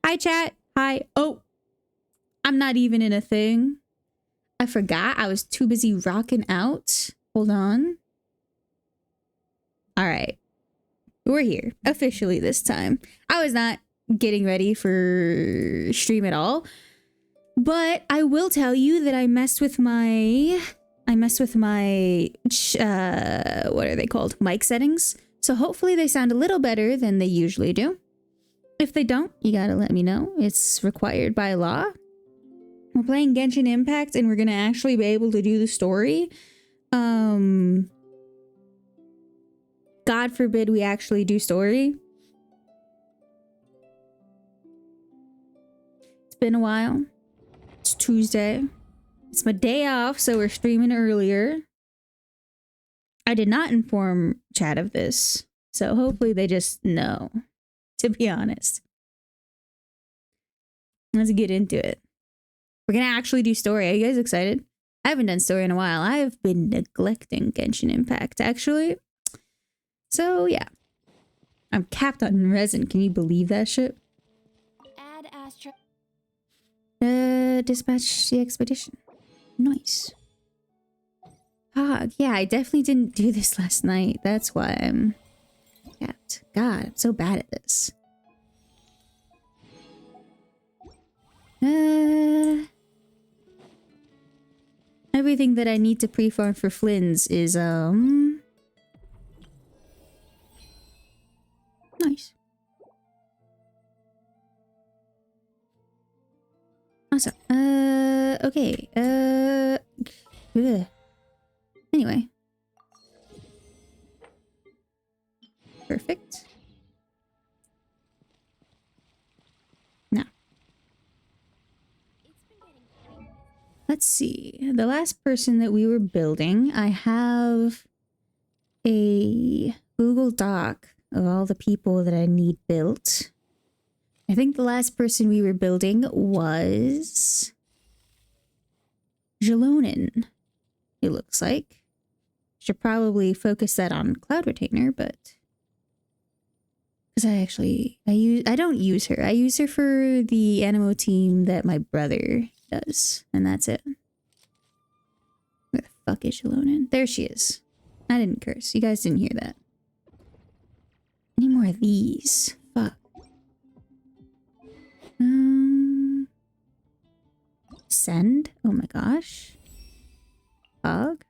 Hi, chat. Hi. Oh, I'm not even in a thing. I forgot. I was too busy rocking out. Hold on. All right. We're here officially this time. I was not getting ready for stream at all, but I will tell you that I messed with my what are they called? Mic settings. So hopefully they sound a little better than they usually do. If they don't, you gotta let me know. It's required by law. We're playing Genshin Impact and we're gonna actually be able to do the story. God forbid we actually do story. It's been a while. It's Tuesday. It's my day off, so we're streaming earlier. I did not inform chat of this, so hopefully they just know, to be honest. Let's get into it. We're gonna actually do story. Are you guys excited? I haven't done story in a while. I have been neglecting Genshin Impact, actually. So, yeah. I'm capped on resin. Can you believe that shit? Add Astra. Dispatch the expedition. Nice. Ah, yeah, I definitely didn't do this last night. That's why I'm capped. God, I'm so bad at this. Everything that I need to pre-farm for Flynn's is, nice. Awesome. Okay. Ugh. Anyway. Perfect. Now. Let's see. The last person that we were building, I have a Google Doc of all the people that I need built. I think the last person we were building was Jalonin, it looks like. Should probably focus that on Cloud Retainer, but because I don't use her. I use her for the Animo team that my brother does, and that's it. Where the fuck is Jalonin? There she is. I didn't curse. You guys didn't hear that. Any more of these? Fuck. Send? Oh my gosh. Pog?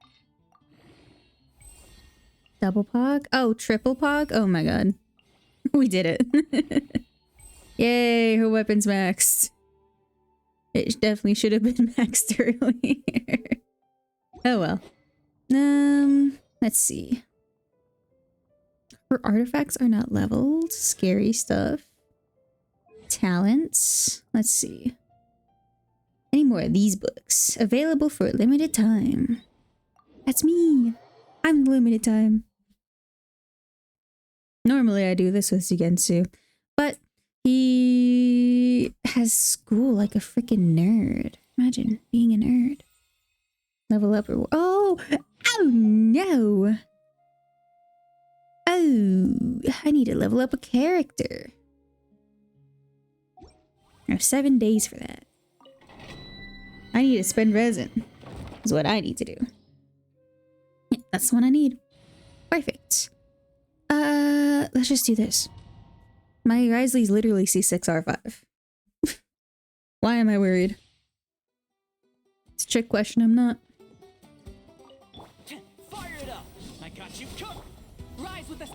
Double pog? Oh, triple pog? Oh my god. We did it. Yay, her weapon's maxed. It definitely should have been maxed earlier. Oh well. Let's see. Her artifacts are not leveled. Scary stuff. Talents. Let's see. Any more of these books? Available for a limited time. That's me. I'm the limited time. Normally I do this with Zugensu, but he has school like a freaking nerd. Imagine being a nerd. Level up or oh no. Oh, I need to level up a character. I have 7 days for that. I need to spend resin. Is what I need to do. Yeah, that's the one I need. Perfect. Let's just do this. My Risley's literally C6R5. Why am I worried? It's a trick question, I'm not. Fire it up! I got you covered! Rise with the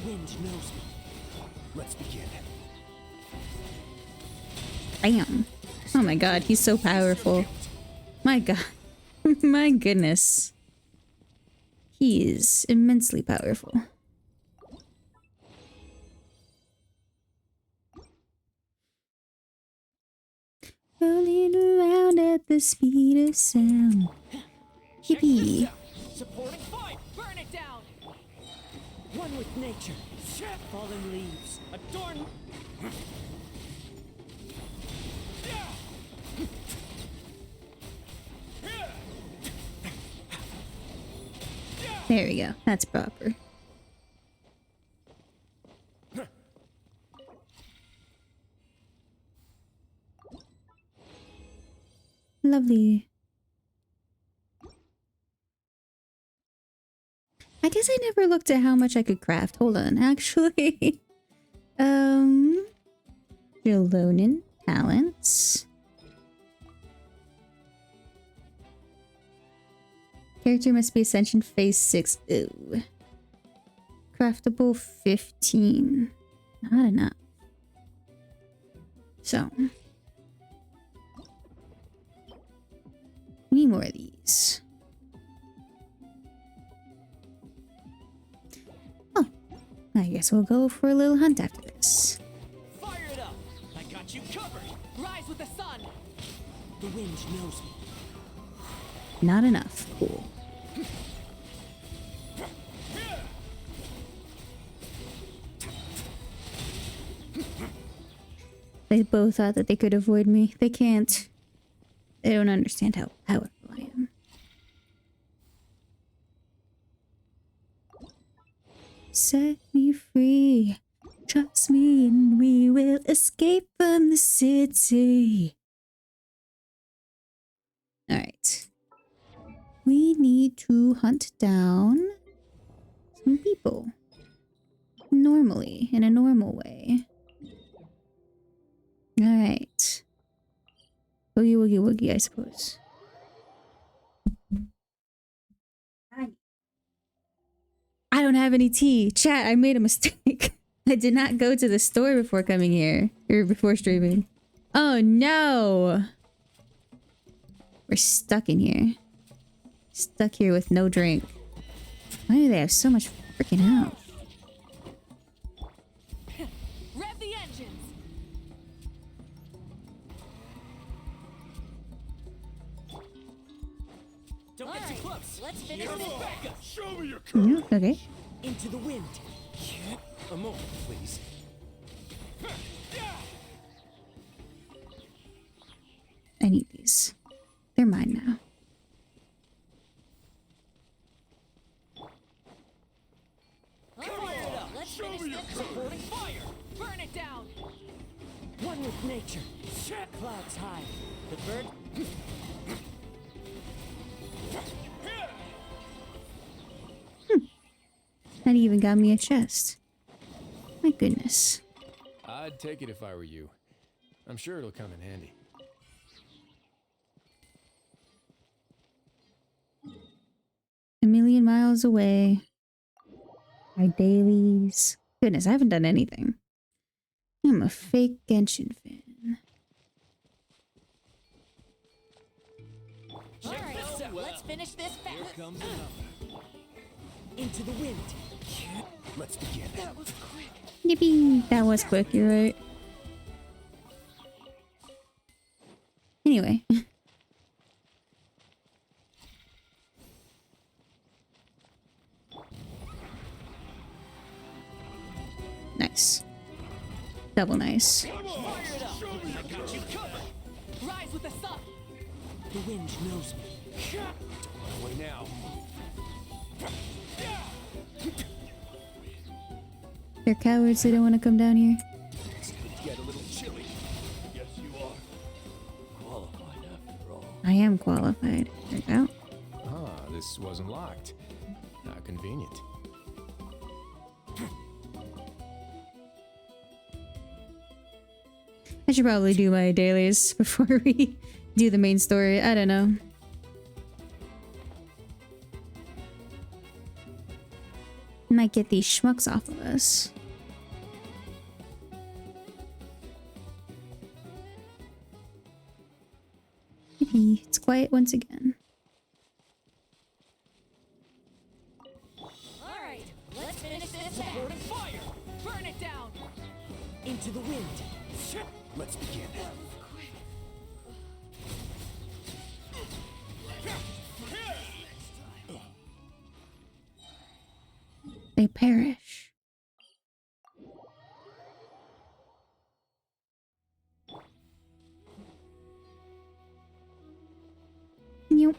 wind knows me. Let's begin. Bam. Oh my god, he's so powerful. My god. My goodness. He is immensely powerful. Rolling around at the speed of sound. Yippee. Supporting fight! Burn it down! One with nature. Fallen leaves. Adorn. There we go. That's proper. lovely. I guess I never looked at how much I could craft. Hold on, actually. Jalonin talents. Character must be Ascension Phase 6. Ooh. Craftable 15. Not enough. So. We need more of these. Oh. I guess we'll go for a little hunt after this. Fire it up! I got you covered! Rise with the sun! The wind knows me. Not enough. Cool. They both thought that they could avoid me. They can't. They don't understand how powerful I am. Set me free. Trust me and we will escape from the city. Alright. We need to hunt down some people. Normally, in a normal way. Alright. Boogie woogie woogie, I suppose. I don't have any tea. Chat, I made a mistake. I did not go to the store before coming here. Or before streaming. Oh no! We're stuck in here. Stuck here with no drink. Why do they have so much freaking health? Rev the engines. Don't get too Alright, close! let's finish Here's this. backup. Show me your Okay. Into the wind. A moment, please. I need these. They're mine now. Fire it up! Let's Show finish me your this. Supporting fire! Burn it down. One with nature. Clouds high. The bird. That even got me a chest. My goodness. I'd take it if I were you. I'm sure it'll come in handy. A million miles away. My dailies. Goodness, I haven't done anything. I'm a fake Genshin fan. Alright, let's finish this Here fast. comes another. Into the wind. Let's begin. That was quick. Yippee! That was quick, you're right. Anyway. Nice. Double nice. Fire it up! I got you covered! Rise with the sun. The wind knows me. Don't run away now. They're cowards, they don't want to come down here. It's gonna get a little chilly. Yes, you are. Qualified after all. I am qualified. Turns out. Ah, this wasn't locked. How convenient. I should probably do my dailies before we do the main story. I don't know. Might get these schmucks off of us. Yippee, it's quiet once again. Alright, let's finish this fast. Supporting fire! Burn it down. Into the wind. Let's begin. They perish. Nope.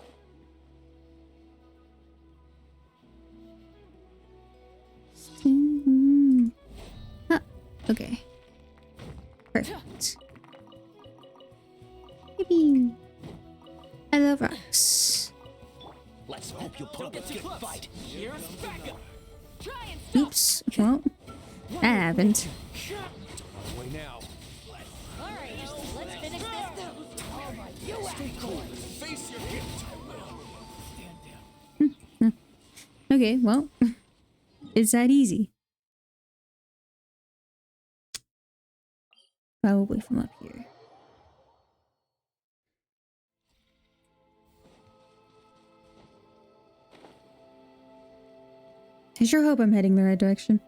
Ah, okay. Perfect. Yippee. Oops. Well, that happened. Away now. Alright, let's finish this. Oh my, you Stay cool. Face your gift. I will. Stand down. Okay, well, it's that easy. Probably from up here. I sure hope I'm heading the right direction.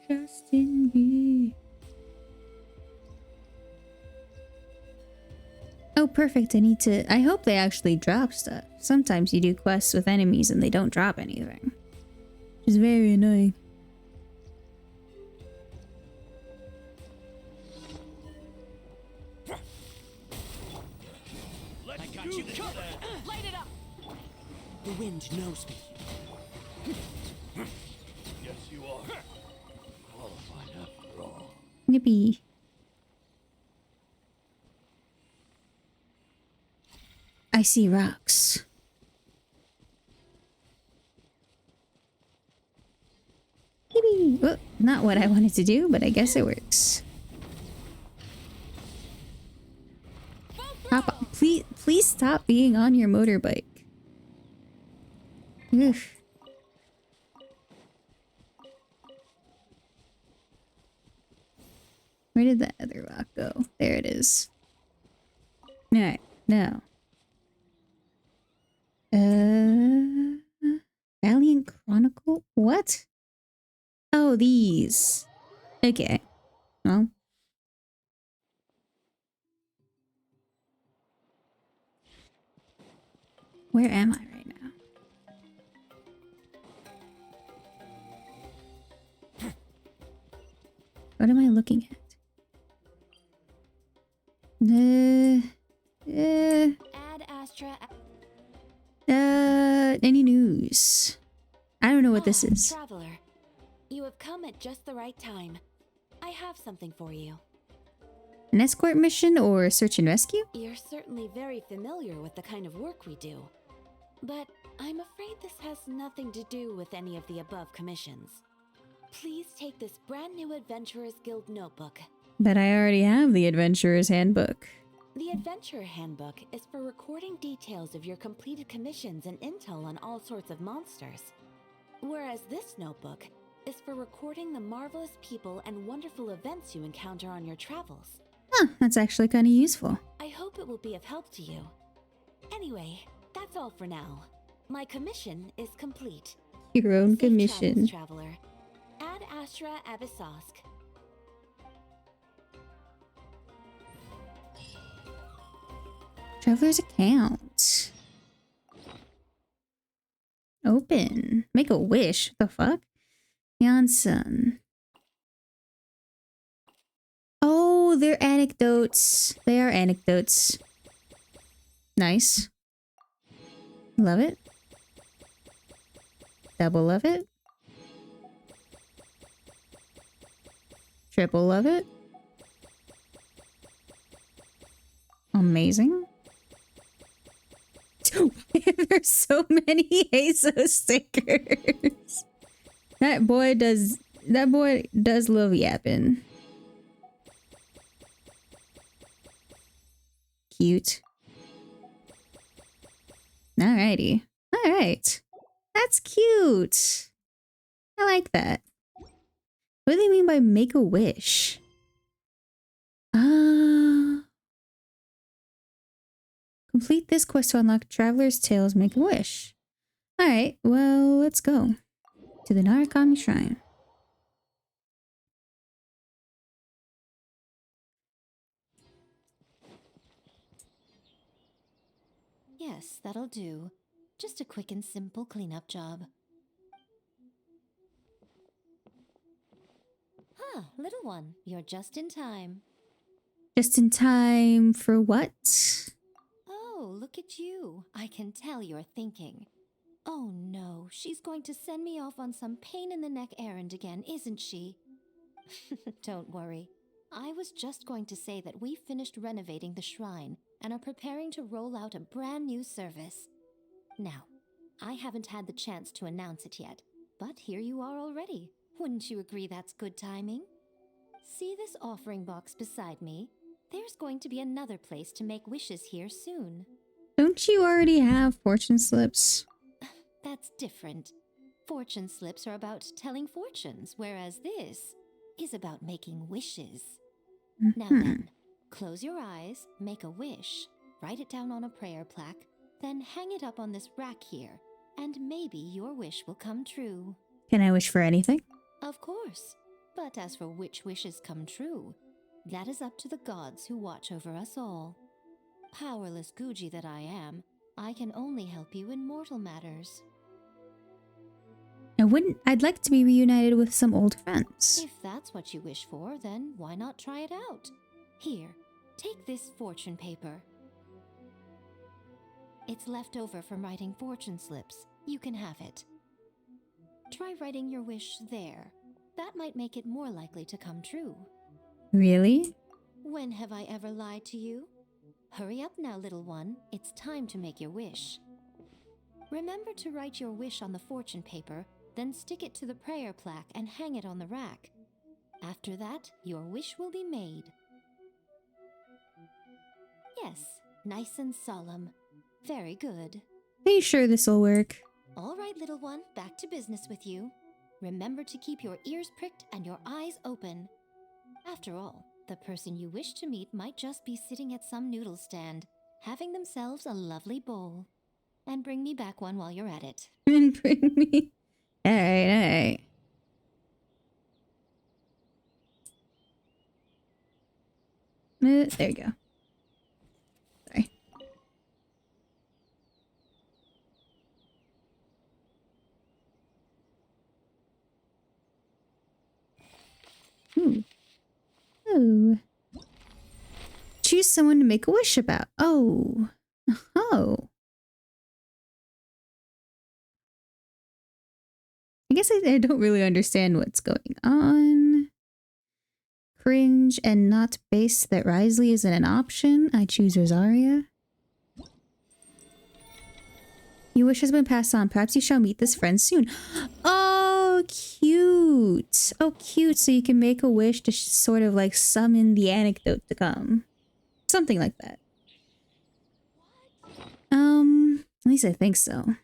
Trust in me. Oh, perfect. I hope they actually drop stuff. Sometimes you do quests with enemies and they don't drop anything. Which is very annoying. I got you covered. Light it up. The wind knows me. Yes, you are. Qualified after all. Nippy. I see rocks. Yippee. Oh, not what I wanted to do, but I guess it works. Hop on. Please stop being on your motorbike. Oof. Where did the other rock go? There it is. Alright, now. Valiant Chronicle? What? Oh, these. Okay. Well. Where am I right now? What am I looking at? Ad Astra. Any news? I don't know what this is. Traveler, you have come at just the right time. I have something for you. An escort mission or search and rescue? You're certainly very familiar with the kind of work we do. But I'm afraid this has nothing to do with any of the above commissions. Please take this brand new Adventurers Guild notebook. But I already have the Adventurer's Handbook. The Adventurer Handbook is for recording details of your completed commissions and intel on all sorts of monsters. Whereas this notebook is for recording the marvelous people and wonderful events you encounter on your travels. Huh, that's actually kind of useful. I hope it will be of help to you. Anyway, that's all for now. My commission is complete. Your own Safe commission. travels, traveler. Ad Astra Abyssosk. Traveler's account. Open. Make a wish. What the fuck? Janssen. Oh, they're anecdotes. They are anecdotes. Nice. Love it. Double love it. Triple love it. Amazing. There's so many ASO stickers. That boy does love yapping. Cute. Alrighty. Alright. That's cute. I like that. What do they mean by make a wish? Complete this quest to unlock Traveler's Tales Make a Wish. Alright, well, let's go. To the Narukami Shrine. Yes, that'll do. Just a quick and simple cleanup job. Huh, little one, you're just in time. Just in time for what? Oh, look at you. I can tell you're thinking. Oh no, she's going to send me off on some pain in the neck errand again, isn't she? Don't worry. I was just going to say that we finished renovating the shrine and are preparing to roll out a brand new service. Now, I haven't had the chance to announce it yet, but here you are already. Wouldn't you agree that's good timing? See this offering box beside me? There's going to be another place to make wishes here soon. Don't you already have fortune slips? That's different. Fortune slips are about telling fortunes, whereas this is about making wishes. Now then, close your eyes, make a wish, write it down on a prayer plaque, then hang it up on this rack here, and maybe your wish will come true. Can I wish for anything? Of course. But as for which wishes come true, that is up to the gods who watch over us all. Powerless Guji that I am, I can only help you in mortal matters. I'd like to be reunited with some old friends. If that's what you wish for, then why not try it out? Here, take this fortune paper. It's left over from writing fortune slips. You can have it. Try writing your wish there. That might make it more likely to come true. Really? When have I ever lied to you? Hurry up now, little one. It's time to make your wish. Remember to write your wish on the fortune paper, then stick it to the prayer plaque and hang it on the rack. After that, your wish will be made. Yes, nice and solemn. Very good. Are you sure this'll work? All right, little one, back to business with you. Remember to keep your ears pricked and your eyes open. After all, the person you wish to meet might just be sitting at some noodle stand, having themselves a lovely bowl. And bring me back one while you're at it. And bring me. Alright. There you go. Sorry. Oh. Choose someone to make a wish about. Oh. Oh. I guess I don't really understand what's going on. Cringe and not base that Risley isn't an option. I choose Rosaria. Your wish has been passed on. Perhaps you shall meet this friend soon. Oh, cute. Oh, cute. So you can make a wish to sort of like summon the anecdote to come. Something like that. At least I think so.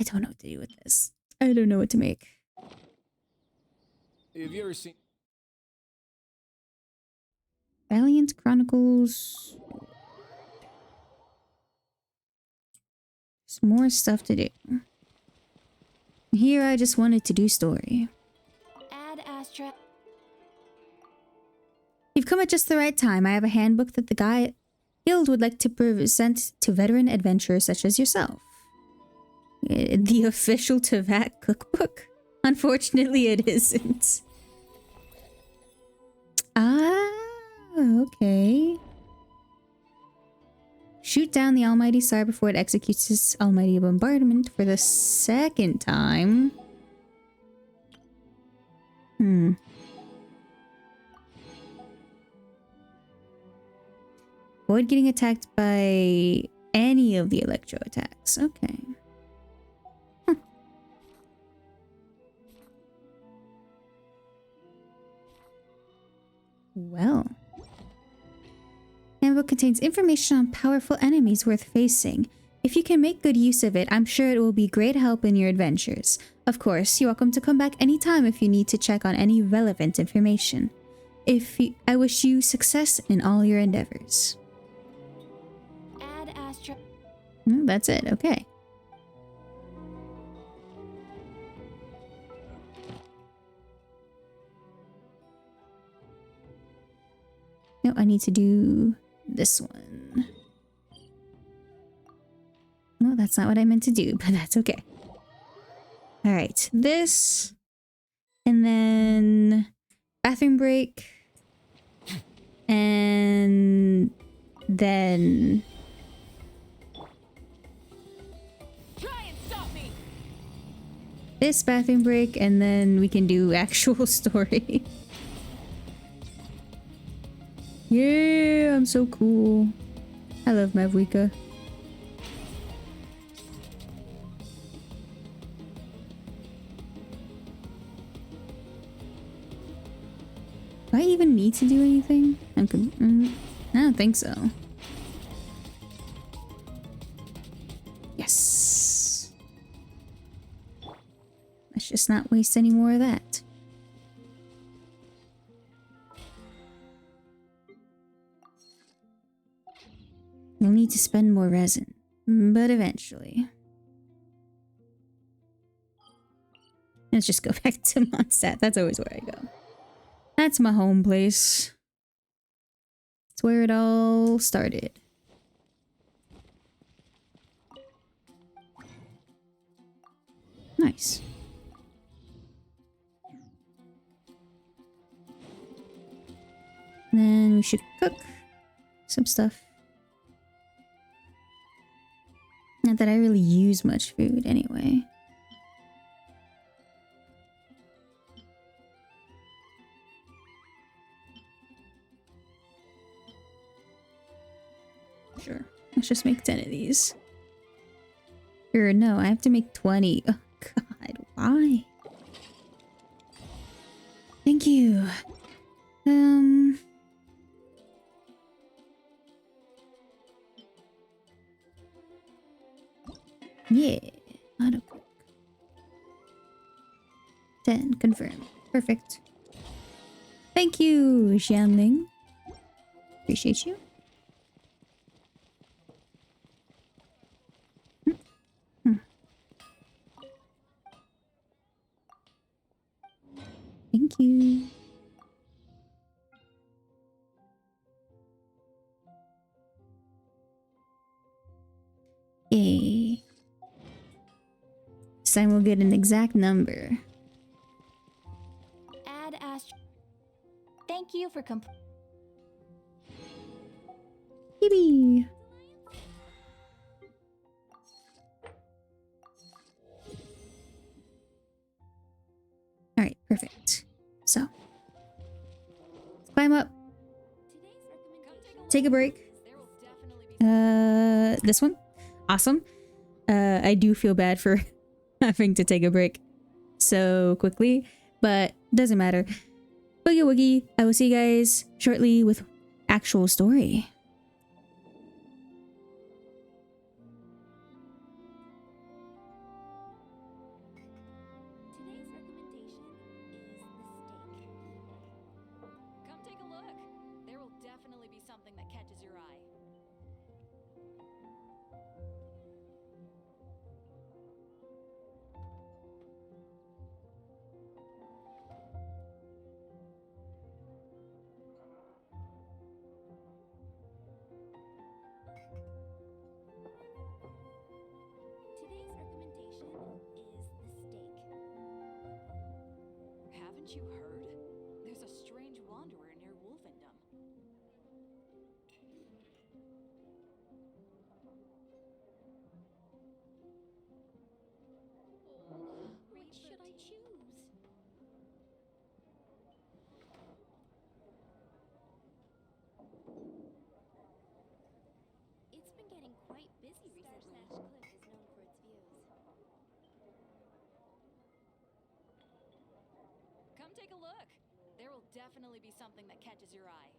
I don't know what to do with this. I don't know what to make. Have you ever seen... Valiant Chronicles. There's more stuff to do. Here I just wanted to do story. Ad Astra. You've come at just the right time. I have a handbook that the guild would like to present to veteran adventurers such as yourself. The official Teyvat cookbook? Unfortunately, it isn't. Ah, okay. Shoot down the almighty star before it executes its almighty bombardment for the second time. Avoid getting attacked by any of the electro attacks. Okay. Well. Handbook contains information on powerful enemies worth facing. If you can make good use of it, I'm sure it will be great help in your adventures. Of course, you're welcome to come back anytime if you need to check on any relevant information. I wish you success in all your endeavors. Ad Astra. That's it. Okay. No, I need to do this one. No, that's not what I meant to do, but that's okay. All right, this, and then bathroom break, and then Try and stop me! this bathroom break, and then we can do actual story. Yeah, I'm so cool. I love Mavwika. Do I even need to do anything? I don't think so. Yes. Let's just not waste any more of that. We'll need to spend more resin, but eventually. Let's just go back to Mondstadt. That's always where I go. That's my home place. It's where it all started. Nice. And then we should cook some stuff. Not that I really use much food anyway. Sure. Let's just make 10 of these. Or no, I have to make 20. Oh god, why? Thank you. Yeah. Auto cook. 10. Confirm. Perfect. Thank you, Xianling. Appreciate you. Thank you. Yay. This time we'll get an exact number. Add Ast. Thank you for Yippee! Alright, perfect. So, let's climb up. Take a break. This one? Awesome. I do feel bad for having to take a break so quickly, but doesn't matter. Boogie woogie. I will see you guys shortly with actual story. Today's recommendation is the steak. Come take a look. There will definitely be something that catches your eye. Today's recommendation is the steak. Haven't you heard? There's a strange wanderer near Wolfendom. Which should I choose? It's been getting quite busy recently. Cliff is known for its views. Come take a look. There will definitely be something that catches your eye.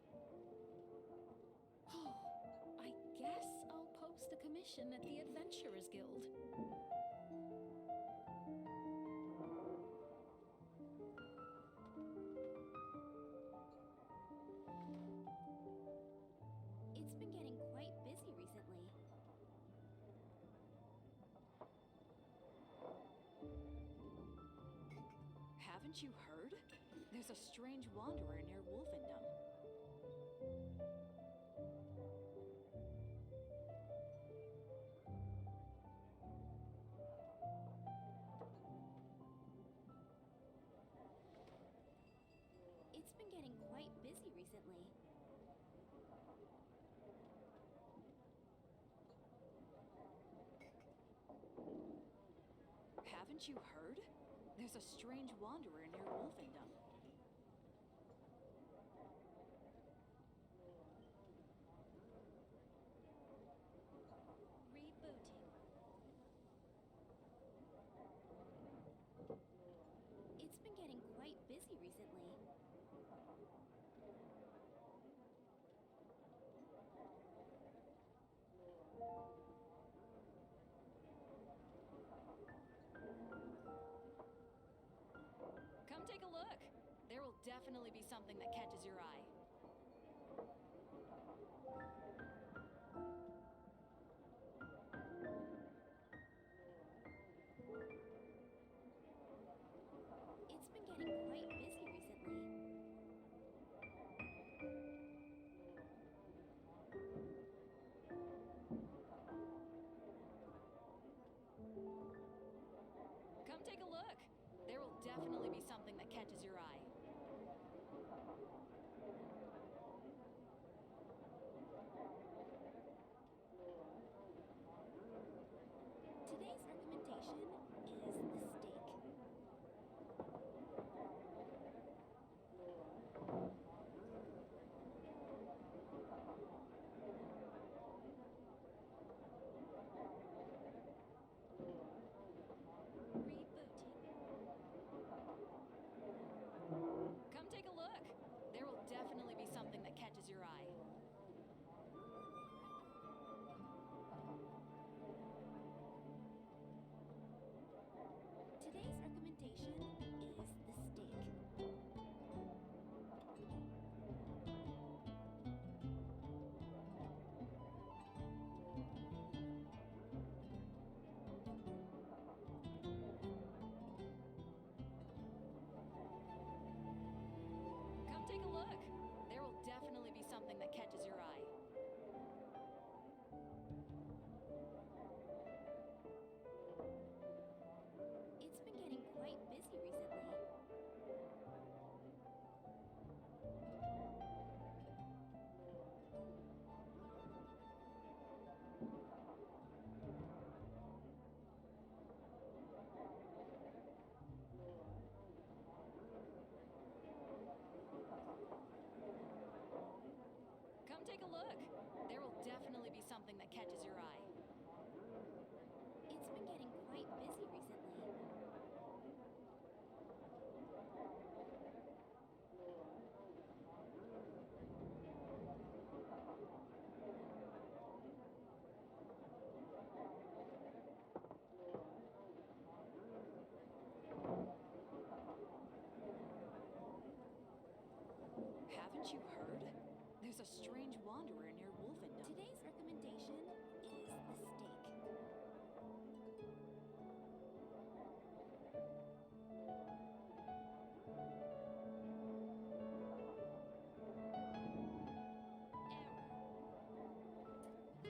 I guess I'll post a commission at the Adventurers Guild. It's been getting quite busy recently. Haven't you heard? There's a strange wanderer near Wolfendom. It's been getting quite busy recently. Haven't you heard? There's a strange wanderer near Wolfendom. Rebooting. It's been getting quite busy recently. Come take a look. There will definitely be something that catches your eye. It's been getting quite busy recently. Come take a look. There will definitely be something that catches your eye. Today's recommendation is the steak. Rebooting. Come take a look. There will definitely be something that catches your eye. Today's recommendation is the steak. Come take a look. There will definitely be something that catches your eye. It's been getting quite busy recently. Come take a look. There will definitely be something that catches your eye. It's been getting quite busy recently. Haven't you heard? There's a strange wanderer near Wolfendom. Today's recommendation is the steak.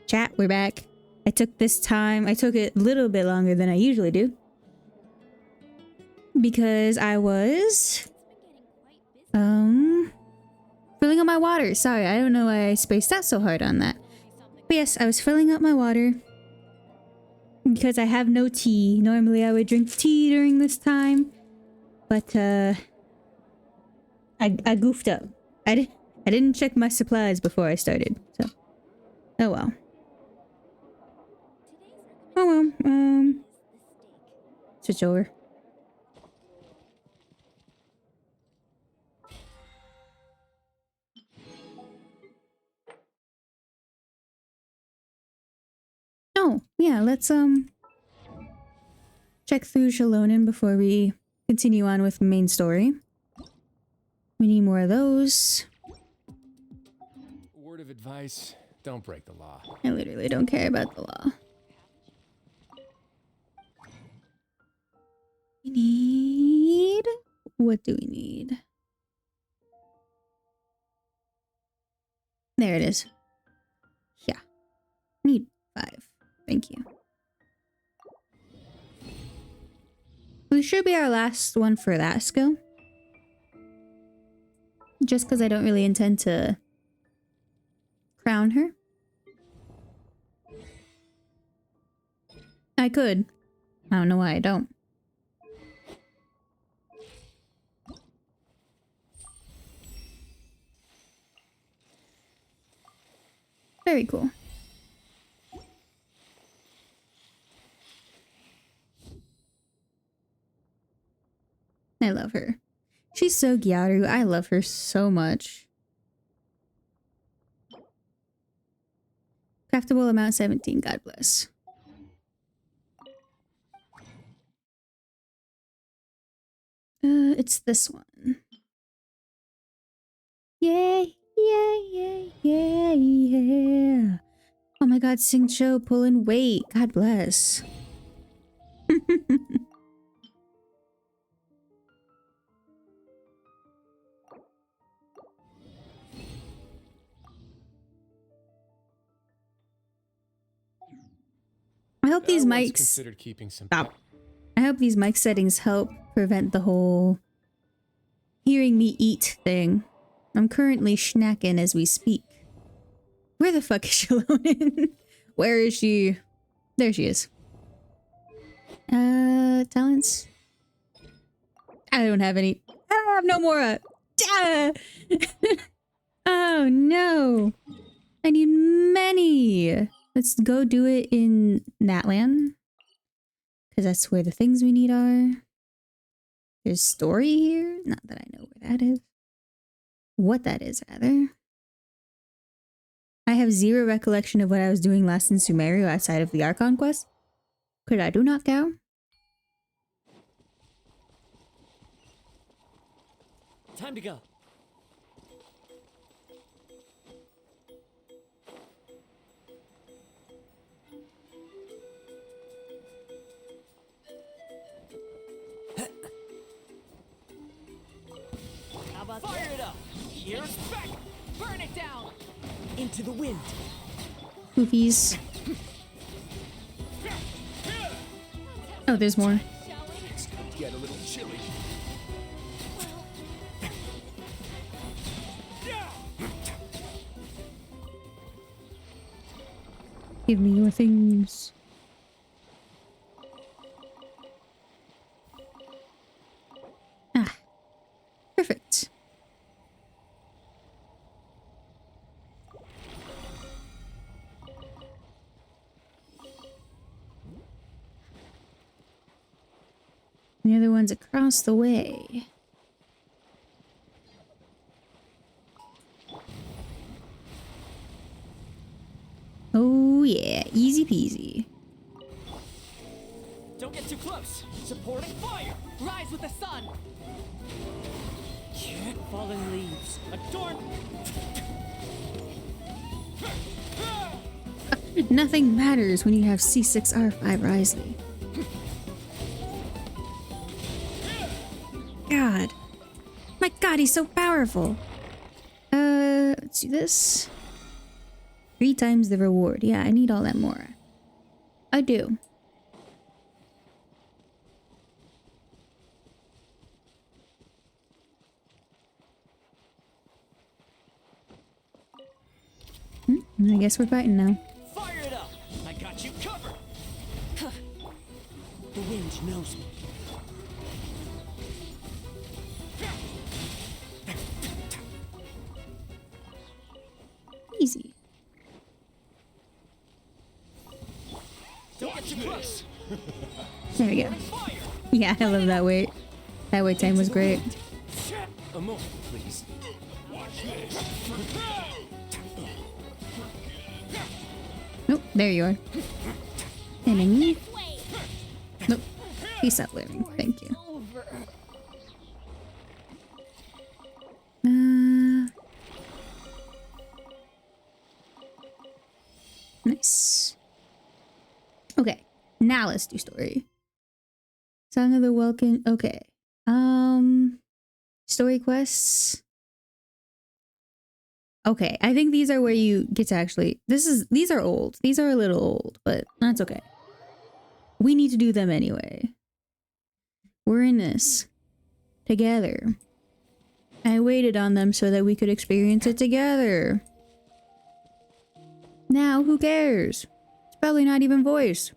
Chat, we're back. I took it a little bit longer than I usually do. Because I was It's been getting quite busy. filling up my water. Sorry, I don't know why I spaced out so hard on that. But yes, I was filling up my water. Because I have no tea. Normally I would drink tea during this time. But I goofed up. I didn't check my supplies before I started. So oh well. Today's Oh well. recommendation is the steak. Switch over. Oh, yeah, let's check through Shalonen before we continue on with the main story. We need more of those. Word of advice, don't break the law. I literally don't care about the law. We need... What do we need? There it is. Yeah. Need 5. Thank you. This should be our last one for that skill. Just because I don't really intend to crown her. I could. I don't know why I don't. Very cool. I love her. She's so Gyaru. I love her so much. Craftable amount 17. God bless. It's this one. Yay, yay, yay, yay, yeah. Oh my god, Sing Cho pulling weight. God bless. I hope these I once mics considered keeping some. stop. I hope these mic settings help prevent the whole hearing me eat thing. I'm currently snacking as we speak. Where the fuck is Shallonen? Where is she? There she is. Talents? I don't have any. I don't have no more. Oh no. I need many. Let's go do it in Natlan. Because that's where the things we need are. There's story here. Not that I know where that is. What that is, rather. I have zero recollection of what I was doing last in Sumeru outside of the Archon quest. Could I do not go? Time to go. How about fire it up? Here's back. Burn it down. Into the wind. Goofies. Oh, there's more. Shall we? It's gonna get a little chilly. Give me your things. Ah. Perfect. The other one's across the way. Oh yeah, easy peasy. Don't get too close. Supporting fire. Rise with the sun. Fallen leaves. Adorn. Nothing matters when you have C6R5 Risley. God. My god, he's so powerful. Let's do this. 3 times the reward. Yeah, I need all that more. I do. I guess we're fighting now. Fire it up. I got you covered. The wind knows me. Easy. Don't get too close. There we go. Fire. Yeah, I love that wait. That wait time was great. A moment, please. Nope, there you are. Enemy. Nope. He stopped living. Thank you. Nice. Okay, now let's do story. Song of the Welkin. Okay. Story quests. Okay, I think these are where you get to actually. These are old. These are a little old, but that's okay. We need to do them anyway. We're in this together. I waited on them so that we could experience it together. Now, who cares? It's probably not even voice.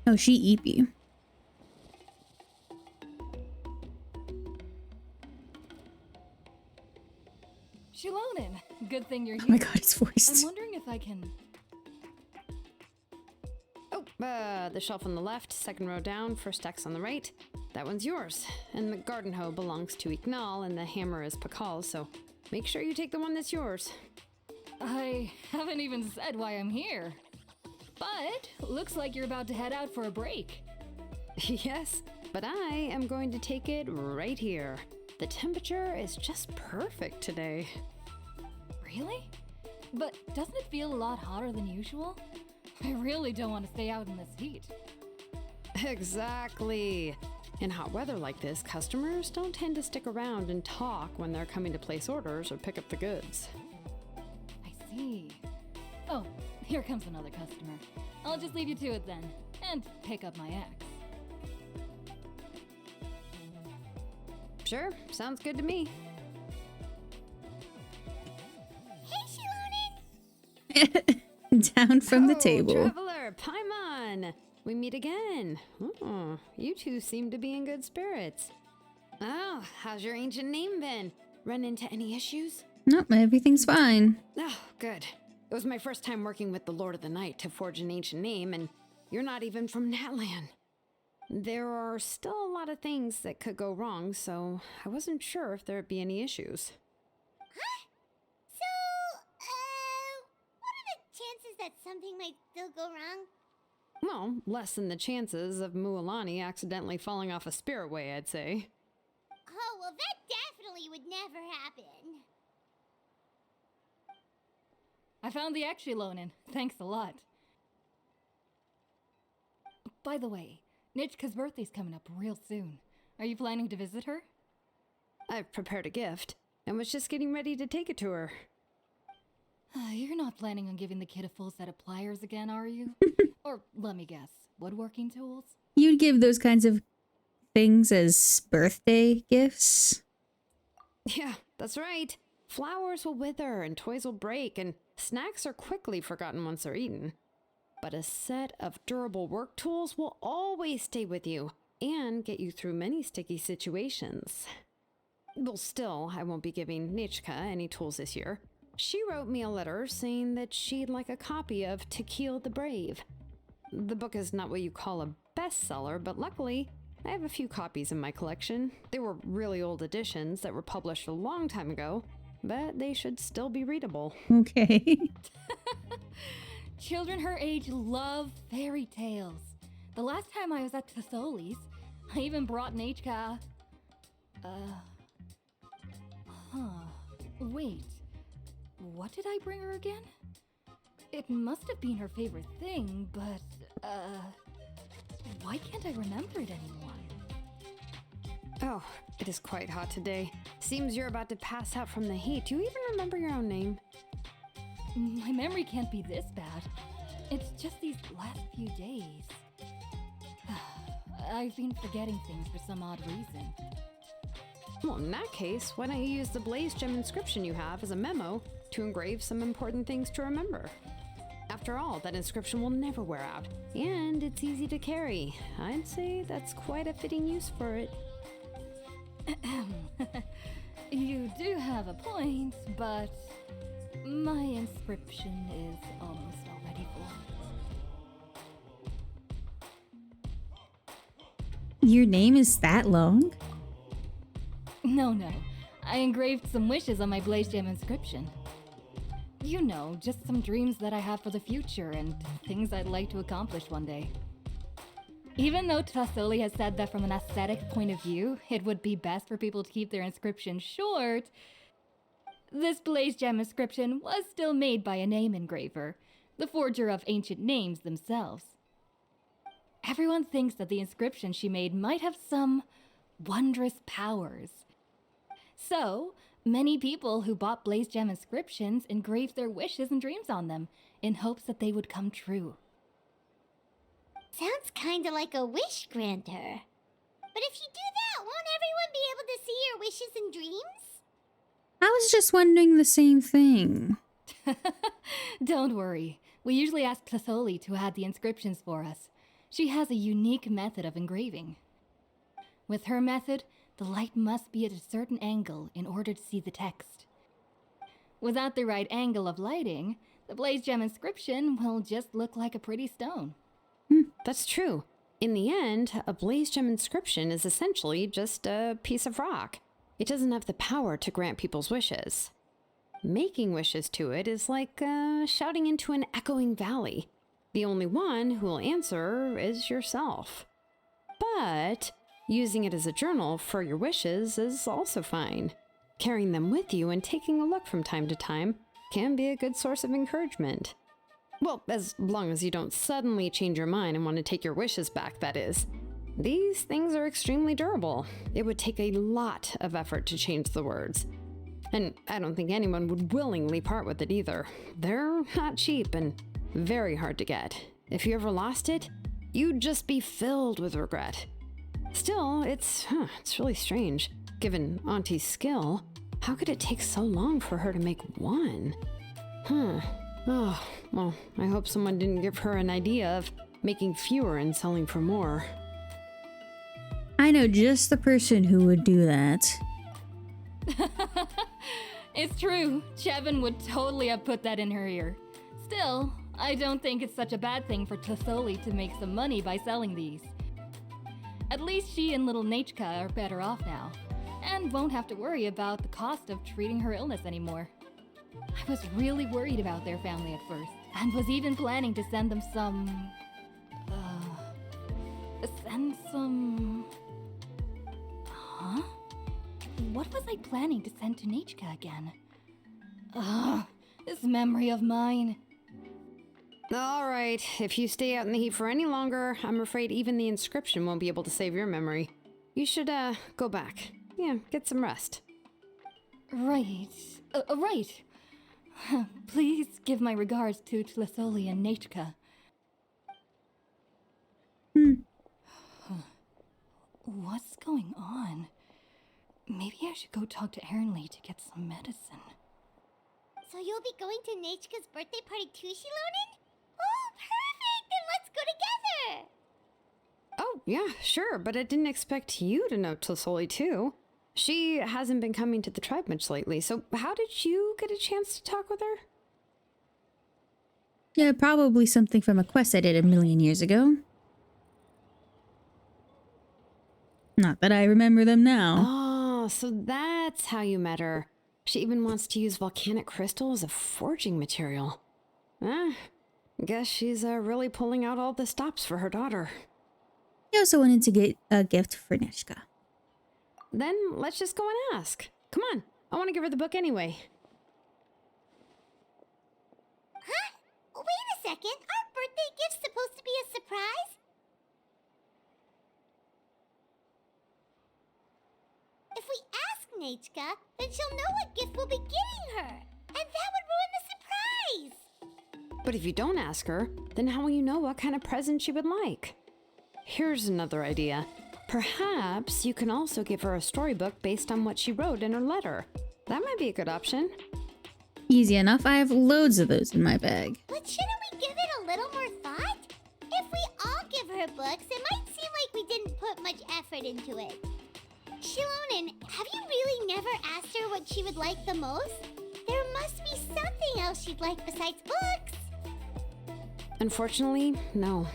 Oh, she Eepy. Shilonin, good thing you're Oh here. my god, his I'm voice. wondering if I can... Oh, the shelf on the left, second row down, first X on the right. That one's yours. And the garden hoe belongs to Ignal, and the hammer is Pakal's, so make sure you take the one that's yours. I haven't even said why I'm here. But looks like you're about to head out for a break. Yes, but I am going to take it right here. The temperature is just perfect today. Really? But doesn't it feel a lot hotter than usual? I really don't want to stay out in this heat. Exactly. In hot weather like this, customers don't tend to stick around and talk when they're coming to place orders or pick up the goods. I see. Oh, here comes another customer. I'll just leave you to it then, and pick up my axe. Sure, sounds good to me. Down from the Oh, table. Traveler, Paimon! We meet again. Oh, you two seem to be in good spirits. Oh, how's your ancient name been? Run into any issues? Nope, everything's fine. Oh, good. It was my first time working with the Lord of the Night to forge an ancient name, and you're not even from Natlan. There are still a lot of things that could go wrong, so I wasn't sure if there'd be any issues. What are the chances that something might still go wrong? Well, less than the chances of Mualani accidentally falling off a spiritway, I'd say. Oh, well, that definitely would never happen. I found the Shilonin. Thanks a lot. By the way, Nitchka's birthday's coming up real soon. Are you planning to visit her? I've prepared a gift, and was just getting ready to take it to her. You're not planning on giving the kid a full set of pliers again, are you? Or, let me guess, woodworking tools? You'd give those kinds of things as birthday gifts? Yeah, that's right. Flowers will wither and toys will break, and snacks are quickly forgotten once they're eaten. But a set of durable work tools will always stay with you and get you through many sticky situations. Well, still, I won't be giving Nichka any tools this year. She wrote me a letter saying that she'd like a copy of Tequil the Brave. The book is not what you call a bestseller, but luckily, I have a few copies in my collection. They were really old editions that were published a long time ago, but they should still be readable. Okay. Children her age love fairy tales. The last time I was at Tholi's, I even brought Nechka. Wait. What did I bring her again? It must have been her favorite thing, but, why can't I remember it anymore? Oh, it is quite hot today. Seems you're about to pass out from the heat. Do you even remember your own name? My memory can't be this bad. It's just these last few days. I've been forgetting things for some odd reason. Well, in that case, why don't you use the Blaze Gem inscription you have as a memo to engrave some important things to remember? After all, that inscription will never wear out, and it's easy to carry. I'd say that's quite a fitting use for it. You do have a point, but my inscription is almost already full. Your name is that long? No. I engraved some wishes on my Blaze Gem inscription. You know, just some dreams that I have for the future and things I'd like to accomplish one day. Even though Tassoli has said that from an aesthetic point of view, it would be best for people to keep their inscription short, this Blaze Gem inscription was still made by a name engraver, the forger of ancient names themselves. Everyone thinks that the inscription she made might have some wondrous powers. So, many people who bought Blaze Gem inscriptions engraved their wishes and dreams on them, in hopes that they would come true. Sounds kinda like a wish granter. But if you do that, won't everyone be able to see your wishes and dreams? I was just wondering the same thing. Don't worry. We usually ask Tassoli to add the inscriptions for us. She has a unique method of engraving. With her method, the light must be at a certain angle in order to see the text. Without the right angle of lighting, the blaze gem inscription will just look like a pretty stone. That's true. In the end, a blaze gem inscription is essentially just a piece of rock. It doesn't have the power to grant people's wishes. Making wishes to it is like shouting into an echoing valley. The only one who will answer is yourself. But using it as a journal for your wishes is also fine. Carrying them with you and taking a look from time to time can be a good source of encouragement. Well, as long as you don't suddenly change your mind and want to take your wishes back, that is. These things are extremely durable. It would take a lot of effort to change the words. And I don't think anyone would willingly part with it either. They're not cheap and very hard to get. If you ever lost it, you'd just be filled with regret. Still, it's really strange. Given Auntie's skill, how could it take so long for her to make one? Oh, well, I hope someone didn't give her an idea of making fewer and selling for more. I know just the person who would do that. It's true, Chevin would totally have put that in her ear. Still, I don't think it's such a bad thing for Tlisoli to make some money by selling these. At least she and little Nachka are better off now, and won't have to worry about the cost of treating her illness anymore. I was really worried about their family at first, and was even planning to send them some... Huh? What was I planning to send to Nachka again? This memory of mine. All right, if you stay out in the heat for any longer, I'm afraid even the inscription won't be able to save your memory. You should, go back. Yeah, get some rest. Right. Right. Please give my regards to Tlisoli and Nachka. What's going on? Maybe I should go talk to Ernly to get some medicine. So you'll be going to Nachka's birthday party too, Shilonen? Oh, perfect! Then let's go together! Oh, yeah, sure, but I didn't expect you to know Tlisoli too. She hasn't been coming to the tribe much lately, so how did you get a chance to talk with her? Yeah, probably something from a quest I did a million years ago. Not that I remember them now. Oh, so that's how you met her. She even wants to use volcanic crystal as a forging material. Guess she's really pulling out all the stops for her daughter. I also wanted to get a gift for Neshka. Then let's just go and ask. Come on, I want to give her the book anyway. Huh? Wait a second, our birthday gift's supposed to be a surprise? If we ask Nachka, then she'll know what gift we'll be getting her, and that would ruin the surprise! But if you don't ask her, then how will you know what kind of present she would like? Here's another idea. Perhaps you can also give her a storybook based on what she wrote in her letter. That might be a good option. Easy enough. I have loads of those in my bag. But shouldn't we give it a little more thought? If we all give her books, it might seem like we didn't put much effort into it. Shilonen, have you really never asked her what she would like the most? There must be something else she'd like besides books. Unfortunately, no.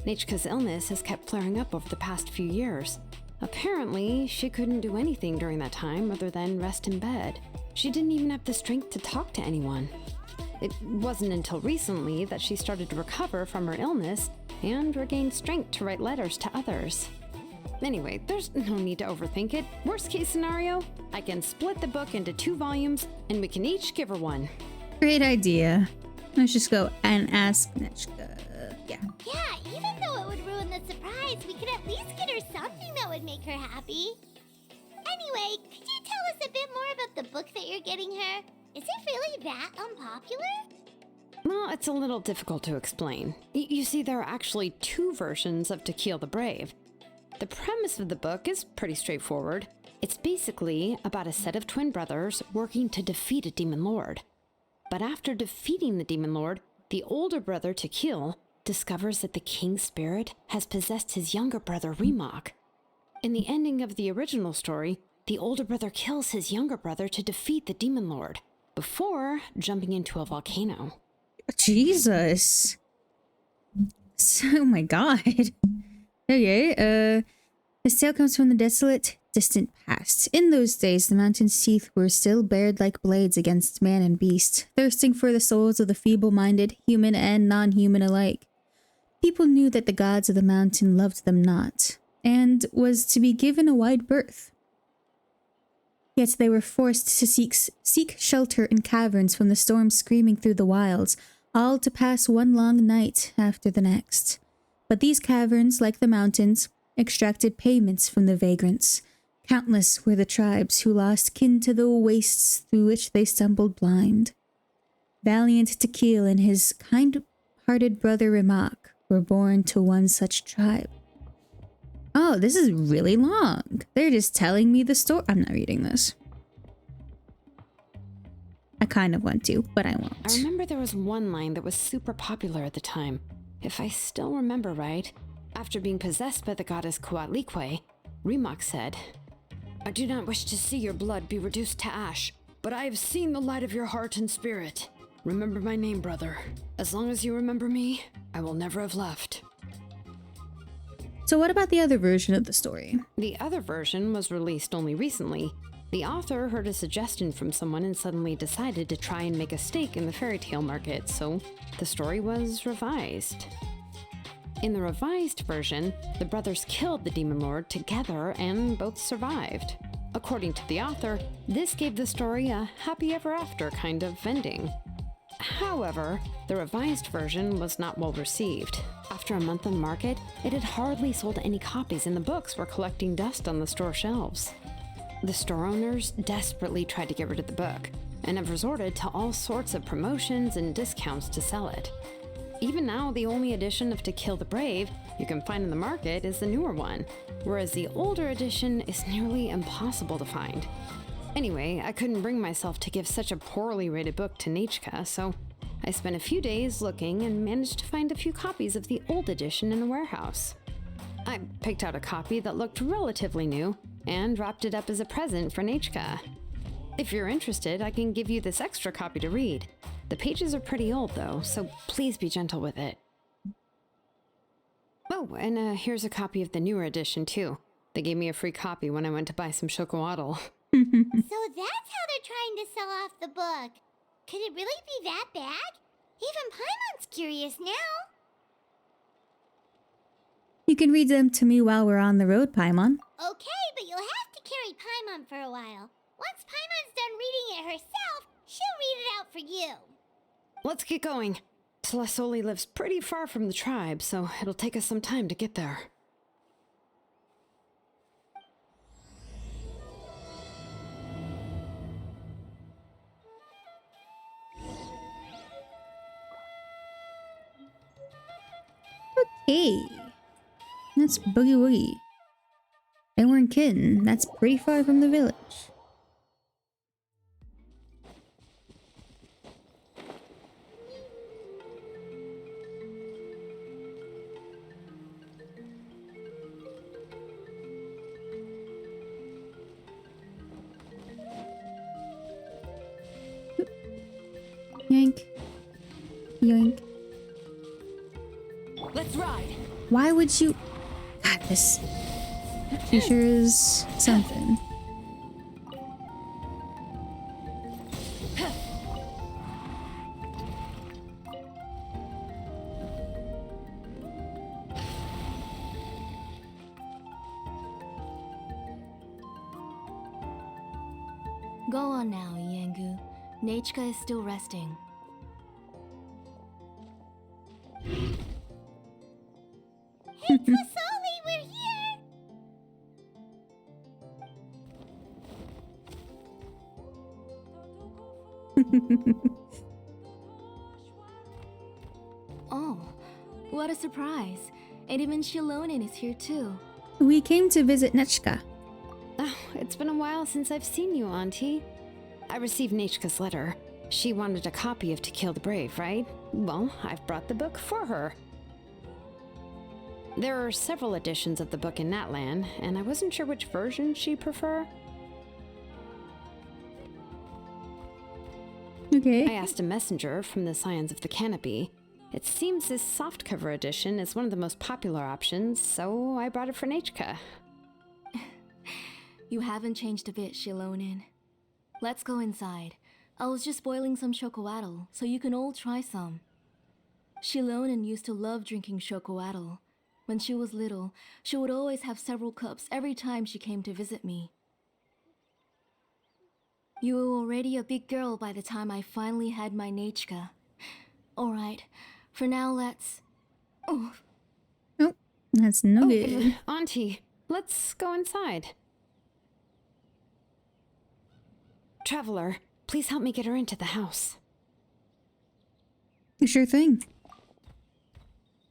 Nachka's illness has kept flaring up over the past few years. Apparently, she couldn't do anything during that time other than rest in bed. She didn't even have the strength to talk to anyone. It wasn't until recently that she started to recover from her illness and regained strength to write letters to others. Anyway, there's no need to overthink it. Worst case scenario, I can split the book into 2 volumes and we can each give her one. Great idea. Let's just go and ask Neshka. Yeah. Yeah, even though it would ruin the surprise, we could at least get her something that would make her happy. Anyway, could you tell us a bit more about the book that you're getting her? Is it really that unpopular? Well, it's a little difficult to explain. You see, there are actually 2 versions of To Kill the Brave. The premise of the book is pretty straightforward. It's basically about a set of twin brothers working to defeat a demon lord. But after defeating the demon lord, the older brother, Tequil, discovers that the king's spirit has possessed his younger brother, Remok. In the ending of the original story, the older brother kills his younger brother to defeat the demon lord. before jumping into a volcano. Jesus. Oh my god. Okay, this tale comes from the desolate, distant past. In those days, the mountain's teeth were still bared like blades against man and beast, thirsting for the souls of the feeble-minded, human and non-human alike. People knew that the gods of the mountain loved them not, and was to be given a wide berth. Yet they were forced to seek shelter in caverns from the storm screaming through the wilds, all to pass one long night after the next. But these caverns, like the mountains, extracted payments from the vagrants. Countless were the tribes who lost kin to the wastes through which they stumbled blind. Valiant Tequil and his kind-hearted brother Rimac were born to one such tribe. Oh, this is really long. They're just telling me the story. I'm not reading this. I kind of want to, but I won't. I remember there was one line that was super popular at the time. If I still remember right, after being possessed by the goddess Coatlicue, Rimac said, "I do not wish to see your blood be reduced to ash, but I have seen the light of your heart and spirit. Remember my name, brother. As long as you remember me, I will never have left." So what about the other version of the story? The other version was released only recently. The author heard a suggestion from someone and suddenly decided to try and make a stake in the fairy tale market, so the story was revised. In the revised version, the brothers killed the demon lord together and both survived. According to the author, this gave the story a happy ever after kind of ending. However, the revised version was not well received. After a month on the market, it had hardly sold any copies and the books were collecting dust on the store shelves. The store owners desperately tried to get rid of the book and have resorted to all sorts of promotions and discounts to sell it. Even now, the only edition of To Kill the Brave you can find in the market is the newer one, whereas the older edition is nearly impossible to find. Anyway, I couldn't bring myself to give such a poorly rated book to Nechka, so I spent a few days looking and managed to find a few copies of the old edition in a warehouse. I picked out a copy that looked relatively new and wrapped it up as a present for Nechka. If you're interested, I can give you this extra copy to read. The pages are pretty old though, so please be gentle with it. Oh, and here's a copy of the newer edition too. They gave me a free copy when I went to buy some chocolatl. So that's how they're trying to sell off the book. Could it really be that bad? Even Paimon's curious now. You can read them to me while we're on the road, Paimon. Okay, but you'll have to carry Paimon for a while. Once Paimon's done reading it herself, she'll read it out for you. Let's get going. Celesoli lives pretty far from the tribe, so it'll take us some time to get there. Hey, that's Boogie Woogie. They weren't kidding. That's pretty far from the village. Yoink. Yoink. Let's ride. Why would you... God, this... She sure is something. Go on now, Yengu. Nechka is still resting. Hey, Tsosoli, we're here! Oh, what a surprise. And even Shilonin is here too. We came to visit Nechka. Oh, it's been a while since I've seen you, Auntie. I received Nechka's letter. She wanted a copy of To Kill the Brave, right? Well, I've brought the book for her. There are several editions of the book in Natlan, and I wasn't sure which version she'd prefer. Okay. I asked a messenger from the Scions of the Canopy. It seems this softcover edition is one of the most popular options, so I brought it for Nachka. You haven't changed a bit, Shilonin. Let's go inside. I was just boiling some chocoatl, so you can all try some. Shilonin used to love drinking chocoatl. When she was little, she would always have several cups every time she came to visit me. You were already a big girl by the time I finally had my Nachka. Alright, for now let's... Oh, Nope. That's no good. Auntie, let's go inside. Traveler, please help me get her into the house. Sure thing.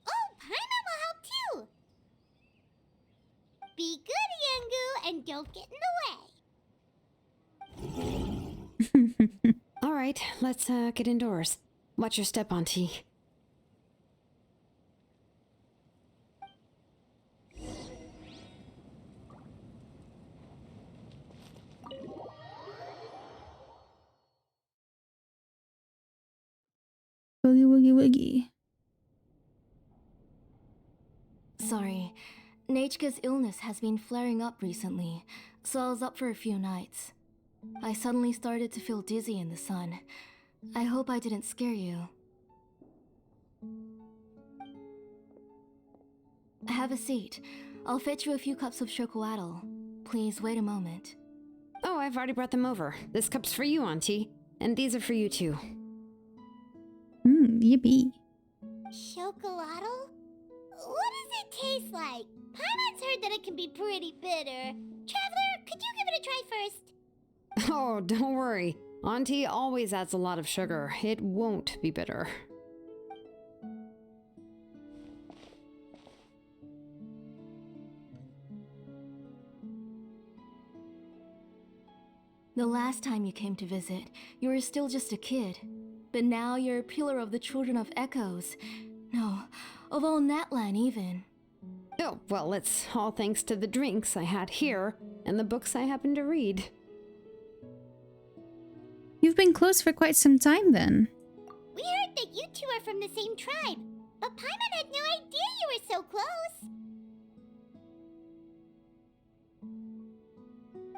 Oh, Paimon will help too. Be good, Yangu, and don't get in the way. All right, let's get indoors. Watch your step, Auntie. Boogie woogie woogie. sorry. Nachka's illness has been flaring up recently, so I was up for a few nights. I suddenly started to feel dizzy in the sun. I hope I didn't scare you. Have a seat. I'll fetch you a few cups of chocolatl. Please wait a moment. Oh, I've already brought them over. This cup's for you, Auntie. And these are for you, too. Yippee. Chocolatl? What does it taste like? Paimon's heard that it can be pretty bitter. Traveler, could you give it a try first? Oh, don't worry. Auntie always adds a lot of sugar. It won't be bitter. The last time you came to visit, you were still just a kid. But now you're a pillar of the Children of Echoes. No, of all Natlan even. Oh, well, it's all thanks to the drinks I had here and the books I happen to read. You've been close for quite some time then. We heard that you two are from the same tribe, but Paimon had no idea you were so close.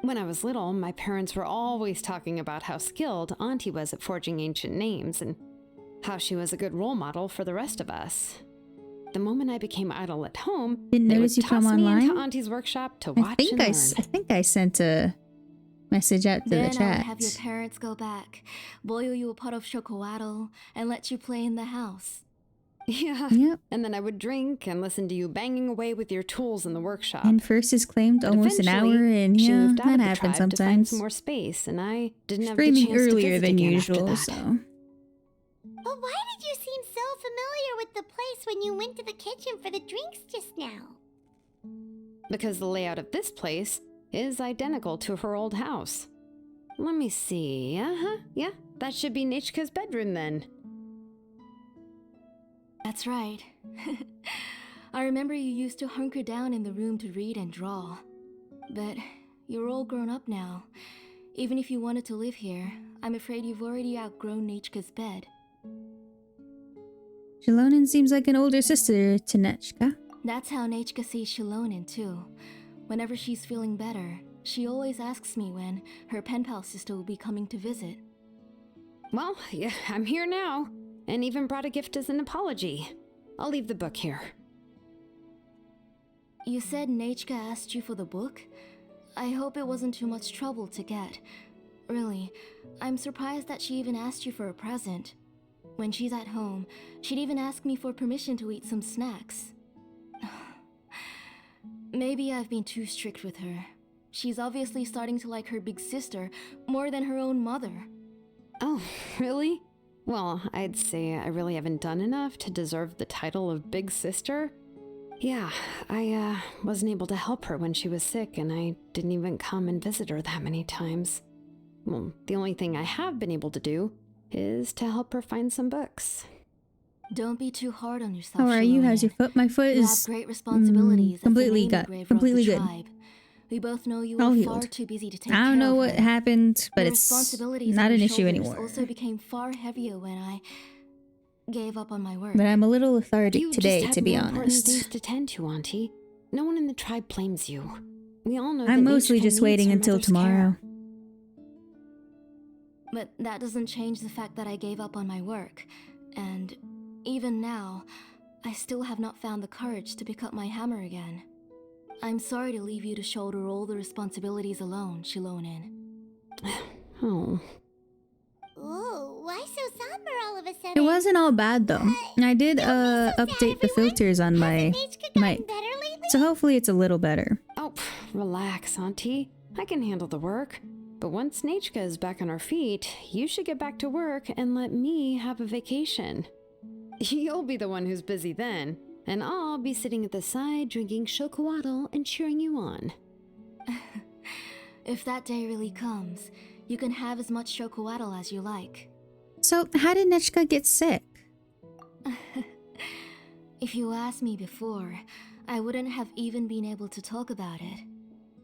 When I was little, my parents were always talking about how skilled Auntie was at forging ancient names and how she was a good role model for the rest of us. The moment I became idle at home, Didn't they notice would you come toss me online? into Auntie's workshop to watch and learn. I think I sent a message out to Then the I'll chat. have your parents go back, boil you a pot of chocolatl, and let you play in the house. Yeah. Yep. And then I would drink and listen to you banging away with your tools in the workshop. And first is claimed But almost an hour, eventually, and she yeah, moved out that of the happens tribe to find sometimes. some more space, and I didn't have the Streaming chance to earlier visit than again after usual, that. so. But why did you seem so familiar with the place when you went to the kitchen for the drinks just now? Because the layout of this place is identical to her old house. Let me see. Yeah, that should be Nichka's bedroom then. That's right. I remember you used to hunker down in the room to read and draw. But you're all grown up now. Even if you wanted to live here, I'm afraid you've already outgrown Nachka's bed. Shilonin seems like an older sister to Nechka. That's how Nachka sees Shilonin too. Whenever she's feeling better, she always asks me when her pen pal sister will be coming to visit. Well, yeah, I'm here now, and even brought a gift as an apology. I'll leave the book here. You said Nachka asked you for the book? I hope it wasn't too much trouble to get. Really, I'm surprised that she even asked you for a present. When she's at home, she'd even ask me for permission to eat some snacks. Maybe I've been too strict with her. She's obviously starting to like her big sister more than her own mother. Oh, really? Well, I'd say I really haven't done enough to deserve the title of Big Sister. Yeah, I wasn't able to help her when she was sick, and I didn't even come and visit her that many times. Well, the only thing I have been able to do is to help her find some books. Don't be too hard on yourself. How are you? How's your foot? My foot You have is great responsibilities as the completely main good. engraver of Completely the good. tribe. We both know you All were healed. far too busy to take I care don't know of what her. happened, but The it's responsibilities not on an your issue shoulders anymore. also became far heavier when I gave up on my work. But I'm a little lethargic You today, just had to be more important things honest. to tend to, Auntie. No one in the tribe blames you. We all know I'm that mostly Nichika just needs waiting her until mother's tomorrow. care. But that doesn't change the fact that I gave up on my work. And even now, I still have not found the courage to pick up my hammer again. I'm sorry to leave you to shoulder all the responsibilities alone, Shilonen. Oh. Ooh, why so somber all of a sudden? It wasn't all bad though. I did Don't be so sad, update the everyone. filters on my Hasn't Nichika gotten mic. better lately? So hopefully it's a little better. Oh, relax, Auntie. I can handle the work. But once Nichika is back on her feet, you should get back to work and let me have a vacation. You'll be the one who's busy then, and I'll be sitting at the side drinking chocolatl and cheering you on. If that day really comes, you can have as much chocolatl as you like. So how did Nechka get sick? If you asked me before, I wouldn't have even been able to talk about it.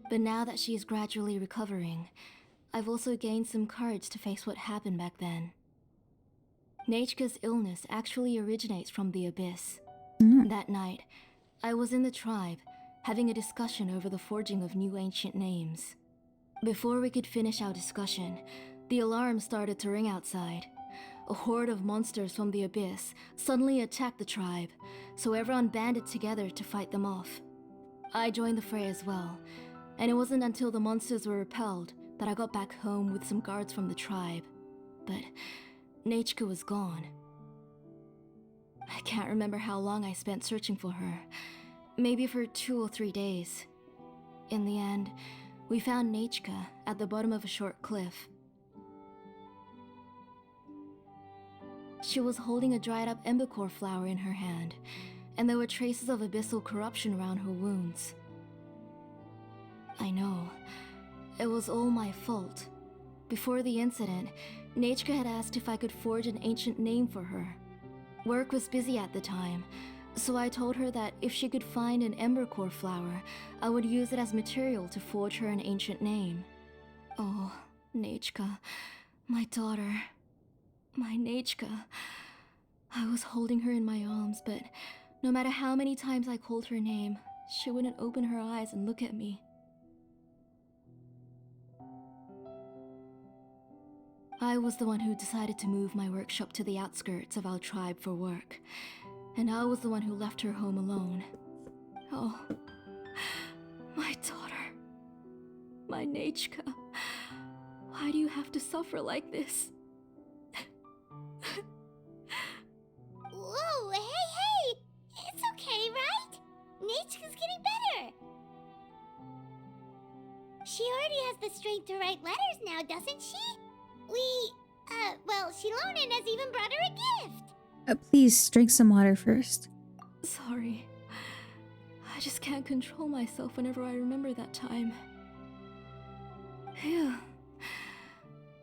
But now that she is gradually recovering, I've also gained some courage to face what happened back then. Nechka's illness actually originates from the Abyss. That night, I was in the tribe, having a discussion over the forging of new ancient names. Before we could finish our discussion, the alarm started to ring outside. A horde of monsters from the Abyss suddenly attacked the tribe, so everyone banded together to fight them off. I joined the fray as well, and it wasn't until the monsters were repelled that I got back home with some guards from the tribe. But Nechka was gone. I can't remember how long I spent searching for her. Maybe for 2 or 3 days. In the end, we found Nechka at the bottom of a short cliff. She was holding a dried up embercore flower in her hand, and there were traces of abyssal corruption around her wounds. I know. It was all my fault. Before the incident, Nechka had asked if I could forge an ancient name for her. Work was busy at the time, so I told her that if she could find an embercore flower, I would use it as material to forge her an ancient name. Oh, Nechka, my daughter. My Nechka. I was holding her in my arms, but no matter how many times I called her name, she wouldn't open her eyes and look at me. I was the one who decided to move my workshop to the outskirts of our tribe for work, and I was the one who left her home alone. Oh, my daughter. My Nechka. Why do you have to suffer like this? Whoa, hey! It's okay, right? Nechka's getting better. She already has the strength to write letters now, doesn't she? Shilonen has even brought her a gift. Please drink some water first. Sorry. I just can't control myself whenever I remember that time. Phew.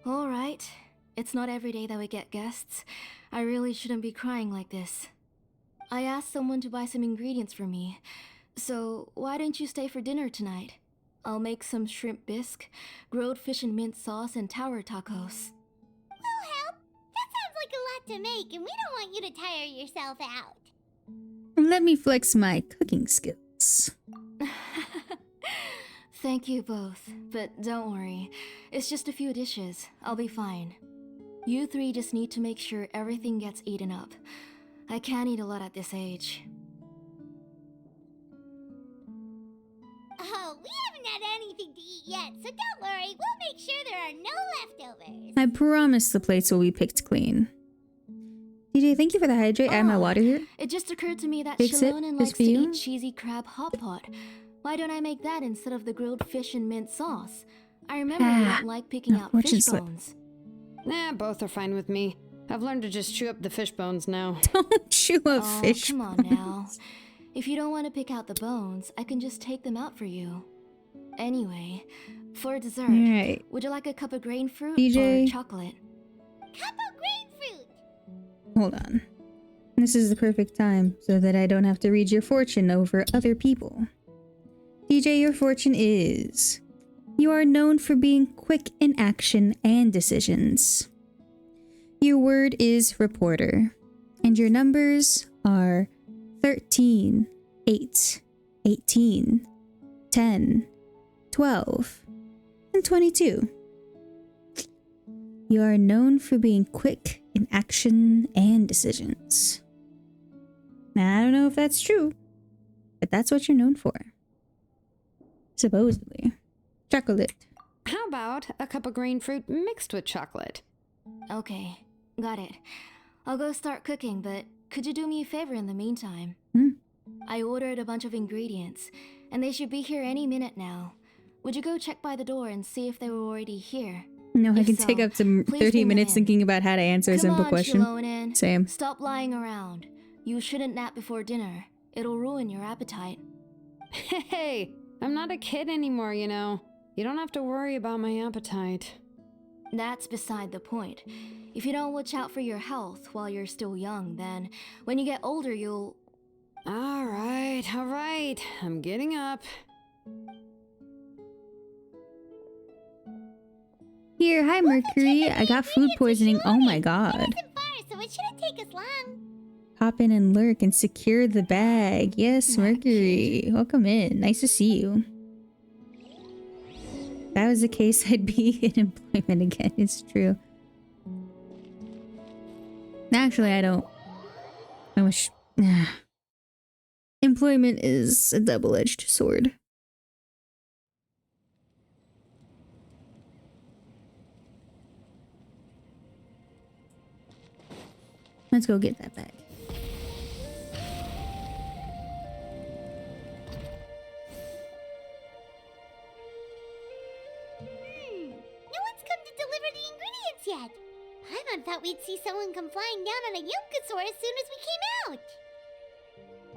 Alright. It's not every day that we get guests. I really shouldn't be crying like this. I asked someone to buy some ingredients for me. So why don't you stay for dinner tonight? I'll make some shrimp bisque, grilled fish and mint sauce, and tower tacos. We'll help. That sounds like a lot to make, and we don't want you to tire yourself out. Let me flex my cooking skills. Thank you both, but don't worry. It's just a few dishes. I'll be fine. You three just need to make sure everything gets eaten up. I can't eat a lot at this age. Oh, we haven't had anything to eat yet, so don't worry. We'll make sure there are no leftovers. I promise the plates will be picked clean. DJ, thank you for the hydrate. I have my water here. It just occurred to me that Fix it, Shilonen just likes for to you. eat cheesy crab hot pot. Why don't I make that instead of the grilled fish and mint sauce? I remember I don't like picking out fortune fish slip. bones. Nah, both are fine with me. I've learned to just chew up the fish bones now. Don't chew up Oh, fish. come on now. If you don't want to pick out the bones, I can just take them out for you. Anyway, for dessert, Alright. would you like a cup of grain fruit DJ? or chocolate? Cup of grapefruit. Hold on. This is the perfect time so that I don't have to read your fortune over other people. DJ, CJ, your fortune is... You are known for being quick in action and decisions. Your word is reporter. And your numbers are 13, 8, 18, 10, 12, and 22. You are known for being quick in action and decisions. Now, I don't know if that's true, but that's what you're known for. Supposedly. Chocolate. How about a cup of green fruit mixed with chocolate? Okay, got it. I'll go start cooking, but could you do me a favor in the meantime? I ordered a bunch of ingredients, and they should be here any minute now. Would you go check by the door and see if they were already here? No, I If can so, take up to please 30 bring them minutes in. thinking about how to answer a Come simple on, question. Shilonen. Same. Stop lying around. You shouldn't nap before dinner. It'll ruin your appetite. Hey, I'm not a kid anymore, you know. You don't have to worry about my appetite. That's beside the point. If you don't watch out for your health while you're still young, then when you get older, you'll... All right. I'm getting up. Here, hi Mercury. I got food poisoning. Oh my god. It isn't far, so it shouldn't take us long. Hop in and lurk and secure the bag. Yes, Mercury. Welcome in. Nice to see you. If that was the case, I'd be in employment again. It's true. Actually, I don't. I wish. Employment is a double-edged sword. Let's go get that bag. No one's come to deliver the ingredients yet. Paimon thought we'd see someone come flying down on a Yokosaur as soon as we came out.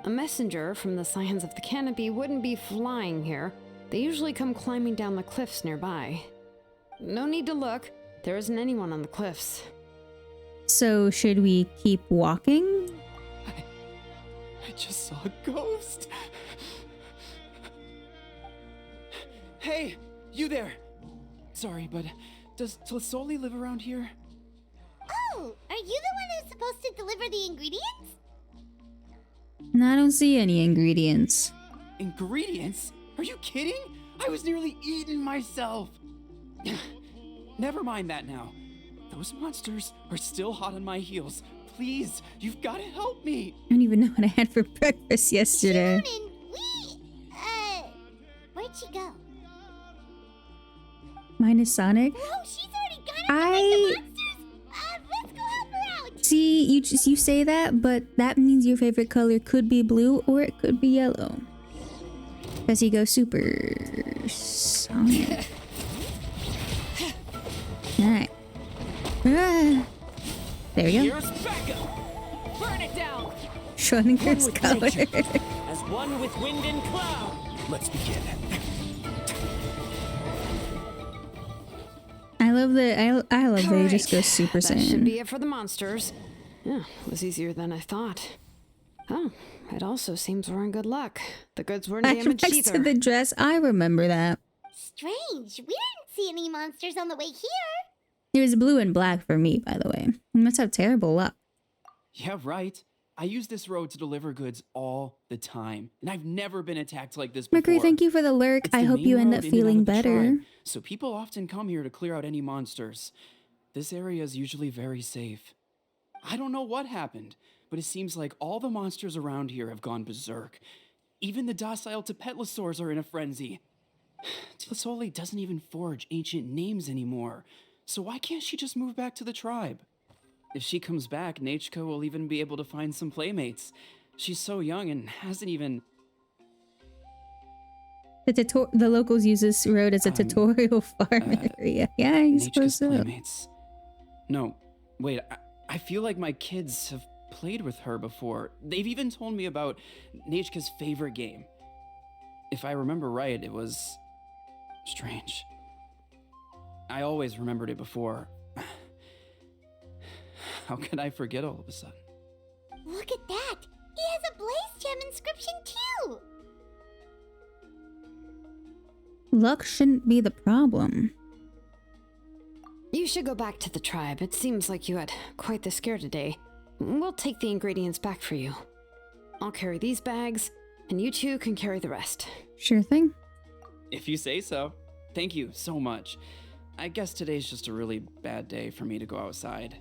A messenger from the Scions of the Canopy wouldn't be flying here. They usually come climbing down the cliffs nearby. No need to look. There isn't anyone on the cliffs. So, should we keep walking? I just saw a ghost. Hey, you there. Sorry, but does Tlisoli live around here? Oh, are you the one who's supposed to deliver the ingredients? No, I don't see any ingredients. Ingredients? Are you kidding? I was nearly eating myself. Never mind that now. Those monsters are still hot on my heels. Please, you've got to help me. I don't even know what I had for breakfast yesterday. Shilonen, where'd she go? Mine is Sonic. Whoa, she's already gone to fight the monsters. Let's go help her out. See, you say that, but that means your favorite color could be blue or it could be yellow. Because he goes super Sonic. Alright. There we go. Here's backup. Burn it down. Schrodinger's One with color. nature. As one with wind and cloud. Let's begin. I love that. I love that he just goes Super That should be Saiyan. it for the monsters. Yeah, it was easier than I thought. Oh, it also seems we're in good luck. The goods weren't damaged Next either. to the dress, I remember that. Strange. We didn't see any monsters on the way here. It was blue and black for me, by the way. You must have terrible luck. Yeah, right. I use this road to deliver goods all the time, and I've never been attacked like this before. Mercury, thank you for the lurk. It's I the hope main you end road up in and out feeling of the better. tribe, so people often come here to clear out any monsters. This area is usually very safe. I don't know what happened, but it seems like all the monsters around here have gone berserk. Even the docile Tepetlosaurs are in a frenzy. Tlisoli doesn't even forge ancient names anymore, so why can't she just move back to the tribe? If she comes back, Nachko will even be able to find some playmates. She's so young and hasn't even... The locals use this road as a tutorial farm area. Yeah, I suppose Nachko's so. playmates. No, wait, I feel like my kids have played with her before. They've even told me about Nachka's favorite game. If I remember right, it was... strange. I always remembered it before. How could I forget all of a sudden? Look at that. He has a Blaze Gem inscription too. Luck shouldn't be the problem. You should go back to the tribe. It seems like you had quite the scare today. We'll take the ingredients back for you. I'll carry these bags, and you two can carry the rest. Sure thing. If you say so. Thank you so much. I guess today's just a really bad day for me to go outside.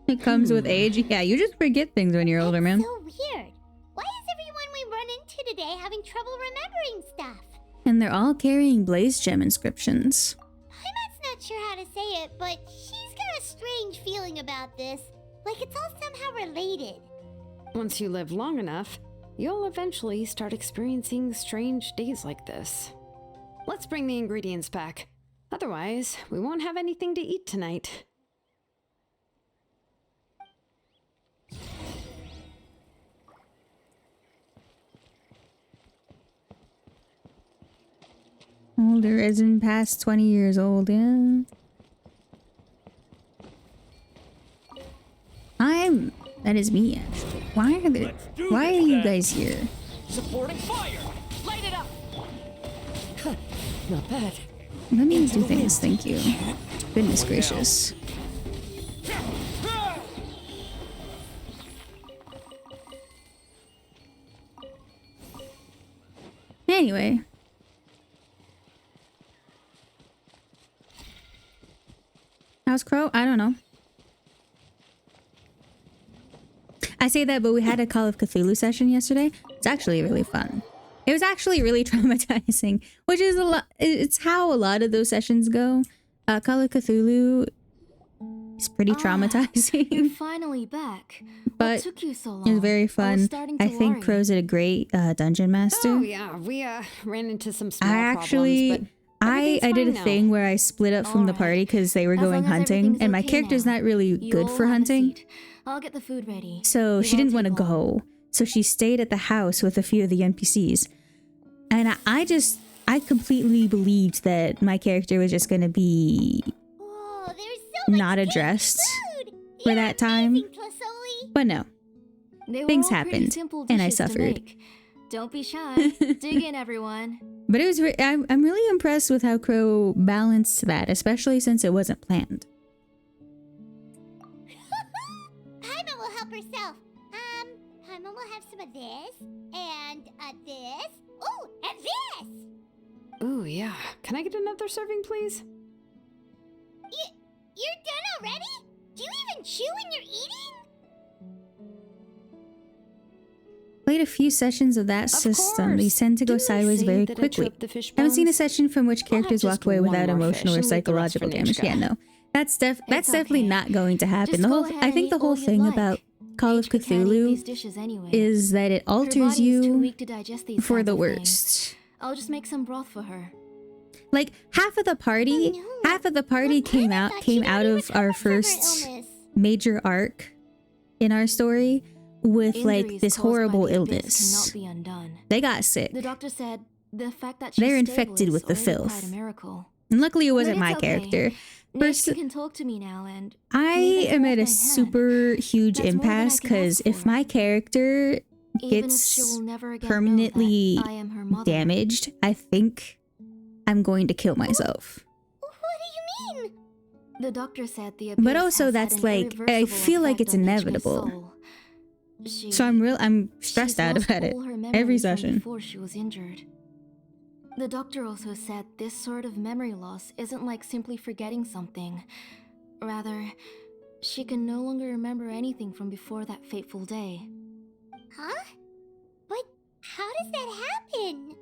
It comes with age. Yeah, you just forget things when you're older, man. So weird. Why is everyone we run into today having trouble remembering stuff? And they're all carrying blaze gem inscriptions. Heimat's not sure how to say it, but she's got a strange feeling about this. Like it's all somehow related. Once you live long enough, you'll eventually start experiencing strange days like this. Let's bring the ingredients back. Otherwise, we won't have anything to eat tonight. Older isn't past 20 years old, yeah. That is me, actually. Why are you guys here? Supporting fire! Light it up! Not bad. Let me do things, thank you. Goodness gracious. Anyway. How's Crow? I don't know. I say that, but we had a Call of Cthulhu session yesterday. It's actually really fun. It was actually really traumatizing, which is a lot. It's how a lot of those sessions go. Call of Cthulhu is pretty traumatizing. You're finally back. But what took you so long? it was very fun. I think worry. Crow's a great dungeon master. Oh yeah, we ran into some small I actually, problems, but I did a now. thing where I split up from the party because they were As going long as hunting, everything's and my okay character's now. not really You good all for have a hunting. seat. I'll get the food ready. So It she didn't want won't to take long. go. So she stayed at the house with a few of the NPCs. And I completely believed that my character was just going to be Whoa, there's so much not tasty addressed food. for You're that time. amazing, Tlasoli. But no, They were things all pretty happened, simple and I dishes to suffered. make. Don't be shy. Dig in, everyone. But it was. I'm really impressed with how Crow balanced that, especially since it wasn't planned. Paima will help herself. Paima will have some of this, and this. Oh, and this! Ooh, yeah. Can I get another serving, please? You're done already? Do you even chew when you're eating? Played a few sessions of that system. These course. tend to go Didn't I sideways say very that I quickly. chopped the fish I haven't seen a bones? session from which I'll have characters walk just away one without more emotional or fish and leave the rest psychological for damage. Nichka. Yeah, no. That's definitely okay. not going to happen. Just The go whole ahead I and think the eat whole all you'd thing like. about Call of Nichka can't eat Cthulhu these dishes anyway. is that it Her alters body is too you weak to digest these for kinds the of things. worst. I'll just make some broth for her. Like half of the party Well, came Paima out thought she'd out already of our recovered from her first illness. major arc in our story with like Injuries this caused by horrible the abyss illness. cannot be undone. They got sick. The doctor said the fact that she's They're stable infected is with the already quite filth. a miracle. And luckily it wasn't But my it's okay. character. Pers- Nichka can talk to me now, and I can even am hold at my a hand. super huge That's more than I impasse can because ask if for. my character Even if she gets will never again permanently know that I am her mother. damaged, I think I'm going to kill myself. What do you mean? The doctor said the abyss But also has that's had an like I irreversible feel like effect it's on Nichka's inevitable. soul. So I'm stressed She's out lost about it all her every memories from session. before she was injured. The doctor also said this sort of memory loss isn't like simply forgetting something. Rather, she can no longer remember anything from before that fateful day. Huh? But how does that happen?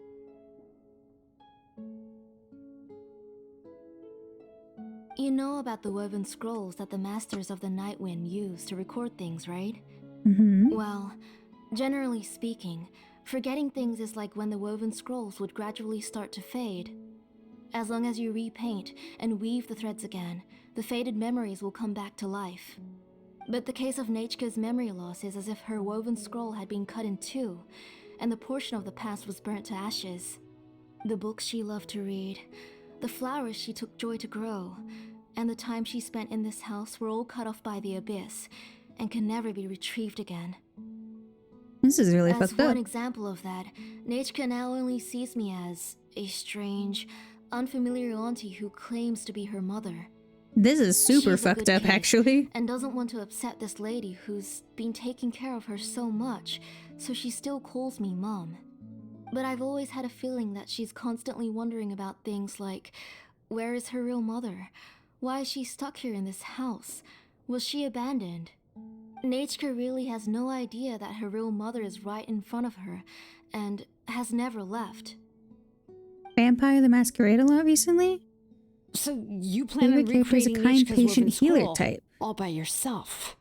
You know about the woven scrolls that the Masters of the Night Wind use to record things, right? Mm-hmm. Well, generally speaking, forgetting things is like when the woven scrolls would gradually start to fade. As long as you repaint and weave the threads again, the faded memories will come back to life. But the case of Nichka's memory loss is as if her woven scroll had been cut in two, and the portion of the past was burnt to ashes. The books she loved to read, the flowers she took joy to grow, and the time she spent in this house were all cut off by the abyss, and can never be retrieved again. This is really As fucked one up. example of that, Nichka now only sees me as a strange, unfamiliar auntie who claims to be her mother. This is super She's a fucked good up, kid actually. And doesn't want to upset this lady who's been taking care of her so much, so she still calls me Mom. But I've always had a feeling that she's constantly wondering about things like, where is her real mother? Why is she stuck here in this house? Was she abandoned? Nachka really has no idea that her real mother is right in front of her, and has never left. Vampire the Masquerade a lot recently? So you plan on Favorite character is a recreating kind, Nishka's patient woven healer scroll type. all by yourself?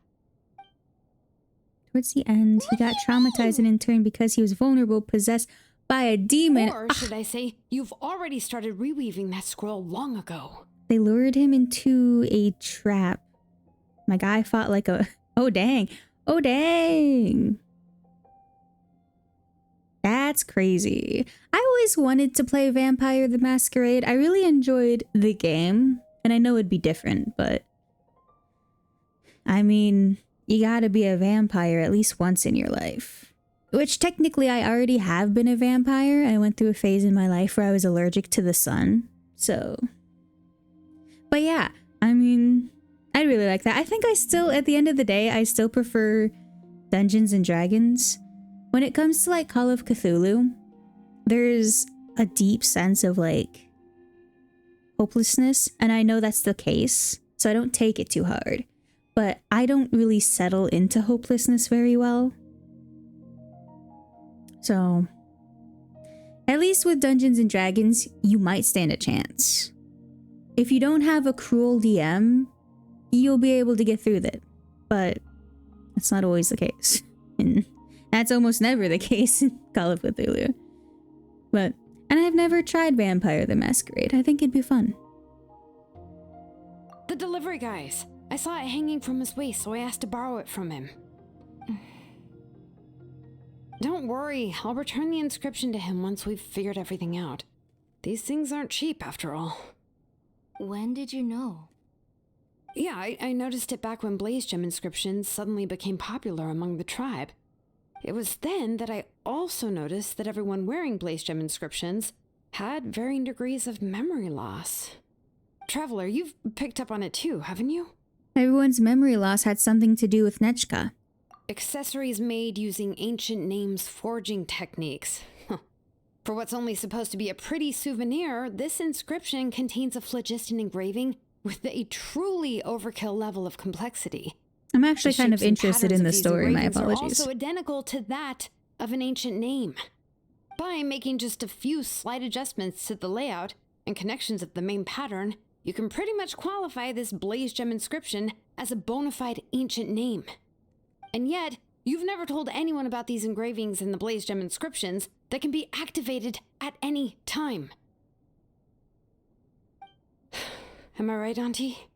Towards the end, he got traumatized and in turn, because he was vulnerable, possessed by a demon. Or should I say, you've already started reweaving that scroll long ago. They lured him into a trap. My guy fought like a... Oh, dang. Oh, dang. That's crazy. I always wanted to play Vampire the Masquerade. I really enjoyed the game. And I know it'd be different, but... I mean, you gotta be a vampire at least once in your life. Which technically I already have been a vampire. I went through a phase in my life where I was allergic to the sun. So... But yeah, I mean... I really like that. I think I still, at the end of the day, I still prefer Dungeons and Dragons. When it comes to like Call of Cthulhu, there's a deep sense of like hopelessness, and I know that's the case, so I don't take it too hard. But I don't really settle into hopelessness very well. So, at least with Dungeons and Dragons, you might stand a chance. If you don't have a cruel DM, you'll be able to get through that. But that's not always the case. And that's almost never the case in Call of Cthulhu. And I've never tried Vampire the Masquerade. I think it'd be fun. The delivery guys. I saw it hanging from his waist, so I asked to borrow it from him. Don't worry, I'll return the inscription to him once we've figured everything out. These things aren't cheap, after all. When did you know? Yeah, I noticed it back when Blaze Gem inscriptions suddenly became popular among the tribe. It was then that I also noticed that everyone wearing Blaze Gem inscriptions had varying degrees of memory loss. Traveler, you've picked up on it too, haven't you? Everyone's memory loss had something to do with Nechka. Accessories made using ancient names forging techniques. For what's only supposed to be a pretty souvenir, this inscription contains a phlogiston engraving with a truly overkill level of complexity. I'm actually kind of shapes and interested in the patterns of these story, my engravings are apologies. also identical to that of an ancient name. By making just a few slight adjustments to the layout and connections of the main pattern, you can pretty much qualify this Blaze Gem inscription as a bona fide ancient name. And yet, you've never told anyone about these engravings in the Blaze Gem inscriptions that can be activated at any time. Am I right, Auntie?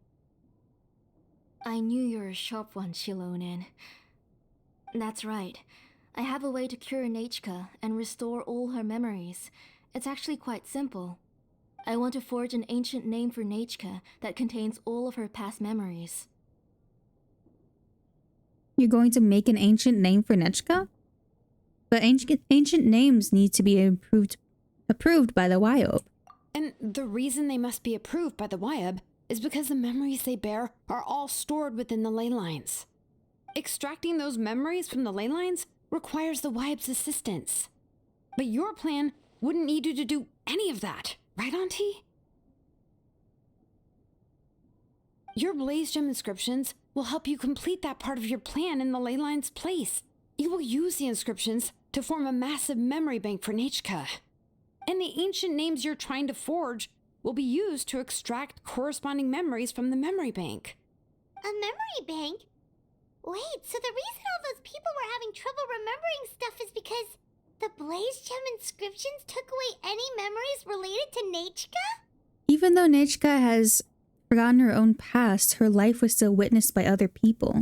I knew you were a sharp one, Shilonen. That's right. I have a way to cure Nachka and restore all her memories. It's actually quite simple. I want to forge an ancient name for Nachka that contains all of her past memories. You're going to make an ancient name for Nechka? But ancient names need to be approved by the Wyob. And the reason they must be approved by the Wyob is because the memories they bear are all stored within the ley lines. Extracting those memories from the ley lines requires the Wyob's assistance. But your plan wouldn't need you to do any of that, right, Auntie? Your Blaze Gem inscriptions will help you complete that part of your plan in the ley line's place. You will use the inscriptions to form a massive memory bank for Nachka. And the ancient names you're trying to forge will be used to extract corresponding memories from the memory bank. A memory bank? Wait, so the reason all those people were having trouble remembering stuff is because the Blaze Gem inscriptions took away any memories related to Nachka? Even though Nechka has forgotten her own past, her life was still witnessed by other people.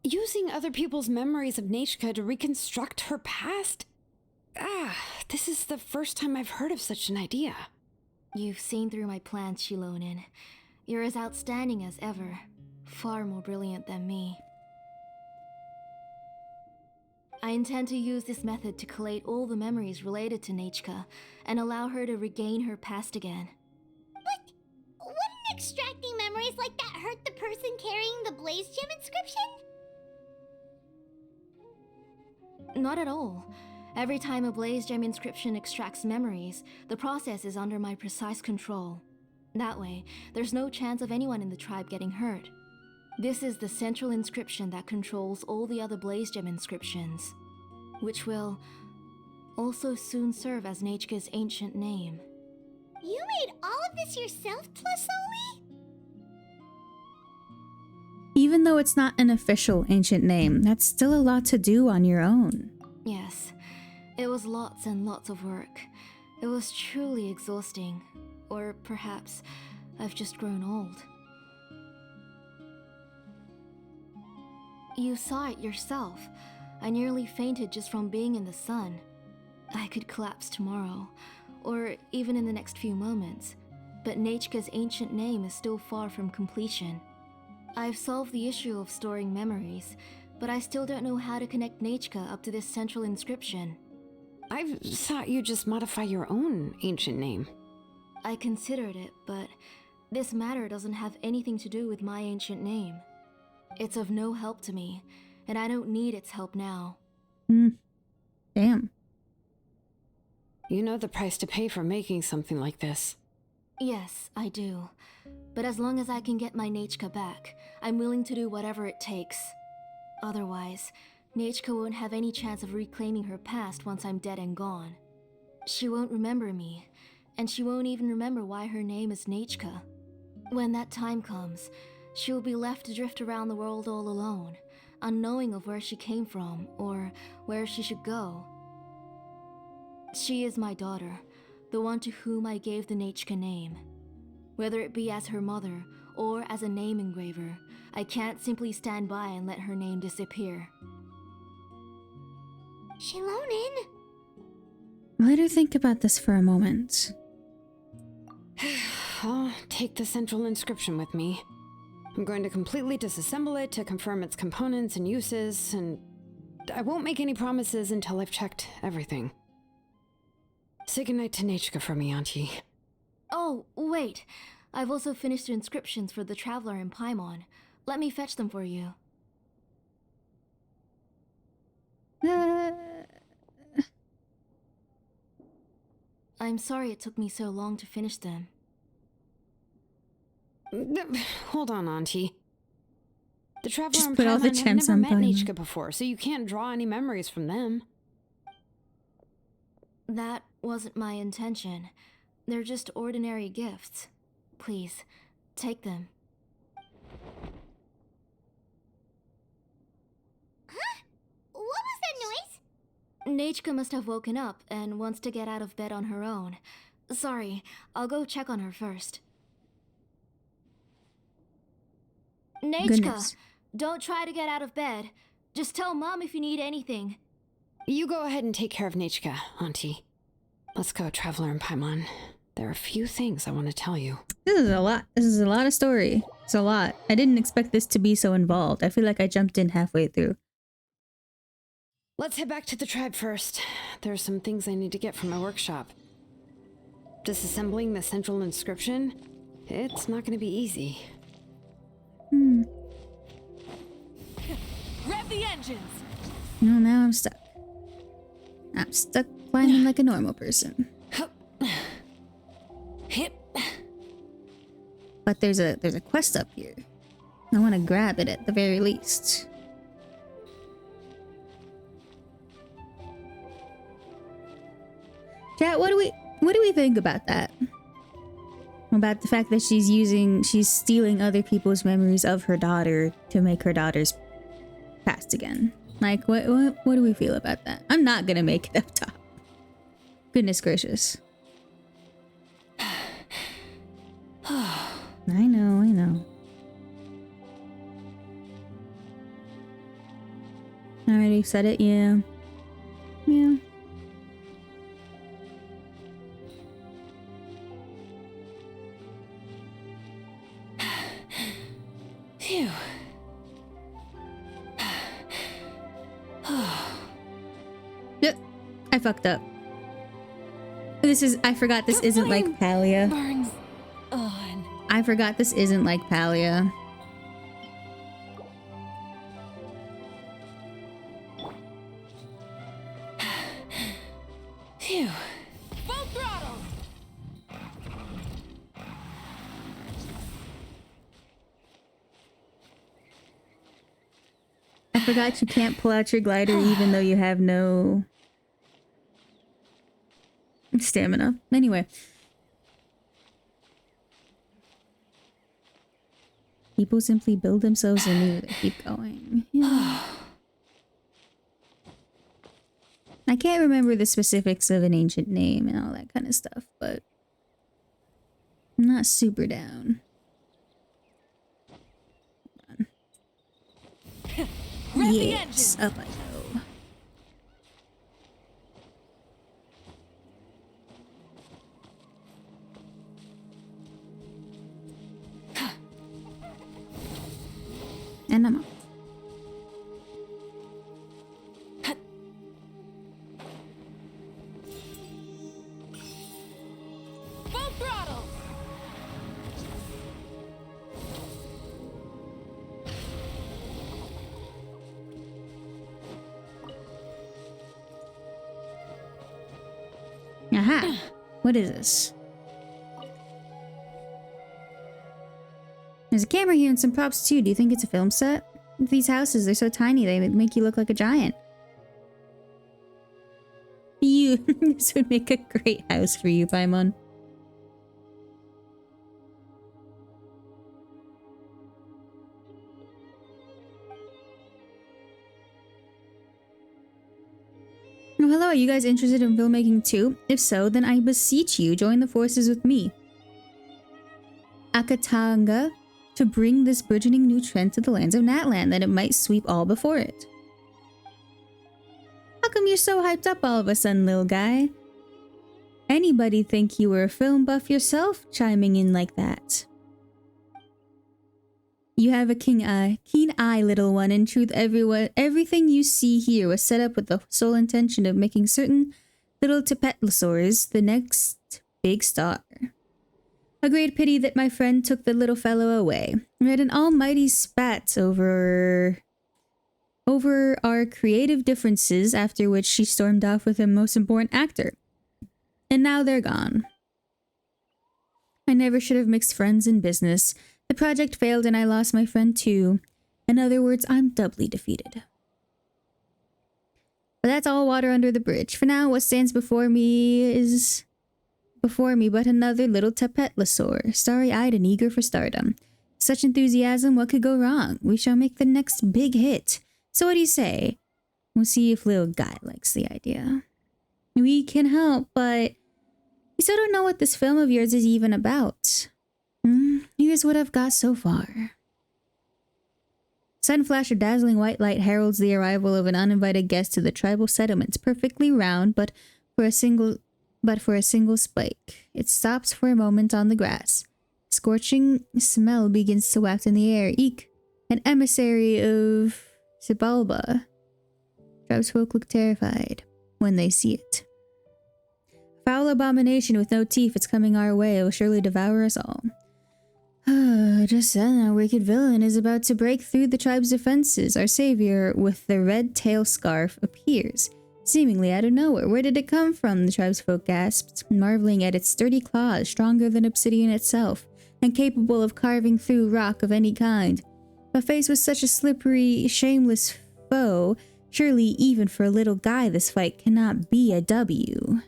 Using other people's memories of Nachka to reconstruct her past? This is the first time I've heard of such an idea. You've seen through my plans, Shilonen. You're as outstanding as ever. Far more brilliant than me. I intend to use this method to collate all the memories related to Nachka and allow her to regain her past again. Blaze Gem inscription? Not at all. Every time a Blaze Gem inscription extracts memories, the process is under my precise control. That way, there's no chance of anyone in the tribe getting hurt. This is the central inscription that controls all the other Blaze Gem inscriptions, which will also soon serve as Nechka's ancient name. You made all of this yourself, Tlasoli? Even though it's not an official ancient name, that's still a lot to do on your own. Yes, it was lots and lots of work. It was truly exhausting. Or perhaps I've just grown old. You saw it yourself. I nearly fainted just from being in the sun. I could collapse tomorrow, or even in the next few moments, but Nechka's ancient name is still far from completion. I've solved the issue of storing memories, but I still don't know how to connect Nechka up to this central inscription. I thought you just modify your own ancient name. I considered it, but this matter doesn't have anything to do with my ancient name. It's of no help to me, and I don't need its help now. Damn. You know the price to pay for making something like this. Yes, I do. But as long as I can get my Nechka back, I'm willing to do whatever it takes. Otherwise, Nechka won't have any chance of reclaiming her past once I'm dead and gone. She won't remember me, and she won't even remember why her name is Nechka. When that time comes, she will be left to drift around the world all alone, unknowing of where she came from or where she should go. She is my daughter, the one to whom I gave the Nechka name. Whether it be as her mother or as a name engraver, I can't simply stand by and let her name disappear. Shilonin? Let her think about this for a moment. I'll take the central inscription with me. I'm going to completely disassemble it to confirm its components and uses, and I won't make any promises until I've checked everything. Say goodnight to Nechka for me, Auntie. Oh, wait. I've also finished the inscriptions for the Traveler in Paimon. Let me fetch them for you. I'm sorry it took me so long to finish them. Hold on, Auntie. The Traveler Just and put all the Paimon have gems never on met Paimon. Nechka before, so you can't draw any memories from them. That wasn't my intention. They're just ordinary gifts. Please, take them. Huh? What was that noise? Nechka must have woken up and wants to get out of bed on her own. Sorry, I'll go check on her first. Nechka, Goodness. don't try to get out of bed. Just tell Mom if you need anything. You go ahead and take care of Nechka, Auntie. Let's go, Traveler in Paimon. There are a few things I want to tell you. This is a lot. This is a lot of story. It's a lot. I didn't expect this to be so involved. I feel like I jumped in halfway through. Let's head back to the tribe first. There are some things I need to get from my workshop. Disassembling the central inscription? It's not going to be easy. Rev the engines! No, now I'm stuck. I'm stuck climbing like a normal person. Hip. But there's a quest up here. I want to grab it at the very least. Chat, what do we think about that? About the fact that she's stealing other people's memories of her daughter to make her daughter's past again. Like, what do we feel about that? I'm not gonna make it up top. Goodness gracious. I know. I already said it, yeah. Yeah. Phew. Yep, I fucked up. I forgot this isn't like Palia. Burns on. I forgot this isn't like Palia. forgot you can't pull out your glider even though you have no stamina. Anyway. People simply build themselves anew to keep going. Yeah. I can't remember the specifics of an ancient name and all that kind of stuff, but I'm not super down. Yes, up I go. And I'm up. Full throttle! Aha! What is this? There's a camera here and some props too. Do you think it's a film set? These houses, they're so tiny they make you look like a giant. This would make a great house for you, Paimon. Oh, hello, are you guys interested in filmmaking too? If so, then I beseech you, join the forces with me. Akatanga, to bring this burgeoning new trend to the lands of Natland, that it might sweep all before it. How come you're so hyped up all of a sudden, little guy? Anybody think you were a film buff yourself, chiming in like that? You have a keen eye, little one. In truth, everything you see here was set up with the sole intention of making certain little Tepetlosaurs the next big star. A great pity that my friend took the little fellow away. We had an almighty spat over our creative differences, after which she stormed off with the most important actor. And now they're gone. I never should have mixed friends in business. The project failed and I lost my friend too. In other words, I'm doubly defeated. But that's all water under the bridge. For now, what stands before me but another little Tepetlosaur, starry-eyed and eager for stardom. Such enthusiasm, what could go wrong? We shall make the next big hit. So what do you say? We'll see if little guy likes the idea. We can help, but we still don't know what this film of yours is even about. Here's what I've got so far. Sudden flash of dazzling white light heralds the arrival of an uninvited guest to the tribal settlements, perfectly round, but for a single spike. It stops for a moment on the grass. Scorching smell begins to waft in the air. Eek! An emissary of Xibalba. Tribesfolk look terrified when they see it. Foul abomination with no teeth, it's coming our way. It will surely devour us all. Just then, our wicked villain is about to break through the tribe's defenses. Our savior, with the red tail scarf, appears, seemingly out of nowhere. Where did it come from? The tribesfolk gasped, marveling at its sturdy claws, stronger than obsidian itself, and capable of carving through rock of any kind. But faced with such a slippery, shameless foe, surely even for a little guy, this fight cannot be a W.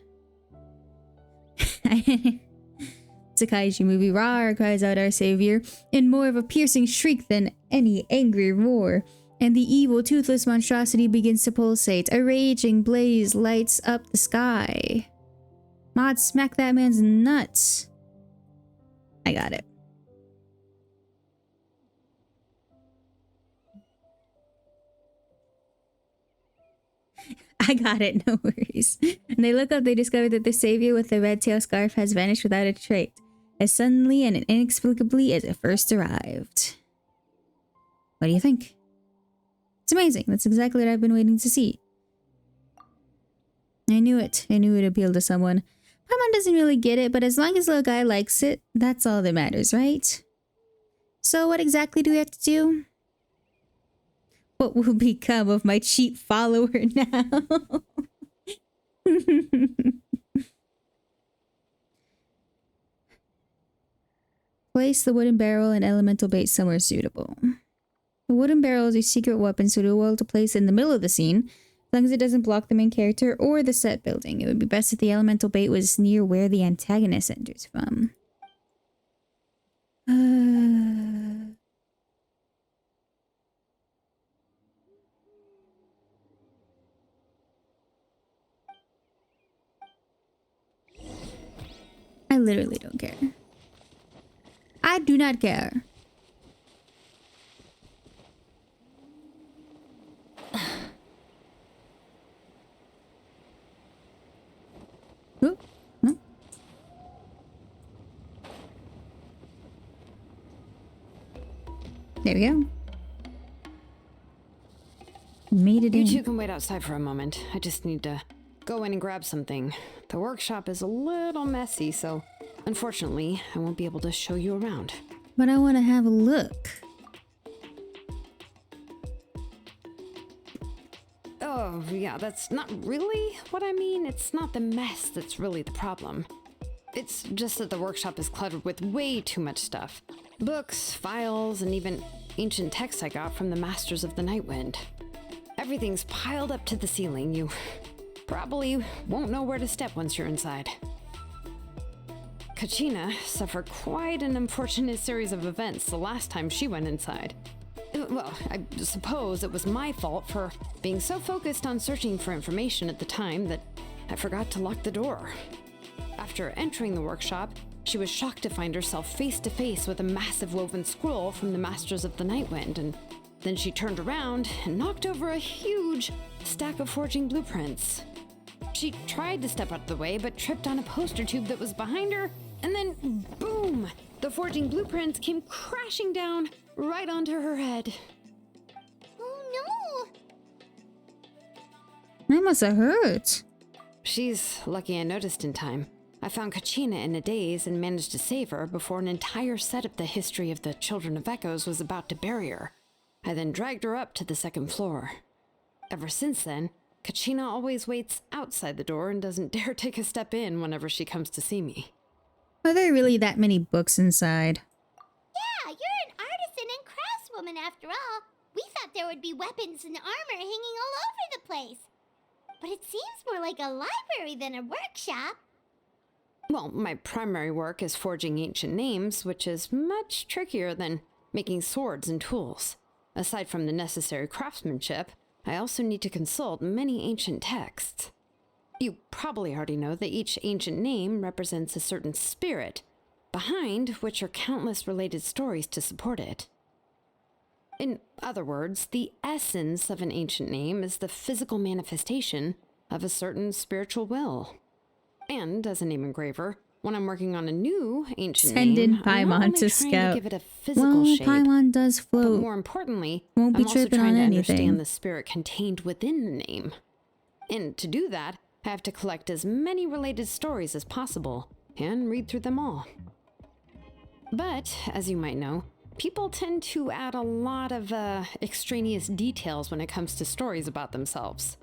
It's a kaiju movie. Rawr, cries out our savior, in more of a piercing shriek than any angry roar. And the evil, toothless monstrosity begins to pulsate. A raging blaze lights up the sky. Mod, smack that man's nuts. I got it. I got it, no worries. When they look up, they discover that the savior with the red tail scarf has vanished without a trait, as suddenly and inexplicably as it first arrived. What do you think? It's amazing. That's exactly what I've been waiting to see. I knew it. I knew it appealed to someone. Paimon doesn't really get it, but as long as little guy likes it, that's all that matters, right? So what exactly do we have to do? What will become of my cheap follower now? Place the wooden barrel and elemental bait somewhere suitable. The wooden barrel is a secret weapon, so do well to place in the middle of the scene, as long as it doesn't block the main character or the set building. It would be best if the elemental bait was near where the antagonist enters from. I literally don't care. I do not care. Oh, no. There we go. Made it You in. two can wait outside for a moment. I just need to go in and grab something. The workshop is a little messy, so unfortunately, I won't be able to show you around. But I want to have a look. Oh, yeah, that's not really what I mean. It's not the mess that's really the problem. It's just that the workshop is cluttered with way too much stuff. Books, files, and even ancient texts I got from the Masters of the Nightwind. Everything's piled up to the ceiling. You probably won't know where to step once you're inside. Kachina suffered quite an unfortunate series of events the last time she went inside. Well, I suppose it was my fault for being so focused on searching for information at the time that I forgot to lock the door. After entering the workshop, she was shocked to find herself face to face with a massive woven scroll from the Masters of the Nightwind, and then she turned around and knocked over a huge stack of forging blueprints. She tried to step out of the way, but tripped on a poster tube that was behind her, and then boom! The forging blueprints came crashing down right onto her head. Oh That must have hurt. She's lucky I noticed in time. I found Kachina in a daze and managed to save her before an entire set of the history of the Children of Echoes was about to bury her. I then dragged her up to the second floor. Ever since then, Kachina always waits outside the door and doesn't dare take a step in whenever she comes to see me. Are there really that many books inside? yeah, you're an artisan and craftswoman after all. We thought there would be weapons and armor hanging all over the place. But it seems more like a library than a workshop. Well, my primary work is forging ancient names, which is much trickier than making swords and tools. Aside from the necessary craftsmanship, I also need to consult many ancient texts. You probably already know that each ancient name represents a certain spirit, behind which are countless related stories to support it. In other words, the essence of an ancient name is the physical manifestation of a certain spiritual will. And as a name engraver, when I'm working on a new ancient Send name, in I'm not Paimon only to trying scout. to give it a physical Well, shape, Paimon does but float. more importantly, Won't be I'm also tripping trying on to anything. understand the spirit contained within the name. And to do that, I have to collect as many related stories as possible and read through them all. But, as you might know, people tend to add a lot of extraneous details when it comes to stories about themselves.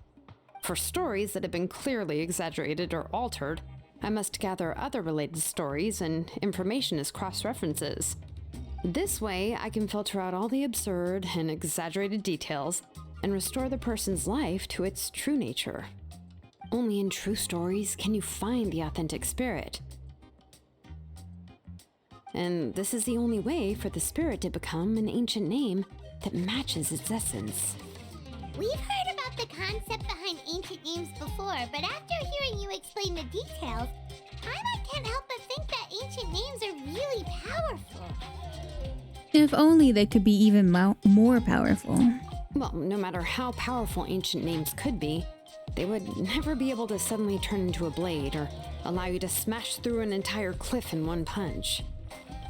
For stories that have been clearly exaggerated or altered, I must gather other related stories and information as cross-references. This way, I can filter out all the absurd and exaggerated details and restore the person's life to its true nature. Only in true stories can you find the authentic spirit. And this is the only way for the spirit to become an ancient name that matches its essence. We've heard about the concept behind ancient names before, but after hearing you explain the details, I can't help but think that ancient names are really powerful. If only they could be even more powerful. Well, no matter how powerful ancient names could be, they would never be able to suddenly turn into a blade or allow you to smash through an entire cliff in one punch.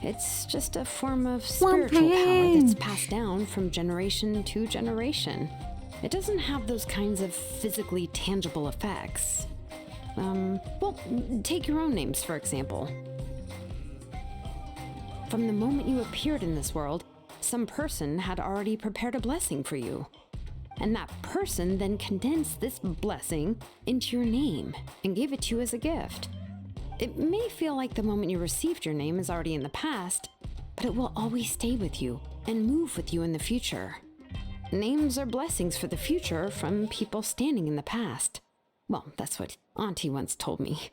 It's just a form of spiritual power that's passed down from generation to generation. It doesn't have those kinds of physically tangible effects. Well, take your own names, for example. From the moment you appeared in this world, some person had already prepared a blessing for you. And that person then condensed this blessing into your name and gave it to you as a gift. It may feel like the moment you received your name is already in the past, but it will always stay with you and move with you in the future. Names are blessings for the future from people standing in the past. Well, that's what Auntie once told me.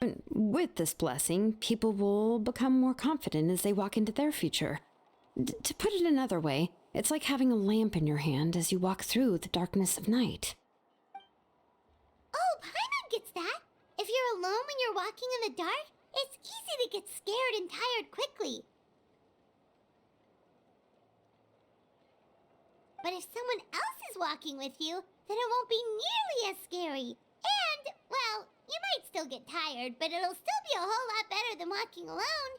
And with this blessing, people will become more confident as they walk into their future. To put it another way, it's like having a lamp in your hand as you walk through the darkness of night. Oh, Paimon gets that. If you're alone when you're walking in the dark, it's easy to get scared and tired quickly. But if someone else is walking with you, then it won't be nearly as scary. And, well, you might still get tired, but it'll still be a whole lot better than walking alone.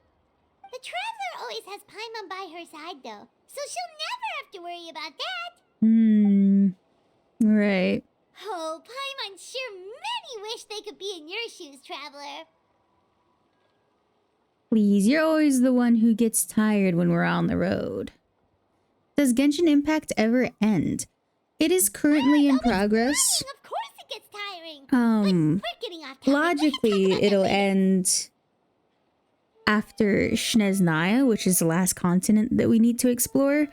The Traveler always has Paimon by her side, though, so she'll never have to worry about that. Right. Oh, Paimon sure many wish they could be in your shoes, Traveler. Please, you're always the one who gets tired when we're on the road. Does Genshin Impact ever end? It is currently in progress. Of course it gets tiring. Um, We're getting off topic. Logically, it'll end after Snezhnaya, which is the last continent that we need to explore.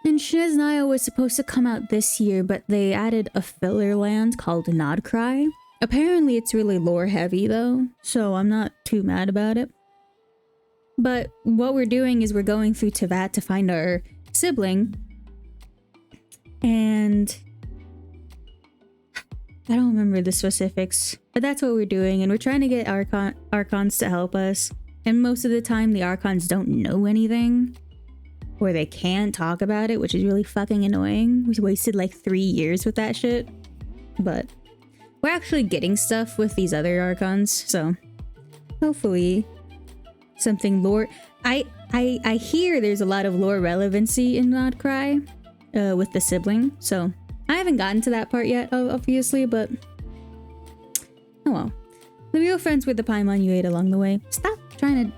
And Snezhnaya was supposed to come out this year, but they added a filler land called Nodcry. Apparently it's really lore heavy though, so I'm not too mad about it. But what we're doing is we're going through Teyvat to find our sibling. And I don't remember the specifics, but that's what we're doing. And we're trying to get Archons to help us. And most of the time the Archons don't know anything. Or they can't talk about it, which is really fucking annoying. We wasted like 3 years with that shit. But we're actually getting stuff with these other Archons, so hopefully something lore. I hear there's a lot of lore relevancy in Nodcry with the sibling, so I haven't gotten to that part yet, obviously, but oh well. The real friends with the Paimon you ate along the way. Stop trying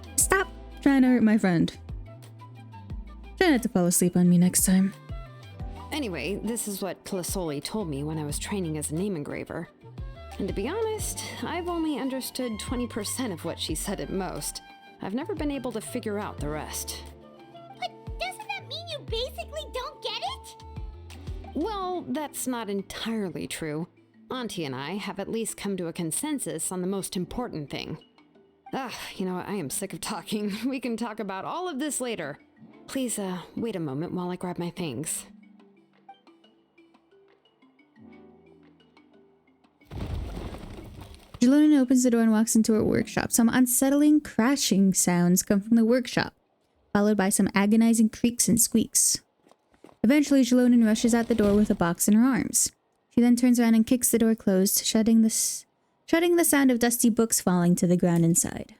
to hurt my friend. Try not to fall asleep on me next time. Anyway, this is what Clisoli told me when I was training as a name engraver. And to be honest, I've only understood 20% of what she said at most. I've never been able to figure out the rest. But doesn't that mean you basically don't get it? Well, that's not entirely true. Auntie and I have at least come to a consensus on the most important thing. You know, I am sick of talking. We can talk about all of this later. Please, wait a moment while I grab my things. Jelonin opens the door and walks into her workshop. Some unsettling crashing sounds come from the workshop, followed by some agonizing creaks and squeaks. Eventually, Jelonin rushes out the door with a box in her arms. She then turns around and kicks the door closed, shutting the sound of dusty books falling to the ground inside.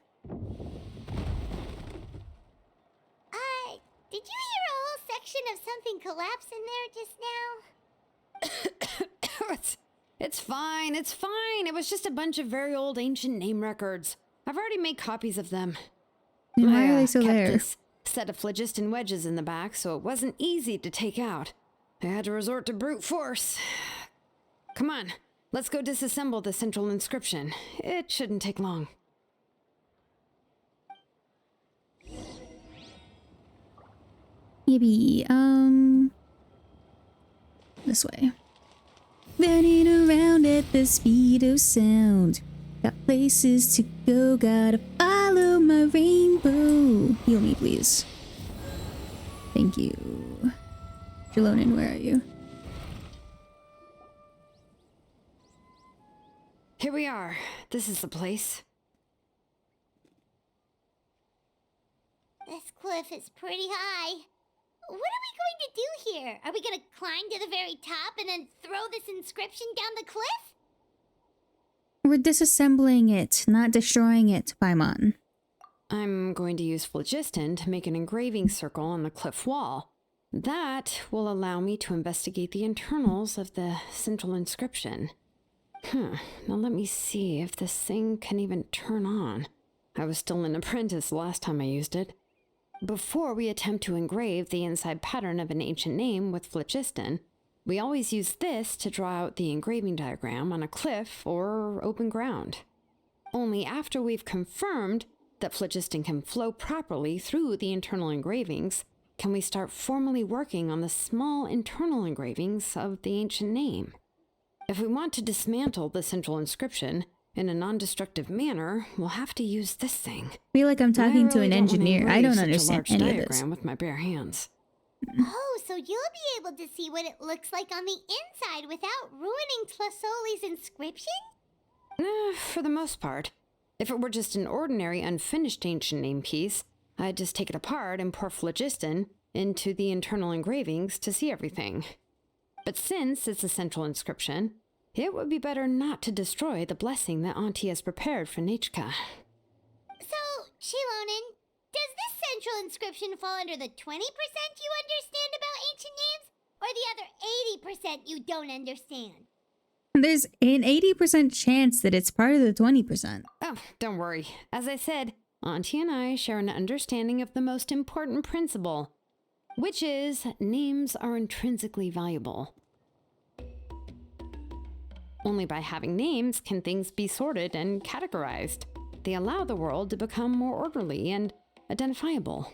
Did you hear a whole section of something collapse in there just now? It's fine, it's fine. It was just a bunch of very old ancient name records. I've already made copies of them. Why are they still kept there? this set of phlogiston wedges in the back, so it wasn't easy to take out. I had to resort to brute force. Come on, let's go disassemble the central inscription. It shouldn't take long. Maybe, this way. Running around at the speed of sound. Got places to go, gotta follow my rainbow. Heal me, please. Thank you. Jelonin, where are you? Here we are. This is the place. This cliff is pretty high. What are we going to do here? Are we going to climb to the very top and then throw this inscription down the cliff? We're disassembling it, not destroying it, Paimon. I'm going to use phlogiston to make an engraving circle on the cliff wall. That will allow me to investigate the internals of the central inscription. Now let me see if this thing can even turn on. I was still an apprentice last time I used it. Before we attempt to engrave the inside pattern of an ancient name with phlogiston, we always use this to draw out the engraving diagram on a cliff or open ground. Only after we've confirmed that phlogiston can flow properly through the internal engravings, can we start formally working on the small internal engravings of the ancient name. If we want to dismantle the central inscription in a non-destructive manner, we'll have to use this thing. I feel like I'm talking to really an don't wanna engineer. I engrave don't such a understand large any of diagram this. with my bare hands. Oh, so you'll be able to see what it looks like on the inside without ruining Tlasoli's inscription? For the most part. If it were just an ordinary unfinished ancient name piece, I'd just take it apart and pour phlogiston into the internal engravings to see everything. But since it's a central inscription, it would be better not to destroy the blessing that Auntie has prepared for Nechka. So, Shilonen, does this central inscription fall under the 20% you understand about ancient names, or the other 80% you don't understand? There's an 80% chance that it's part of the 20%. Oh, don't worry. As I said, Auntie and I share an understanding of the most important principle, which is names are intrinsically valuable. Only by having names can things be sorted and categorized. They allow the world to become more orderly and identifiable.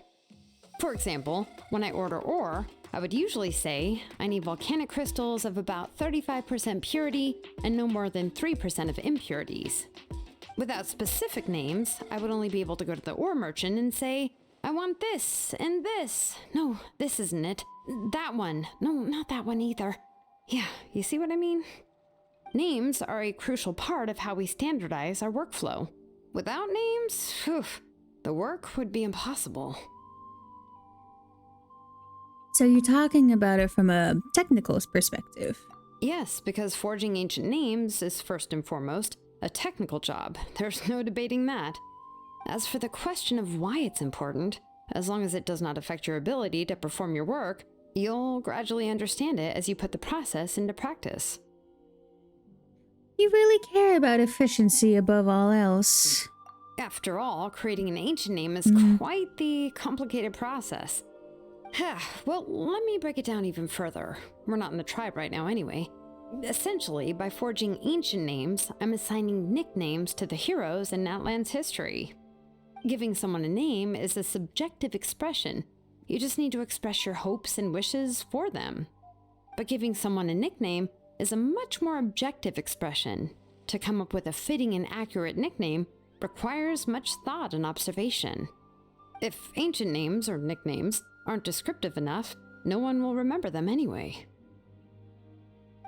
For example, when I order ore, I would usually say I need volcanic crystals of about 35% purity and no more than 3% of impurities. Without specific names, I would only be able to go to the ore merchant and say, I want this and this. No, this isn't it. That one. No, not that one either. Yeah, you see what I mean? Names are a crucial part of how we standardize our workflow. Without names, the work would be impossible. So you're talking about it from a technical perspective. Yes, because forging ancient names is first and foremost a technical job. There's no debating that. As for the question of why it's important, as long as it does not affect your ability to perform your work, you'll gradually understand it as you put the process into practice. You really care about efficiency above all else. After all, creating an ancient name is quite the complicated process. Well, let me break it down even further. We're not in the tribe right now anyway. Essentially, by forging ancient names, I'm assigning nicknames to the heroes in Outland's history. Giving someone a name is a subjective expression. You just need to express your hopes and wishes for them. But giving someone a nickname is a much more objective expression. To come up with a fitting and accurate nickname requires much thought and observation. If ancient names or nicknames aren't descriptive enough, no one will remember them anyway.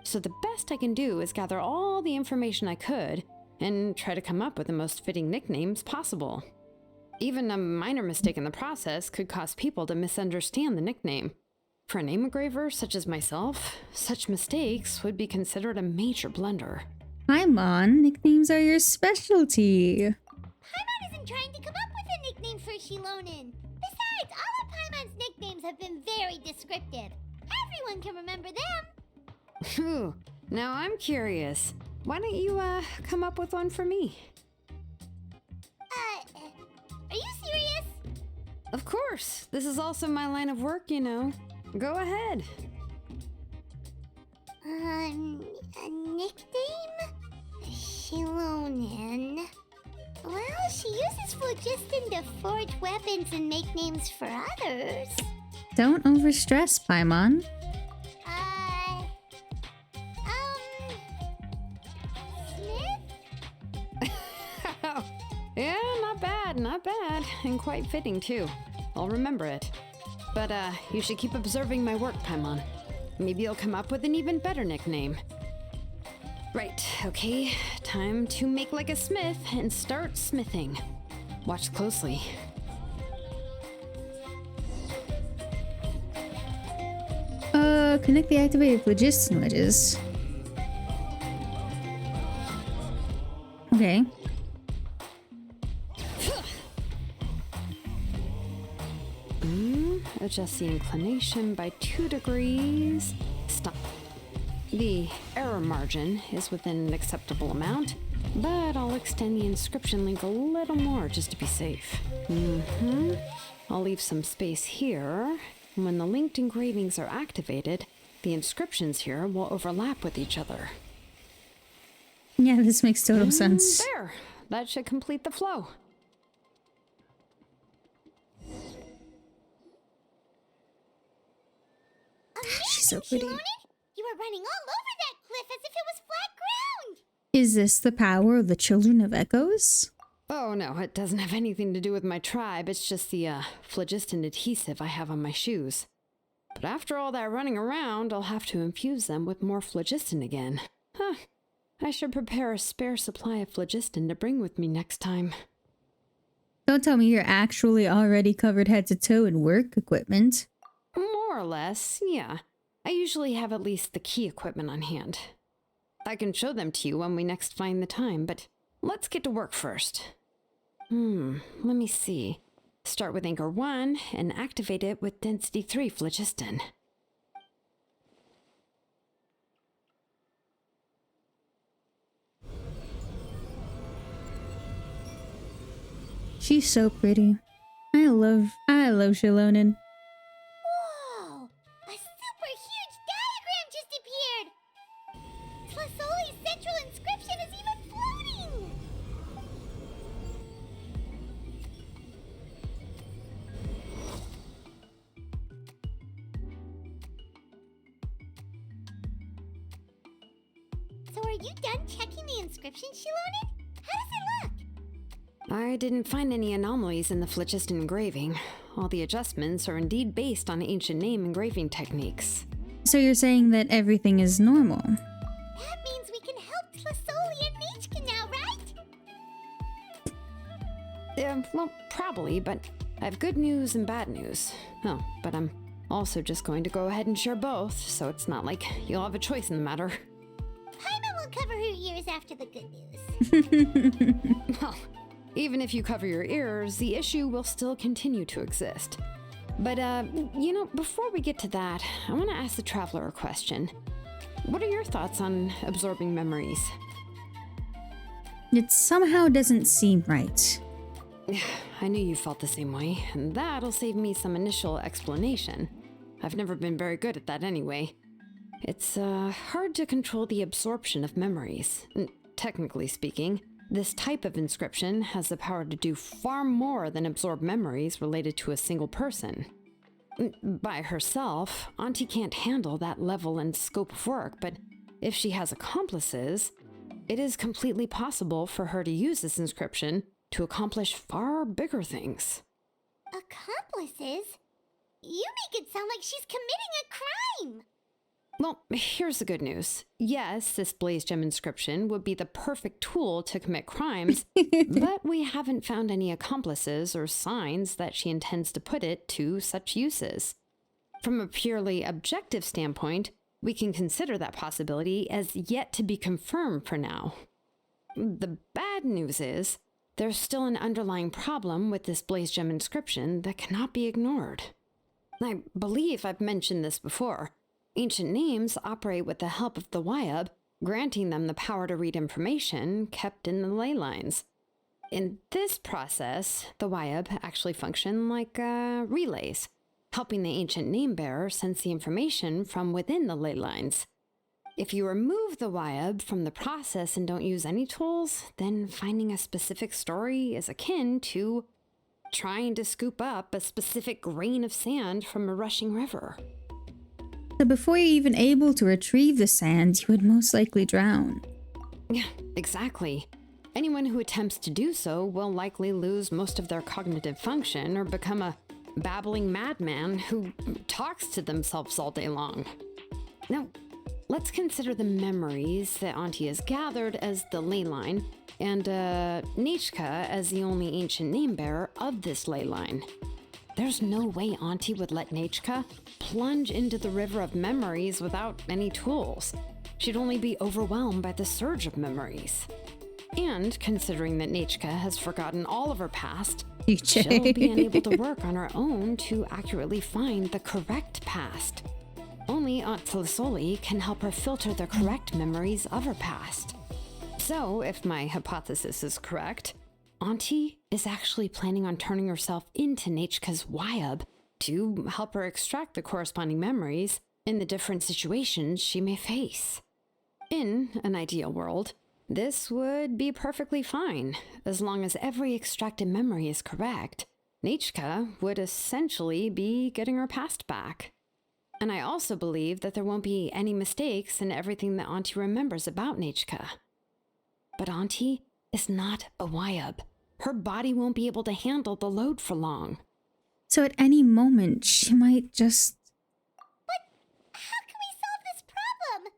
So the best I can do is gather all the information I could and try to come up with the most fitting nicknames possible. Even a minor mistake in the process could cause people to misunderstand the nickname. For a name engraver such as myself, such mistakes would be considered a major blunder. Paimon, nicknames are your specialty. Paimon isn't trying to come up with a nickname for Shilonen. Besides, all of Paimon's nicknames have been very descriptive. Everyone can remember them. Phew, now I'm curious. Why don't you, come up with one for me? Are you serious? Of course. This is also my line of work, you know. Go ahead. A nickname? Shilonen. Well, she uses phlogiston to forge weapons and make names for others. Don't overstress, Paimon. Smith? Yeah, not bad, and quite fitting too. I'll remember it. But, you should keep observing my work, Paimon. Maybe you'll come up with an even better nickname. Right, okay, time to make like a smith and start smithing. Watch closely. Connect the activated phlogiston wedges. Okay. Adjust the inclination by 2 degrees. Stop. The error margin is within an acceptable amount, but I'll extend the inscription link a little more just to be safe. I'll leave some space here. When the linked engravings are activated, the inscriptions here will overlap with each other. Yeah, this makes total sense. There! That should complete the flow. so pretty. Shilonen? You were running all over that cliff as if it was flat ground. Is this the power of the Children of Echoes? Oh no, it doesn't have anything to do with my tribe. It's just the phlogiston adhesive I have on my shoes. But after all that running around, I'll have to infuse them with more phlogiston again. Huh. I should prepare a spare supply of phlogiston to bring with me next time. Don't tell me you're actually already covered head to toe in work equipment. More or less, yeah. I usually have at least the key equipment on hand. I can show them to you when we next find the time, but let's get to work first. Let me see. Start with Anchor 1 and activate it with Density 3 phlogiston. She's so pretty. I love Shilonen. Whoa! A super huge diagram just appeared! Tlasoli's central inscription is even floating! So are you done checking the inscription, Shilonen? How does it look? I didn't find any anomalies in the phlogiston engraving. All the adjustments are indeed based on ancient name engraving techniques. So you're saying that everything is normal? That means we can help Tlasoli and Nechka now, right? Well, probably, but I have good news and bad news. Oh, but I'm also just going to go ahead and share both, so it's not like you'll have a choice in the matter. Paimon will cover her ears after the good news. Well, even if you cover your ears, the issue will still continue to exist. But, before we get to that, I want to ask the Traveler a question. What are your thoughts on absorbing memories? It somehow doesn't seem right. I knew you felt the same way, and that'll save me some initial explanation. I've never been very good at that anyway. It's hard to control the absorption of memories. Technically speaking, this type of inscription has the power to do far more than absorb memories related to a single person. By herself, Auntie can't handle that level and scope of work, but if she has accomplices, it is completely possible for her to use this inscription to accomplish far bigger things. Accomplices? You make it sound like she's committing a crime! Well, here's the good news. Yes, this blaze gem inscription would be the perfect tool to commit crimes, but we haven't found any accomplices or signs that she intends to put it to such uses. From a purely objective standpoint, we can consider that possibility as yet to be confirmed for now. The bad news is, there's still an underlying problem with this blaze gem inscription that cannot be ignored. I believe I've mentioned this before. Ancient names operate with the help of the Wyab, granting them the power to read information kept in the ley lines. In this process, the Wyab actually function like relays, helping the ancient name bearer sense the information from within the ley lines. If you remove the Wyab from the process and don't use any tools, then finding a specific story is akin to trying to scoop up a specific grain of sand from a rushing river. So before you're even able to retrieve the sand, you would most likely drown. Yeah, exactly. Anyone who attempts to do so will likely lose most of their cognitive function or become a babbling madman who talks to themselves all day long. Now, let's consider the memories that Auntie has gathered as the ley line, and Nechka as the only ancient name bearer of this ley line. There's no way Auntie would let Nechka plunge into the river of memories without any tools. She'd only be overwhelmed by the surge of memories. And considering that Nechka has forgotten all of her past, she'll be unable to work on her own to accurately find the correct past. Only Aunt Tlasoli can help her filter the correct memories of her past. So, if my hypothesis is correct, Auntie is actually planning on turning herself into Nechka's Wyab to help her extract the corresponding memories in the different situations she may face. In an ideal world, this would be perfectly fine. As long as every extracted memory is correct, Nechka would essentially be getting her past back. And I also believe that there won't be any mistakes in everything that Auntie remembers about Nechka. But Auntie is not a Wyab. Her body won't be able to handle the load for long. So at any moment, she might just... But how can we solve this problem?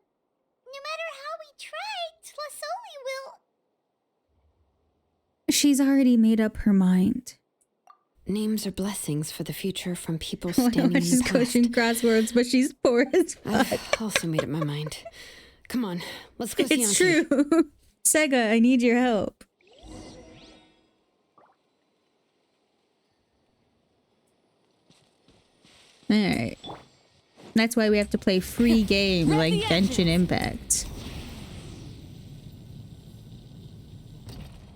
No matter how we try, Tlasoli will... She's already made up her mind. Names are blessings for the future from people standing in She's the past. coaching crosswords, but she's poor as fuck. I've also made up my mind. Come on, let's go see It's Auntie. true. Sega, I need your help. Alright. That's why we have to play free game like Genshin Impact.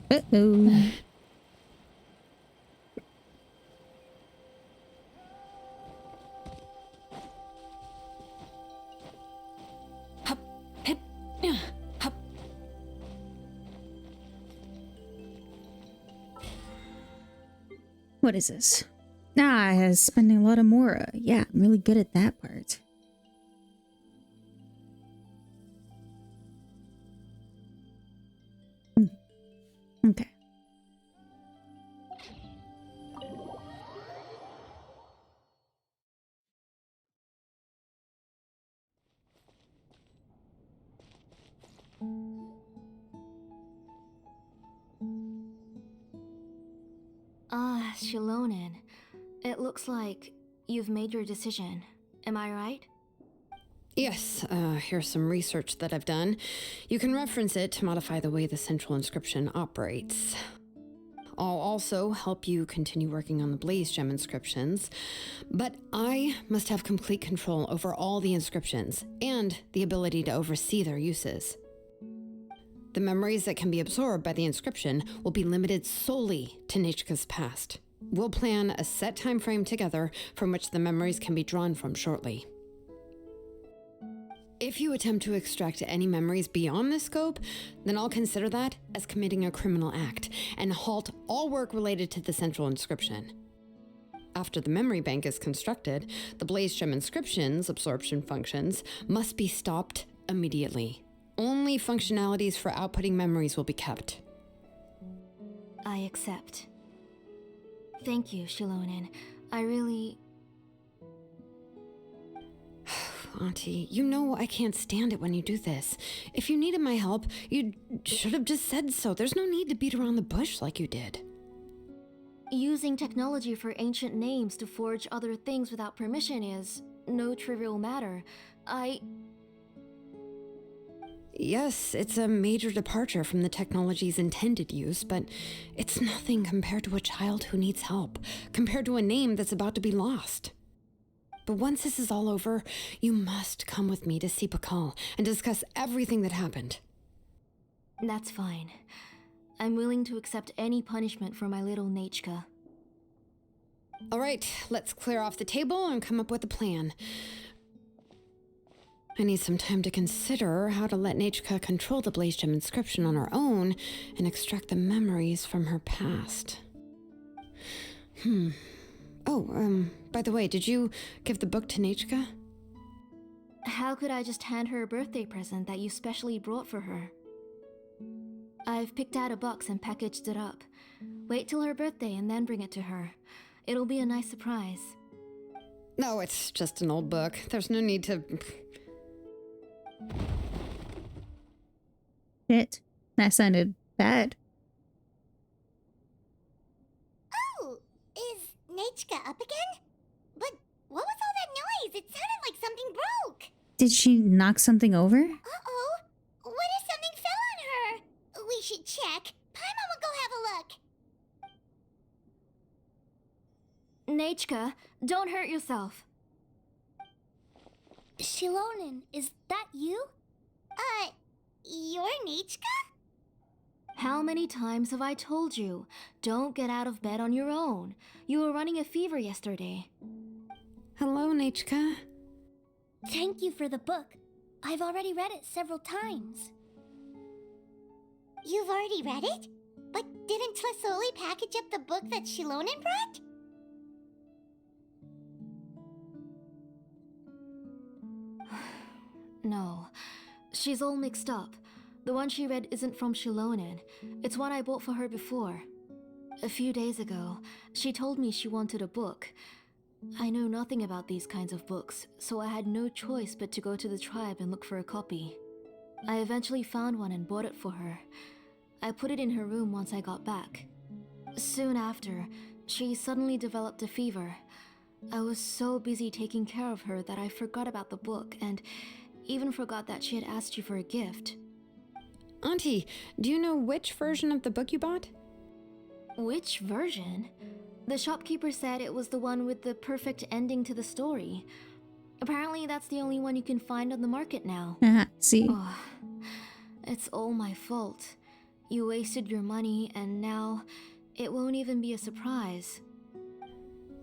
Uh-oh. Hup, hip, hup. What is this? Ah, spending a lot of Mora. Yeah, I'm really good at that part. Okay. Shilonen. It looks like you've made your decision. Am I right? Yes, here's some research that I've done. You can reference it to modify the way the central inscription operates. I'll also help you continue working on the Blaze Gem inscriptions, but I must have complete control over all the inscriptions and the ability to oversee their uses. The memories that can be absorbed by the inscription will be limited solely to Nechka's past. We'll plan a set time frame together from which the memories can be drawn from shortly. If you attempt to extract any memories beyond this scope, then I'll consider that as committing a criminal act and halt all work related to the central inscription. After the memory bank is constructed, the Blaze Gem inscription's absorption functions must be stopped immediately. Only functionalities for outputting memories will be kept. I accept. Thank you, Shilonen. I really... Auntie, you know I can't stand it when you do this. If you needed my help, you should have just said so. There's no need to beat around the bush like you did. Using technology for ancient names to forge other things without permission is no trivial matter. Yes, it's a major departure from the technology's intended use, but it's nothing compared to a child who needs help, compared to a name that's about to be lost. But once this is all over, you must come with me to see Pakal and discuss everything that happened. That's fine. I'm willing to accept any punishment for my little Nechka. All right, let's clear off the table and come up with a plan. I need some time to consider how to let Nechka control the Blaze Gem inscription on her own and extract the memories from her past. Oh, by the way, did you give the book to Nechka? How could I just hand her a birthday present that you specially brought for her? I've picked out a box and packaged it up. Wait till her birthday and then bring it to her. It'll be a nice surprise. No, it's just an old book. There's no need to... Shit. That sounded bad. Oh, is Nechka up again? But what was all that noise? It sounded like something broke. Did she knock something over? Uh-oh. What if something fell on her? We should check. Paimon will go have a look. Nechka, don't hurt yourself. Shilonen, is that you? You're Nechka? How many times have I told you? Don't get out of bed on your own. You were running a fever yesterday. Hello, Nechka. Thank you for the book. I've already read it several times. You've already read it? But didn't Tlasoli package up the book that Shilonen brought? No. She's all mixed up. The one she read isn't from Shilonen. It's one I bought for her before. A few days ago, she told me she wanted a book. I know nothing about these kinds of books, so I had no choice but to go to the tribe and look for a copy. I eventually found one and bought it for her. I put it in her room once I got back. Soon after, she suddenly developed a fever. I was so busy taking care of her that I forgot about the book and even forgot that she had asked you for a gift. Auntie, do you know which version of the book you bought? Which version? The shopkeeper said it was the one with the perfect ending to the story. Apparently that's the only one you can find on the market now. See? Oh, it's all my fault. You wasted your money and now it won't even be a surprise.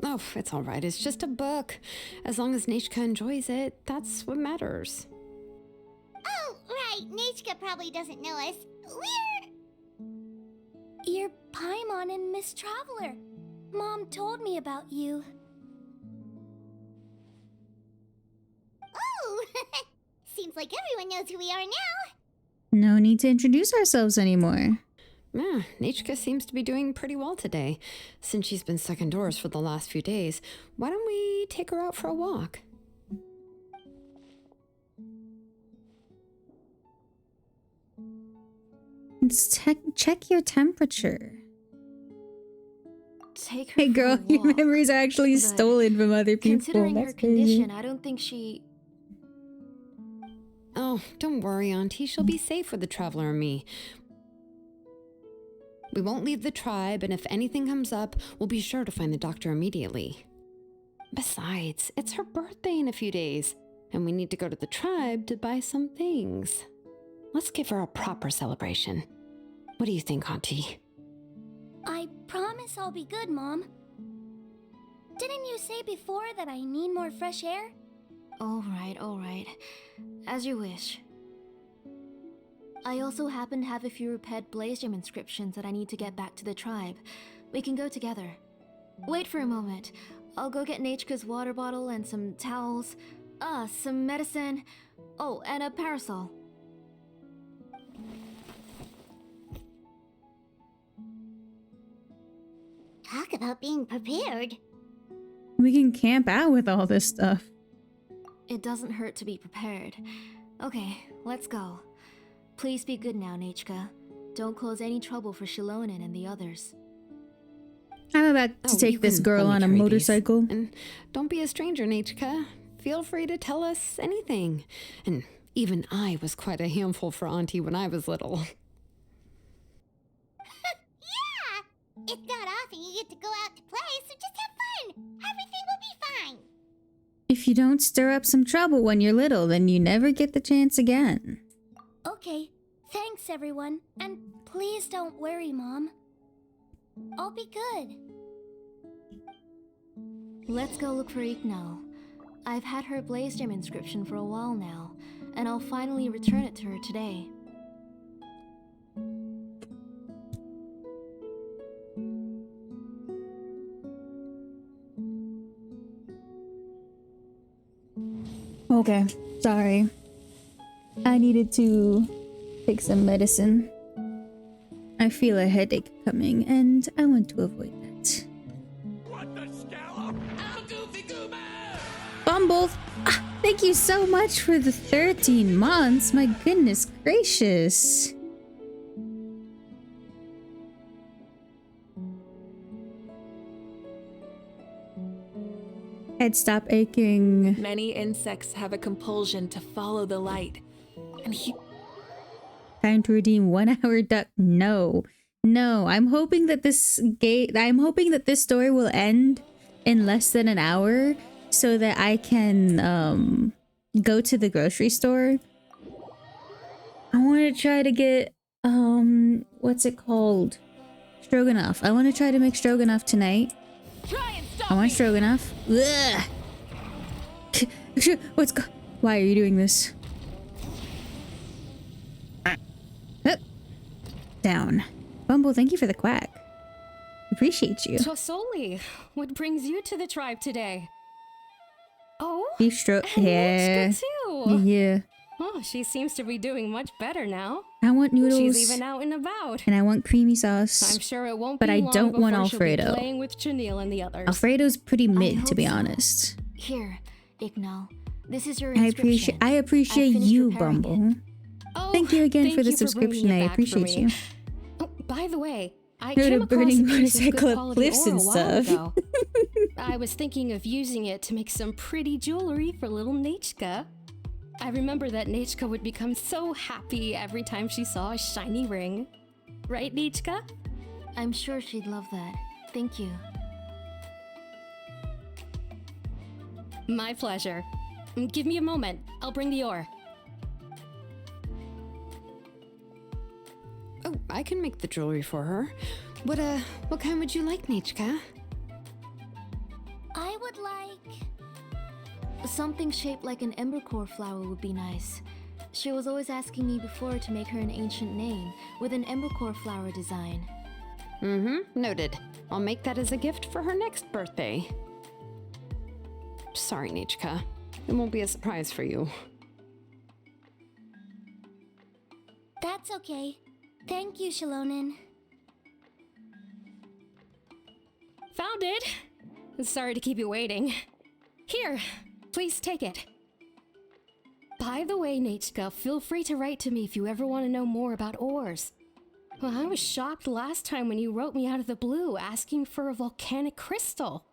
Oh, it's all right. It's just a book. As long as Nechka enjoys it, that's what matters. Oh, right. Nechka probably doesn't know us. You're Paimon and Miss Traveler. Mom told me about you. Oh, seems like everyone knows who we are now. No need to introduce ourselves anymore. Yeah, Nechka seems to be doing pretty well today. Since she's been stuck indoors for the last few days, why don't we take her out for a walk? Let's check your temperature. Take her Hey for girl, a your walk. memories are actually But stolen from other people. Considering her That's crazy. condition, I don't think she... Oh, don't worry, Auntie. She'll be safe with the Traveler and me. We won't leave the tribe, and if anything comes up, we'll be sure to find the doctor immediately. Besides, it's her birthday in a few days, and we need to go to the tribe to buy some things. Let's give her a proper celebration. What do you think, Auntie? I promise I'll be good, Mom. Didn't you say before that I need more fresh air? All right. As you wish. I also happen to have a few repaired Blaze Gem inscriptions that I need to get back to the tribe. We can go together. Wait for a moment. I'll go get Nechka's water bottle and some towels. Some medicine. Oh, and a parasol. Talk about being prepared. We can camp out with all this stuff. It doesn't hurt to be prepared. Okay, let's go. Please be good now, Nechka. Don't cause any trouble for Shilonen and the others. I'm about to You take this can girl let me on a carry these. motorcycle. And don't be a stranger, Nechka. Feel free to tell us anything. And even I was quite a handful for Auntie when I was little. Yeah! It's not often you get to go out to play, so just have fun. Everything will be fine. If you don't stir up some trouble when you're little, then you never get the chance again. Okay, thanks everyone. And please don't worry, Mom. I'll be good. Let's go look for Ignal. I've had her Blaze Gem inscription for a while now, and I'll finally return it to her today. Okay, sorry. I needed to take some medicine. I feel a headache coming, and I want to avoid that. What the scallop? Oh, Goofy Goober! Bumble, thank you so much for the 13 months. My goodness gracious. Head stop aching. Many insects have a compulsion to follow the light. And Time to redeem 1 hour duck. No. I'm hoping that this story will end in less than an hour so that I can go to the grocery store. I want to try to get what's it called? Stroganoff. I want to try to make stroganoff tonight. I want stroganoff. Ugh. Why are you doing this? Down. Bumble, thank you for the quack. Appreciate you. Tosoli, what brings you to the tribe today? Oh, Beef and yeah. Nechka too. Yeah. Oh, she seems to be doing much better now. I want noodles. She's even out and about. And I want creamy sauce. I'm sure it won't but be I long don't want before she'll be Alfredo. playing with Janelle and the others. Alfredo's pretty mid, to be hope so. honest. Here, Ignal. This is your I inscription. appreciate finished you, repairing it. Bumble. Oh, Thank you again thank for the you bringing subscription. it I back for appreciate me. you. Oh, by the way, I Go came to across burning a piece of good motorcycle up quality cliffs and ore a while stuff. ago. I was thinking of using it to make some pretty jewelry for little Nachka. I remember that Nachka would become so happy every time she saw a shiny ring. Right, Nachka? I'm sure she'd love that. Thank you. My pleasure. Give me a moment. I'll bring the ore. Oh, I can make the jewelry for her. What kind would you like, Nachka? I would like... something shaped like an embercore flower would be nice. She was always asking me before to make her an ancient name with an embercore flower design. Mm-hmm, noted. I'll make that as a gift for her next birthday. Sorry, Nachka. It won't be a surprise for you. That's okay. Thank you, Shalonen. Found it! Sorry to keep you waiting. Here, please take it. By the way, Nachka, feel free to write to me if you ever want to know more about ores. Well, I was shocked last time when you wrote me out of the blue asking for a volcanic crystal.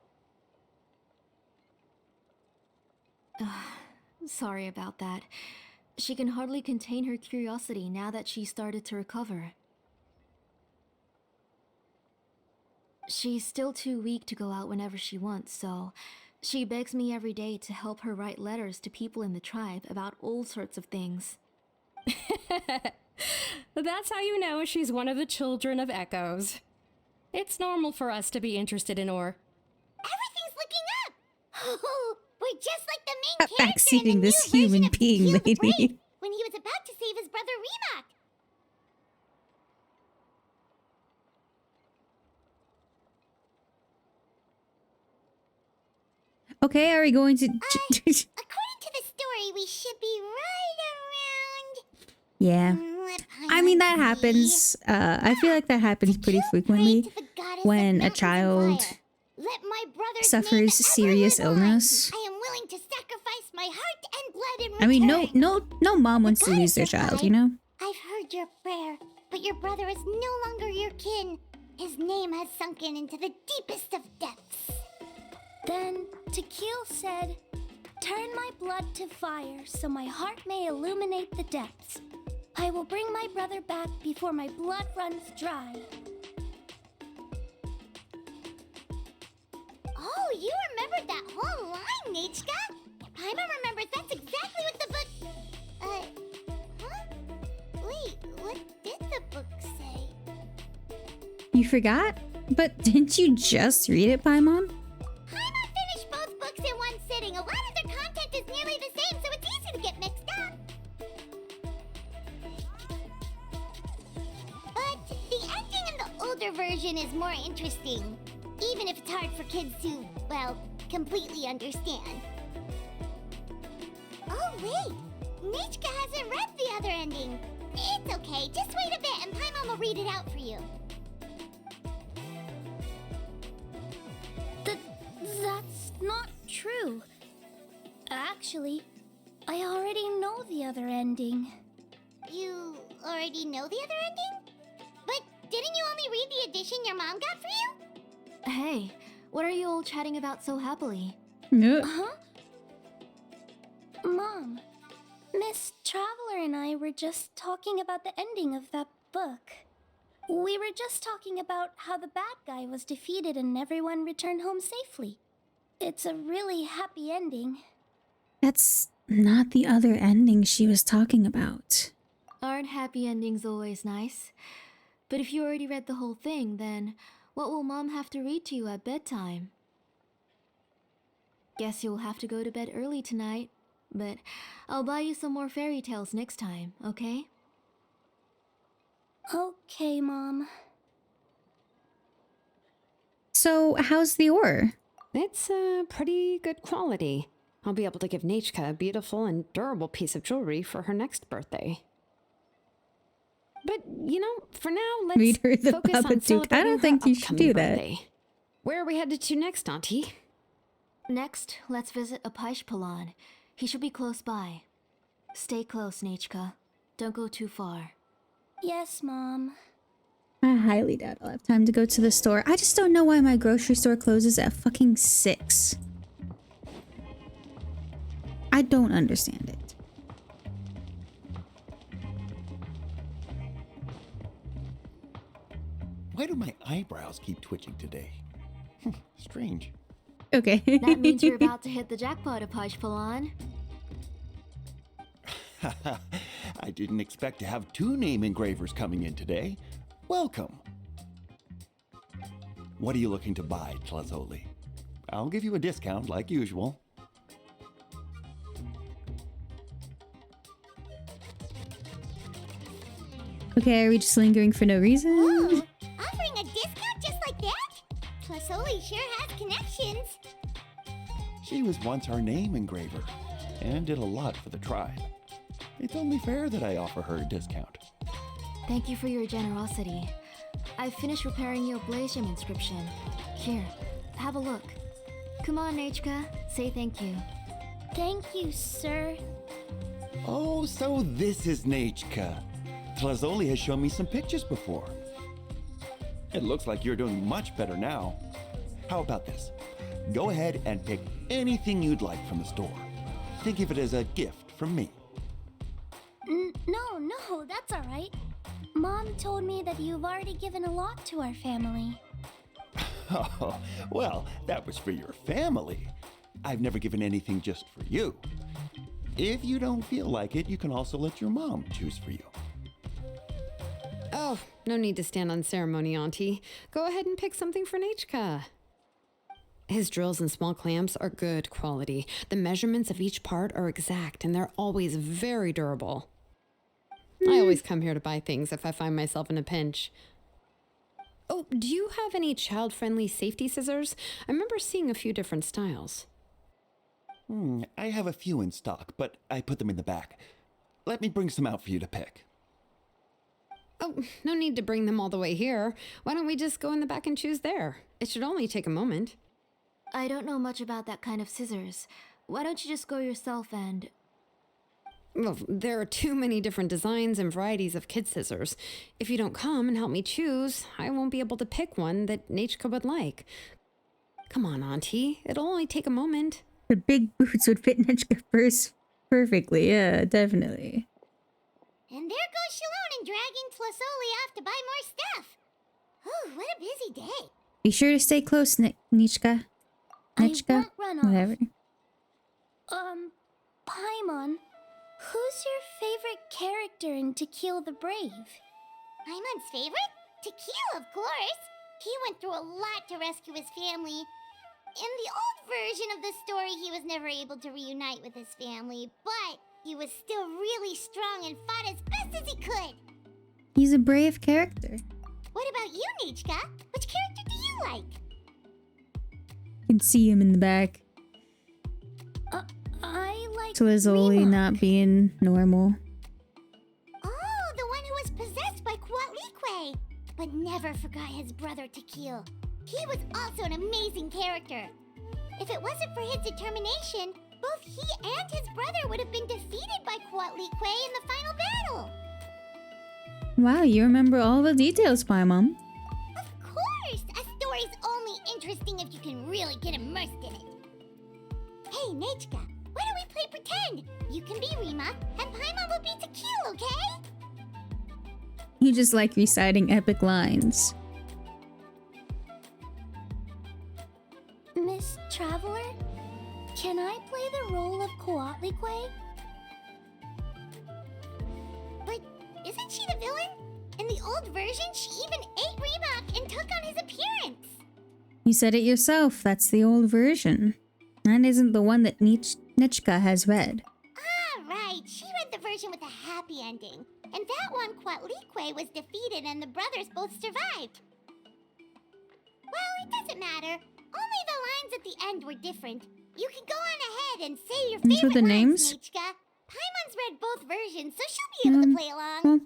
Sorry about that. She can hardly contain her curiosity now that she started to recover. She's still too weak to go out whenever she wants, so she begs me every day to help her write letters to people in the tribe about all sorts of things. That's how you know she's one of the children of Echoes. It's normal for us to be interested in ore. Everything's looking up! Oh, we're just like the main character in Backseating the this new human version of being Heal the lady. Brave, when he was about to save his brother Remak. Okay, are we going to... According to the story, we should be right yeah. around... let I mean, that Paimon happens. I feel like that happens pretty frequently Pray to the goddess when of a mountains and child fire. Let my brother's suffers name ever serious live on. illness. I am willing to sacrifice my heart and blood in return. I mean, no mom wants to lose their child, you know? I've heard your prayer, but your brother is no longer your kin. His name has sunken into the deepest of depths. Then Tequil said, "Turn my blood to fire so my heart may illuminate the depths. I will bring my brother back before my blood runs dry." Oh, you remembered that whole line, Nachka? Paimon remembers that's exactly what the book... huh? Wait, what did the book say? You forgot? But didn't you just read it, Paimon? Paimon finished both books in one sitting. A lot of their content is nearly the same, so it's easy to get mixed up. But the ending in the older version is more interesting, even if it's hard for kids to, well, completely understand. Oh, wait! Nachka hasn't read the other ending. It's okay, just wait a bit and Paimon will read it out for you. That's not true. Actually, I already know the other ending. You already know the other ending? But didn't you only read the edition your mom got for you? Hey, what are you all chatting about so happily? No. Huh? Mom, Miss Traveler and I were just talking about the ending of that book. We were just talking about how the bad guy was defeated and everyone returned home safely. It's a really happy ending. That's not the other ending she was talking about. Aren't happy endings always nice? But if you already read the whole thing, then what will Mom have to read to you at bedtime? Guess you'll have to go to bed early tonight, but I'll buy you some more fairy tales next time, okay? Okay, Mom. So, how's the ore? It's pretty good quality. I'll be able to give Nachka a beautiful and durable piece of jewelry for her next birthday. But, you know, for now, let's Read her the focus on Babadook. I celebrating don't her think you should upcoming do that. birthday. Where are we headed to next, Auntie? Next, let's visit Apishpalan. He should be close by. Stay close, Nachka. Don't go too far. Yes, Mom. I highly doubt I'll have time to go to the store. I just don't know why my grocery store closes at fucking 6. I don't understand it. Why do my eyebrows keep twitching today? Strange. Okay. That means you're about to hit the jackpot, Apishpalan. I didn't expect to have 2 name engravers coming in today. Welcome. What are you looking to buy, Tlazoli? I'll give you a discount like usual. Okay, are we just lingering for no reason? Whoa, offering a discount just like that? Tlazoli sure has connections. She was once our name engraver and did a lot for the tribe. It's only fair that I offer her a discount. Thank you for your generosity. I've finished repairing your Blasium inscription. Here, have a look. Come on, Nachka, say thank you. Thank you, sir. Oh, so this is Nachka. Tlazoli has shown me some pictures before. It looks like you're doing much better now. How about this? Go ahead and pick anything you'd like from the store. Think of it as a gift from me. No, that's all right. Mom told me that you've already given a lot to our family. Oh, well, that was for your family. I've never given anything just for you. If you don't feel like it, you can also let your mom choose for you. Oh, no need to stand on ceremony, Auntie. Go ahead and pick something for Nachka. His drills and small clamps are good quality. The measurements of each part are exact, and they're always very durable. I always come here to buy things if I find myself in a pinch. Oh, do you have any child-friendly safety scissors? I remember seeing a few different styles. I have a few in stock, but I put them in the back. Let me bring some out for you to pick. Oh, no need to bring them all the way here. Why don't we just go in the back and choose there? It should only take a moment. I don't know much about that kind of scissors. Why don't you just go yourself and... Well, there are too many different designs and varieties of kid scissors. If you don't come and help me choose, I won't be able to pick one that Nachka would like. Come on, Auntie. It'll only take a moment. The big boots would fit Nachka purse perfectly. Yeah, definitely. And there goes Shalon and dragging Tlazoli off to buy more stuff. Oh, what a busy day. Be sure to stay close, Nichka. Nichka? I won't run off. Whatever. Paimon, who's your favorite character in To Kill the Brave? Paimon's favorite? To Kill, of course. He went through a lot to rescue his family. In the old version of the story, he was never able to reunite with his family, but he was still really strong and fought as best as he could. He's a brave character. What about you, Nichka? Which character do you like? You can see him in the back. I like Tlazoli Remak. not being normal. Oh, the one who was possessed by Quatlique, but never forgot his brother Tequil. He was also an amazing character. If it wasn't for his determination, both he and his brother would have been defeated by Quatlique in the final battle. Wow, you remember all the details, Paimon. Of course! A story's only interesting if you can really get immersed in it. Hey, Nachka, why don't we play pretend? You can be Rima, and Paimon will be Tequil, okay? You just like reciting epic lines. Miss Traveler, can I play the role of Quatlique? But isn't she the villain? In the old version, she even ate Reebok and took on his appearance. You said it yourself, that's the old version. That isn't the one that Nichka has read. Ah, right. She read the version with a happy ending. And that one, Quatlique was defeated and the brothers both survived. Well, it doesn't matter. Only the lines at the end were different. You can go on ahead ahead and say your These favorite are the lines, names? Nichka. Paimon's read both versions, so she'll be able to play along.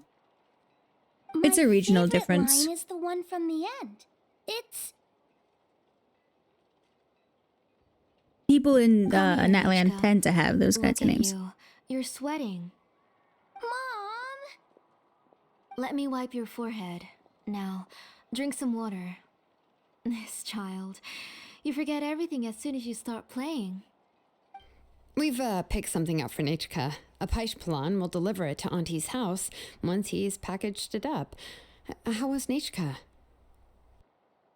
Well, it's a regional My favorite difference. line is the one from the end. It's People in Come here, Natland Nichka. tend to have those kinds of Look at names. you. You're sweating. Mom. Let me wipe your forehead. Now, drink some water. This child. You forget everything as soon as you start playing. We've picked something up for Nichka. A Paishpalan will deliver it to Auntie's house once he's packaged it up. How was Nichka?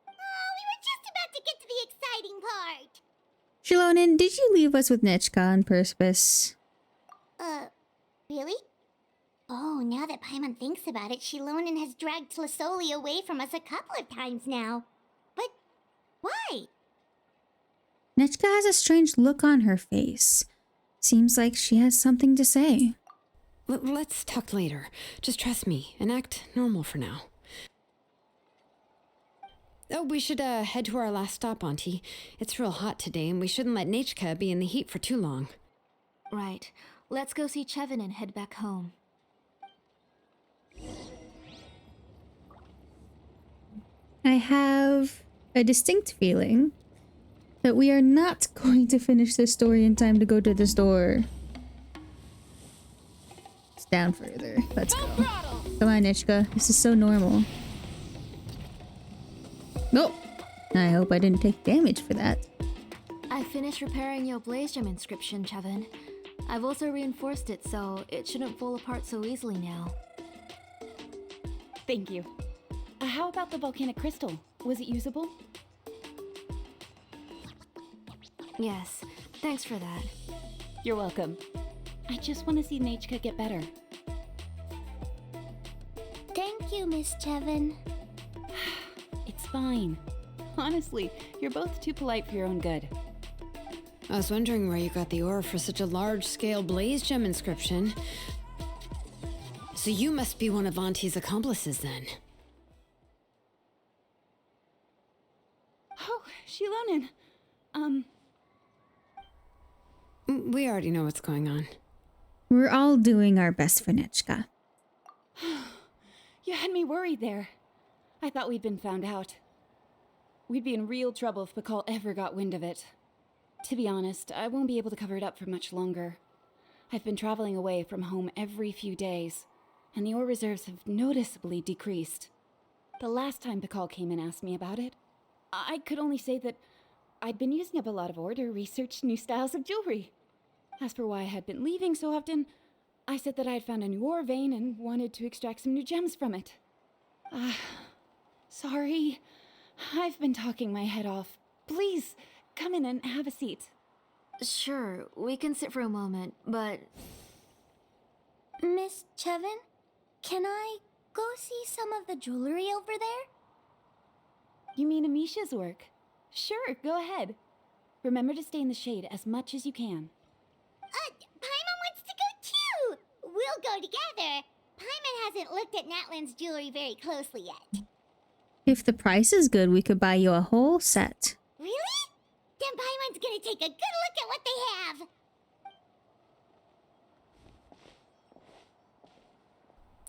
Oh, we were just about to get to the exciting part. Shilonen, did you leave us with Nichka on purpose? Really? Oh, now that Paimon thinks about it, Shilonen has dragged Tlisoli away from us a couple of times now. But why? Nichka has a strange look on her face. Seems like she has something to say. Let's talk later. Just trust me and act normal for now. Oh, we should head to our last stop, Auntie. It's real hot today, and we shouldn't let Nichka be in the heat for too long. Right. Let's go see Chevin and head back home. I have a distinct feeling that we are not going to finish this story in time to go to the store. It's down further. Let's go. Come on, Nichka. This is so normal. Nope. I hope I didn't take damage for that. I finished repairing your Blaze Gem inscription, Chevin. I've also reinforced it so it shouldn't fall apart so easily now. Thank you. How about the volcanic crystal? Was it usable? Yes, thanks for that. You're welcome. I just want to see Nichka get better. Thank you, Miss Chevin. It's fine. Honestly, you're both too polite for your own good. I was wondering where you got the ore for such a large-scale Blaze Gem inscription. So you must be one of Auntie's accomplices, then. Oh, Shilonen. We already know what's going on. We're all doing our best for Nichka. You had me worried there. I thought we'd been found out. We'd be in real trouble if Pakal ever got wind of it. To be honest, I won't be able to cover it up for much longer. I've been traveling away from home every few days, and the ore reserves have noticeably decreased. The last time Pakal came and asked me about it, I could only say that I'd been using up a lot of ore to research new styles of jewelry. As for why I had been leaving so often, I said that I had found a new ore vein and wanted to extract some new gems from it. Sorry. I've been talking my head off. Please, come in and have a seat. Sure, we can sit for a moment, but... Miss Chevin, can I go see some of the jewelry over there? You mean Amisha's work? Sure, go ahead. Remember to stay in the shade as much as you can. Paimon wants to go too! We'll go together. Paimon hasn't looked at Natlan's jewelry very closely yet. If the price is good, we could buy you a whole set. Really? Then Paimon's gonna take a good look at what they have.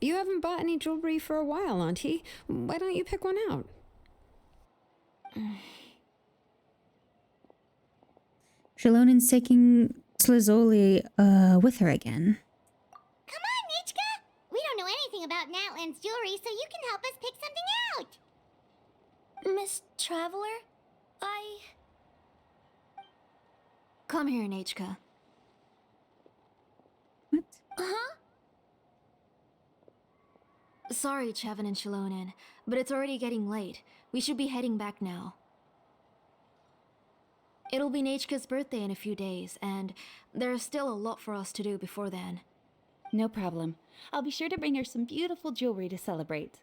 You haven't bought any jewelry for a while, Auntie. Why don't you pick one out? Shilonen's taking Slizoli with her again. Come on, Nichka! We don't know anything about Natlan's jewelry, so you can help us pick something out. Miss Traveler, Come here, Nichka. What? Huh? Sorry, Chevin and Shilonen, but it's already getting late. We should be heading back now. It'll be Nichka's birthday in a few days, and there's still a lot for us to do before then. No problem. I'll be sure to bring her some beautiful jewelry to celebrate.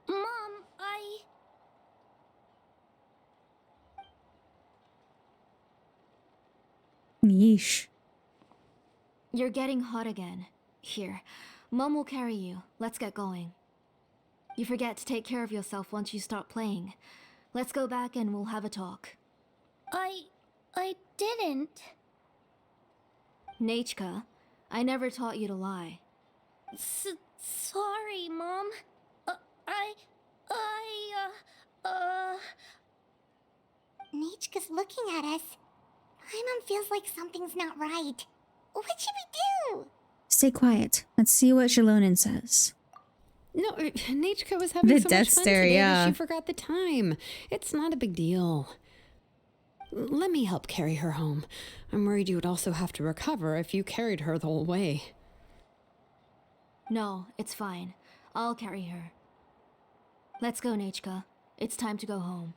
Mom, Yeesh. You're getting hot again. Here, Mom will carry you. Let's get going. You forget to take care of yourself once you start playing. Let's go back and we'll have a talk. I didn't. Nachka, I never taught you to lie. Sorry, Mom. Nichka's looking at us. Paimon feels like something's not right. What should we do? Stay quiet. Let's see what Shalonen says. No, Nachka was having The so death much fun stare, today yeah. that she forgot the time. It's not a big deal. Let me help carry her home. I'm worried you would also have to recover if you carried her the whole way. No, it's fine. I'll carry her. Let's go, Nachka. It's time to go home.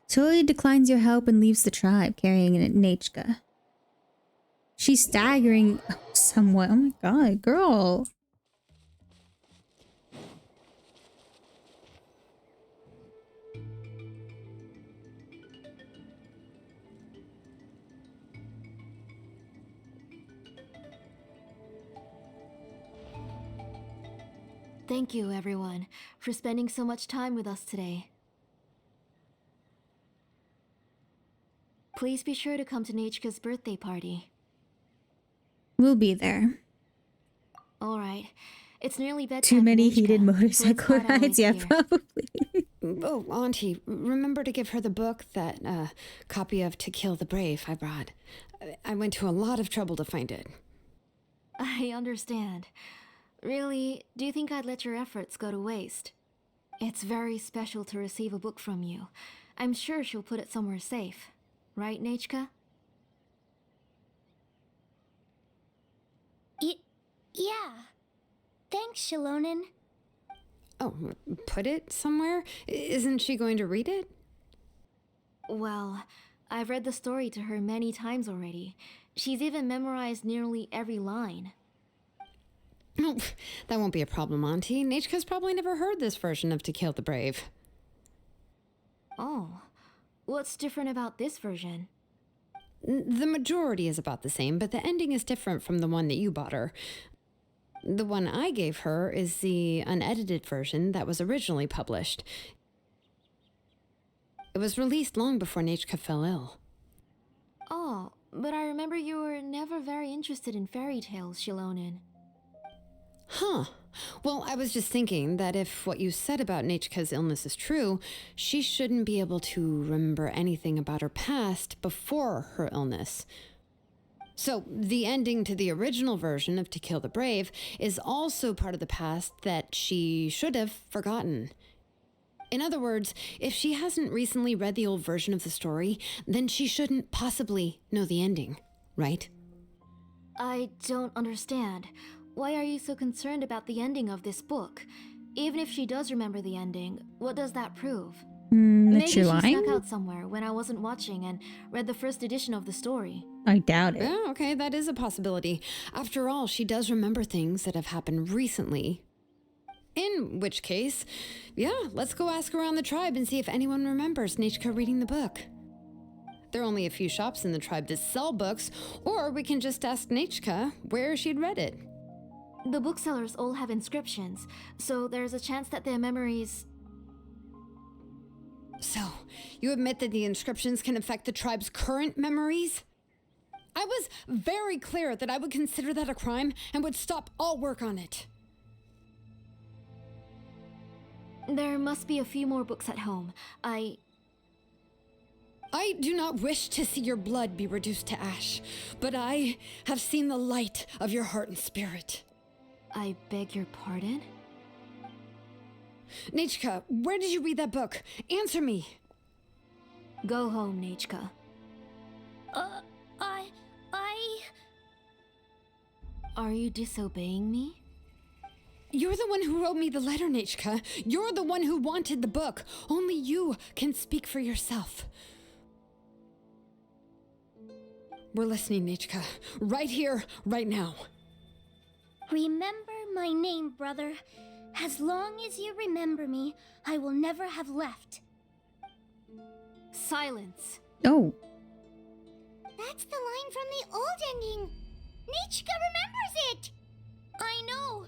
Totally declines your help and leaves the tribe, carrying Nachka. She's staggering somewhat. Oh my god, girl. Thank you, everyone, for spending so much time with us today. Please be sure to come to Nachka's birthday party. We'll be there. All right. It's nearly bedtime. Too many Nachka. heated Let's motorcycle head out rides? Yeah, here. probably. Oh, Auntie, remember to give her the book, that copy of To Kill the Brave I brought. I went to a lot of trouble to find it. I understand. Really, do you think I'd let your efforts go to waste? It's very special to receive a book from you. I'm sure she'll put it somewhere safe. Right, Nachka? Yeah. Thanks, Shalonen. Oh, put it somewhere? Isn't she going to read it? Well, I've read the story to her many times already. She's even memorized nearly every line. No, that won't be a problem, Auntie. Nachka's probably never heard this version of To Kill the Brave. Oh, what's different about this version? The majority is about the same, but the ending is different from the one that you bought her. The one I gave her is the unedited version that was originally published. It was released long before Nachka fell ill. Oh, but I remember you were never very interested in fairy tales, Shalonen. Huh. Well, I was just thinking that if what you said about Nachka's illness is true, she shouldn't be able to remember anything about her past before her illness. So, the ending to the original version of To Kill the Brave is also part of the past that she should have forgotten. In other words, if she hasn't recently read the old version of the story, then she shouldn't possibly know the ending, right? I don't understand. Why are you so concerned about the ending of this book? Even if she does remember the ending, what does that prove? That Maybe you're she lying? snuck out somewhere when I wasn't watching and read the first edition of the story. I doubt it. Yeah, okay, that is a possibility. After all, she does remember things that have happened recently. In which case, yeah, let's go ask around the tribe and see if anyone remembers Nachka reading the book. There are only a few shops in the tribe that sell books, or we can just ask Nachka where she'd read it. The booksellers all have inscriptions, so there's a chance that their memories... So, you admit that the inscriptions can affect the tribe's current memories? I was very clear that I would consider that a crime and would stop all work on it. There must be a few more books at home. I do not wish to see your blood be reduced to ash, but I have seen the light of your heart and spirit. I beg your pardon? Nachka, where did you read that book? Answer me. Go home, Nachka. Are you disobeying me? You're the one who wrote me the letter, Nachka. You're the one who wanted the book. Only you can speak for yourself. We're listening, Nachka. Right here, right now. Remember my name, brother. As long as you remember me, I will never have left. Silence. Oh. That's the line from the old ending. Nichka remembers it. I know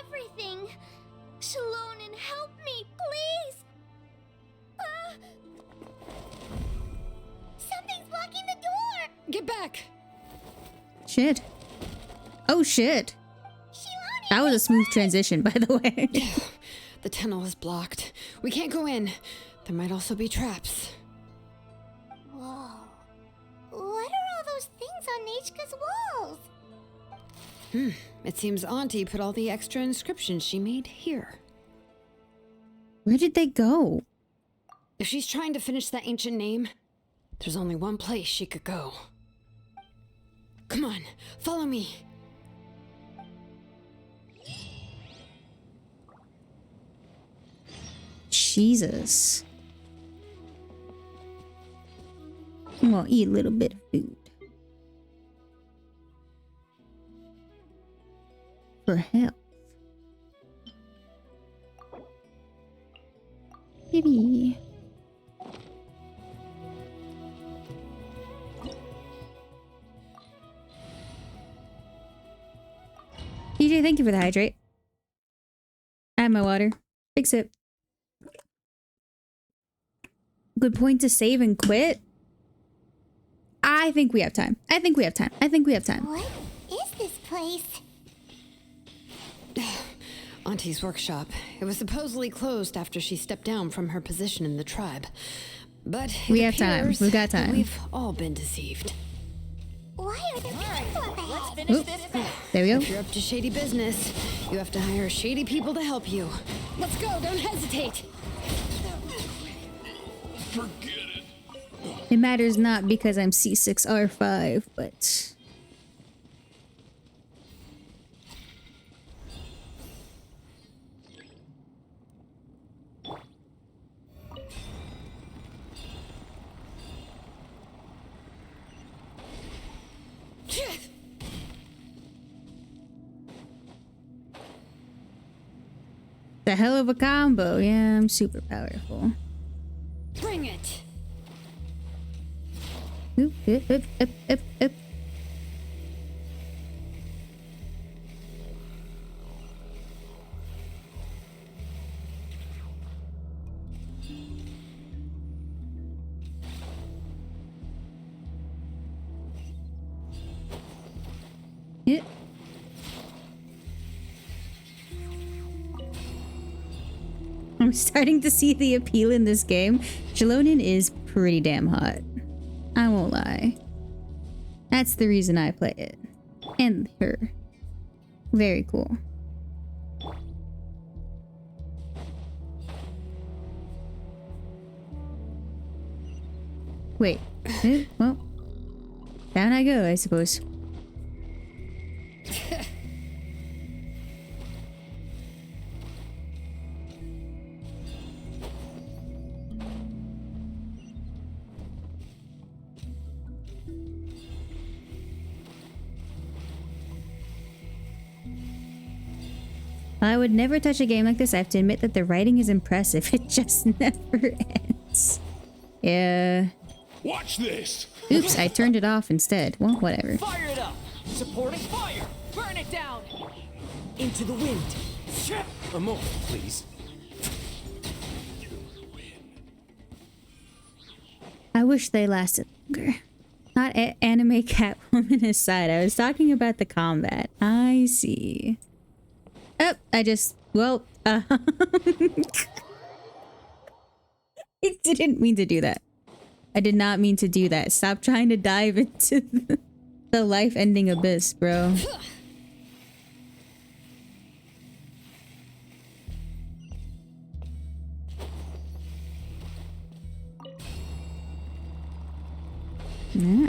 everything. Shalonen, help me, please. shit. Oh shit. That was a smooth transition, by the way. The tunnel is blocked. We can't go in. There might also be traps. Whoa. What are all those things on Nechka's walls? It seems Auntie put all the extra inscriptions she made here. Where did they go? If she's trying to finish that ancient name, there's only one place she could go. Come on, follow me. Jesus. I'm gonna eat a little bit of food. For health. Baby. DJ, thank you for the hydrate. I have my water. Big sip. Good point to save and quit. I think we have time. I think we have time. I think we have time. What is this place? Auntie's workshop. It was supposedly closed after she stepped down from her position in the tribe. But we have time. We've got time. We've all been deceived. Why are there people ahead? Let's finish this fast. There we go. If you're up to shady business, you have to hire shady people to help you. Let's go, don't hesitate. Forget it. It matters not because I'm C6R5, but... The hell of a combo. Yeah, I'm super powerful. Bring it. Oop, oop, oop, oop, oop, oop. Yeah. I'm starting to see the appeal in this game. Jalonin is pretty damn hot. I won't lie. That's the reason I play it. And her. Very cool. Wait. Well, down I go, I suppose. I would never touch a game like this. I have to admit that the writing is impressive. It just never ends. Yeah. Watch this. Oops, I turned it off instead. Well, whatever. Fire it up! Supporting fire! Burn it down! Into the wind! A moment, please. I wish they lasted longer. Not anime Catwoman aside. I was talking about the combat. I see. Oh, I just... Well, I didn't mean to do that. I did not mean to do that. Stop trying to dive into the life-ending abyss, bro. Yeah.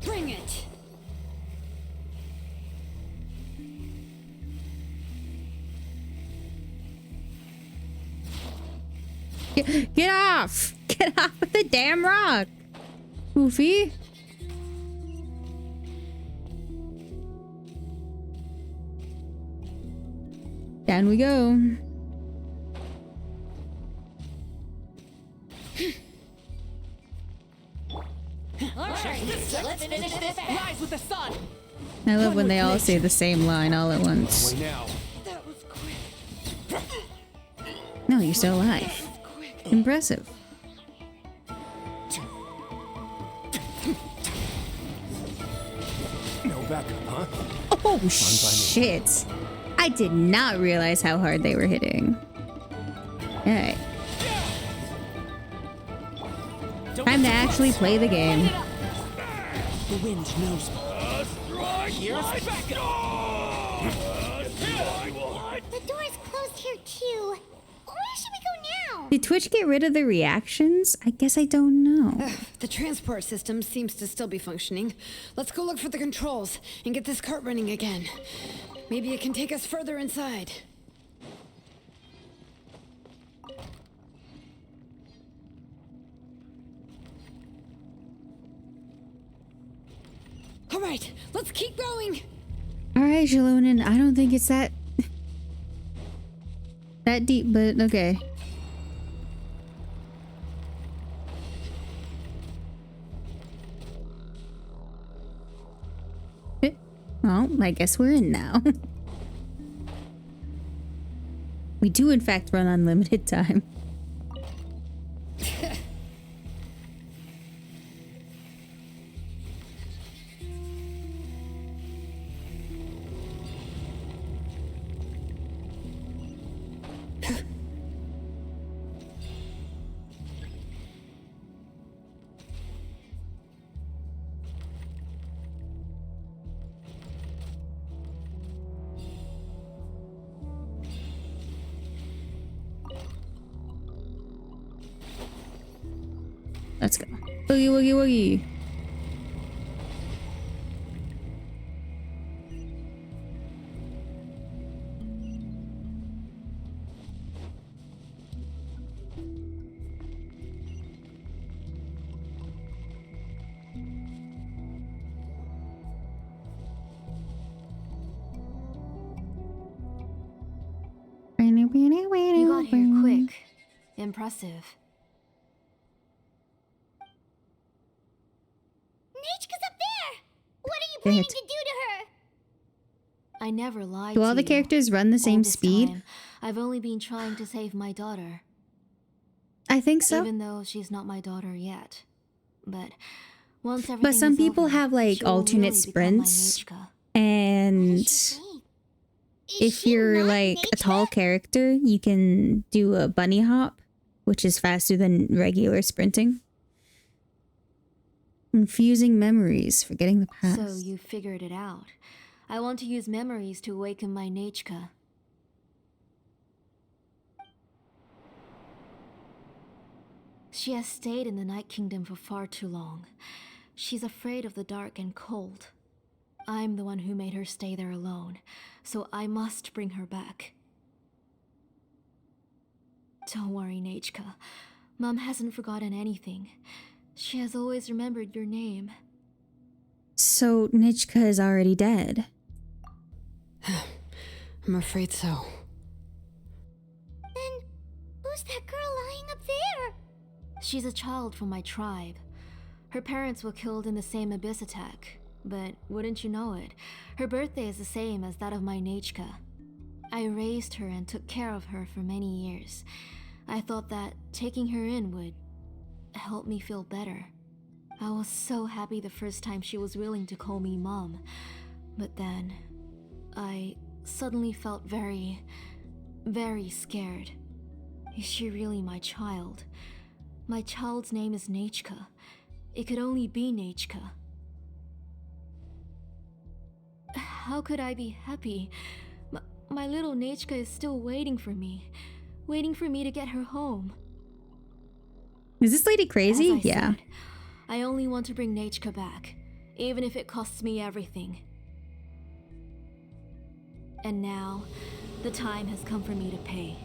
Bring it. Get off! Get off of the damn rock! Goofy. Down we go. Let's finish this fast. Rise with the sun! I love when they all say the same line all at once. Now. That was quick. No, you're still alive. Impressive. Oh, shit. I did not realize how hard they were hitting. Alright. Time to actually play the game. The wind knows me. Here's backup. The door's closed here too. Where should we go now? Did Twitch get rid of the reactions? I guess I don't know. The transport system seems to still be functioning. Let's go look for the controls and get this cart running again. Maybe it can take us further inside. All right, let's keep going. Alright, Shalonin, I don't think it's that deep, but okay. Well, I guess we're in now. We do in fact run unlimited time. Let's go. Boogie woogie woogie. You got here quick. Impressive. Nechka's up there! What are you planning to do to her? I never lied Do to all the you. characters run the All same this speed? time, I've only been trying to save my daughter. I think so. Even though she's not my daughter yet. But once everything But some is people over, have like she will alternate really become my sprints. Nechka. And if you're like a tall character, you can do a bunny hop, which is faster than regular sprinting. Infusing memories, forgetting the past. So you figured it out. I want to use memories to awaken my Nechka. She has stayed in the Night Kingdom for far too long. She's afraid of the dark and cold. I'm the one who made her stay there alone, so I must bring her back. Don't worry, Nechka. Mom hasn't forgotten anything. She has always remembered your name. So Nechka is already dead. I'm afraid so. Then who's that girl lying up there? She's a child from my tribe. Her parents were killed in the same abyss attack. But wouldn't you know it, her birthday is the same as that of my Nechka. I raised her and took care of her for many years. I thought that taking her in would help me feel better. I was so happy the first time she was willing to call me Mom. But then, I suddenly felt very, very scared. Is she really my child? My child's name is Nechka. It could only be Nechka. How could I be happy? My little Nechka is still waiting for me to get her home. Is this lady crazy? As I Yeah. said, I only want to bring Nechka back, even if it costs me everything. And now, the time has come for me to pay.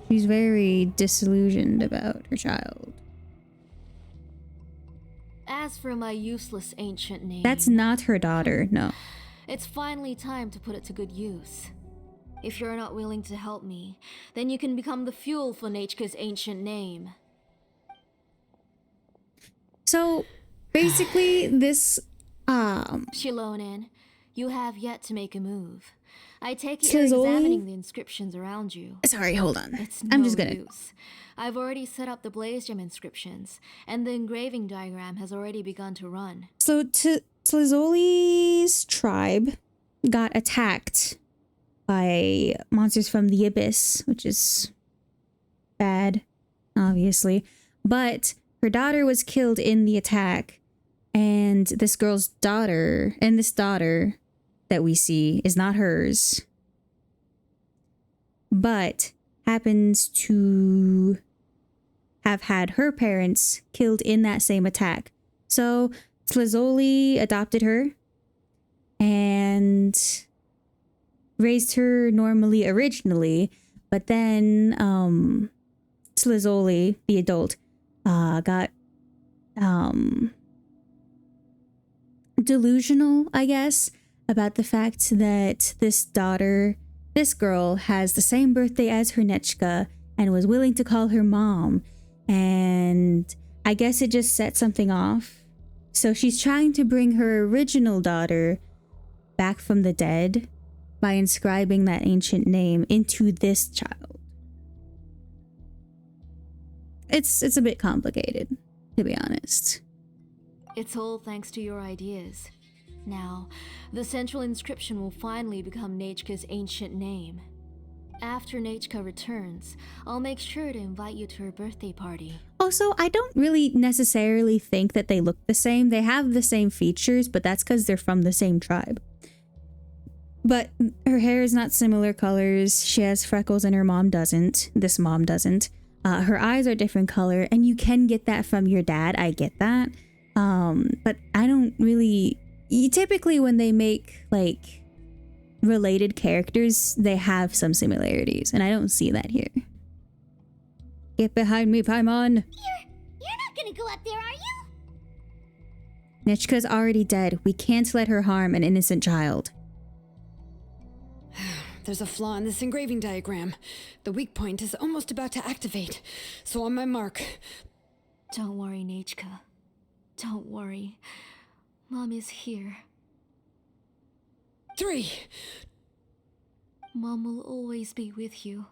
She's very disillusioned about her child. As for my useless ancient name... That's not her daughter, no. It's finally time to put it to good use. If you're not willing to help me, then you can become the fuel for Nechka's ancient name. So, basically, this, Shilonin, you have yet to make a move. I take it Says you're only- examining the inscriptions around you. Sorry, hold on. It's I'm no just gonna... use. I've already set up the blaze gem inscriptions, and the engraving diagram has already begun to run. So, Tlazoli's tribe got attacked by monsters from the abyss, which is bad, obviously. But her daughter was killed in the attack, and this girl's daughter, and this daughter that we see is not hers, but happens to have had her parents killed in that same attack. So Tlazoli adopted her and raised her normally originally, but then Tlazoli, the adult, got delusional, I guess, about the fact that this girl has the same birthday as her Nechka and was willing to call her mom. And I guess it just set something off. So she's trying to bring her original daughter back from the dead by inscribing that ancient name into this child. It's a bit complicated, to be honest. It's all thanks to your ideas. Now, the central inscription will finally become Nechka's ancient name. After Nechka returns, I'll make sure to invite you to her birthday party. Also, I don't really necessarily think that they look the same. They have the same features, but that's because they're from the same tribe. But her hair is not similar colors. She has freckles and her mom doesn't. This mom doesn't. Her eyes are different color, and you can get that from your dad. I get that. But I don't really... Typically when they make like related characters, they have some similarities, and I don't see that here. Get behind me, Paimon! You're not gonna go up there, are you? Nechka's already dead. We can't let her harm an innocent child. There's a flaw in this engraving diagram. The weak point is almost about to activate. So on my mark. Don't worry, Nechka. Don't worry. Mom is here. 3. Mom will always be with you.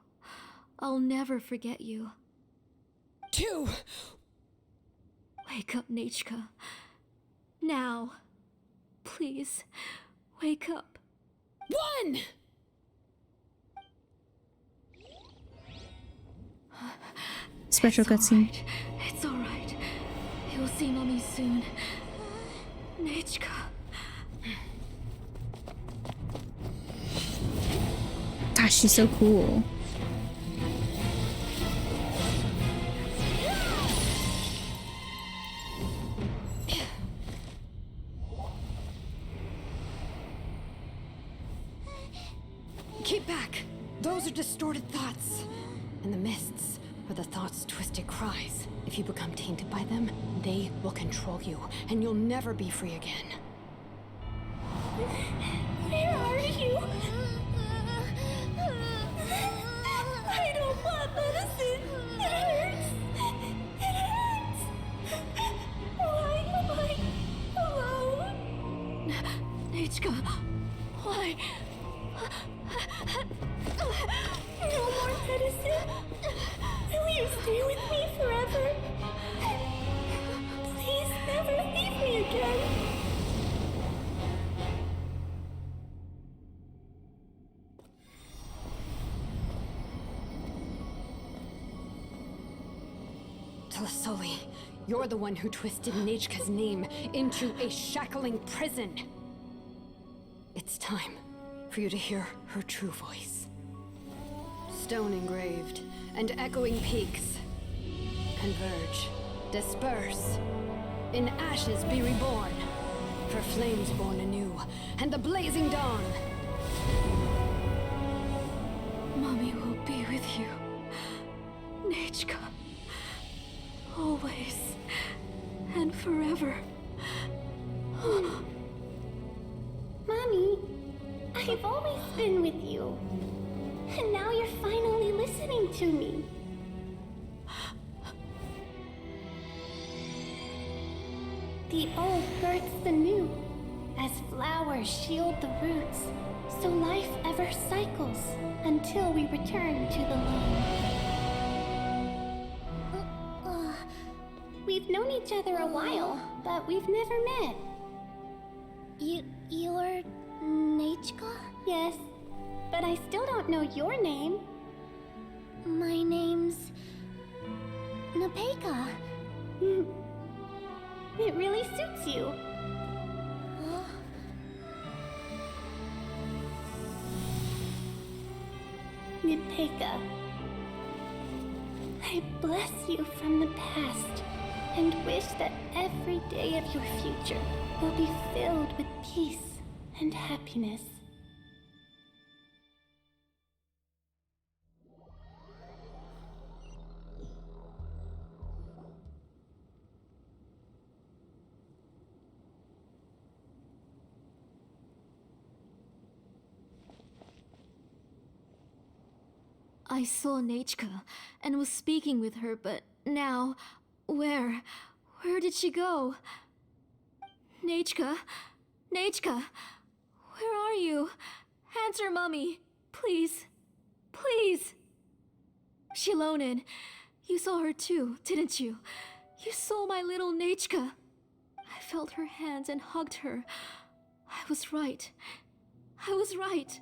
I'll never forget you. 2. Wake up, Nechka. Now. Please, wake up. 1! Special cutscene. It's alright. You'll see Mommy soon. Nechka. Gosh, she's so cool. Keep back. Those are distorted thoughts. And the mists are the thoughts' twisted cries. If you become tainted by them, they will control you, and you'll never be free again. Where are you? I don't want medicine. It hurts. It hurts. Why am I alone? Nechka, why? No more medicine. Will you stay with me forever? Please never leave me again. Tlasoli, you're the one who twisted Nechka's name into a shackling prison. It's time for you to hear her true voice. Stone engraved and echoing peaks converge, disperse, in ashes be reborn, for flames born anew, and the blazing dawn. Mommy will be with you, Nechka, always and forever. Mommy, I've always been with you. And now you're finally listening to me. The old births the new, as flowers shield the roots, so life ever cycles until we return to the loam. We've known each other a while, but we've never met. You're Nechka? Yes, but I still don't know your name. My name's... Napeka. It really suits you. Napeka. I bless you from the past and wish that every day of your future will be filled with peace and happiness. I saw Nachka and was speaking with her, but now, where did she go? Nachka? Nachka? Where are you? Answer, Mummy. Please. Please. Shilonen, you saw her too, didn't you? You saw my little Nachka. I felt her hands and hugged her. I was right. I was right.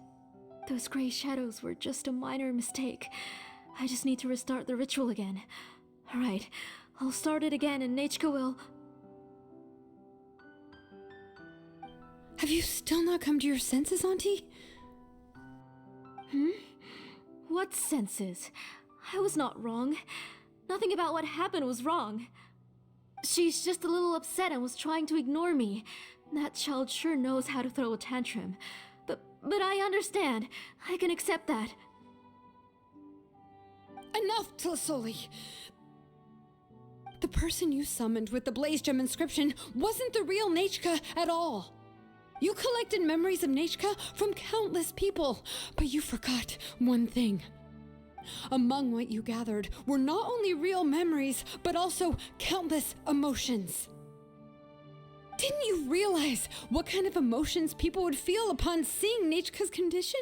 Those gray shadows were just a minor mistake. I just need to restart the ritual again. Alright, I'll start it again and Nachka will... Have you still not come to your senses, Auntie? What senses? I was not wrong. Nothing about what happened was wrong. She's just a little upset and was trying to ignore me. That child sure knows how to throw a tantrum. But I understand. I can accept that. Enough, Tlisoli! The person you summoned with the Blaze Gem inscription wasn't the real Nachka at all. You collected memories of Nachka from countless people, but you forgot one thing. Among what you gathered were not only real memories, but also countless emotions. Didn't you realize what kind of emotions people would feel upon seeing Nachka's condition?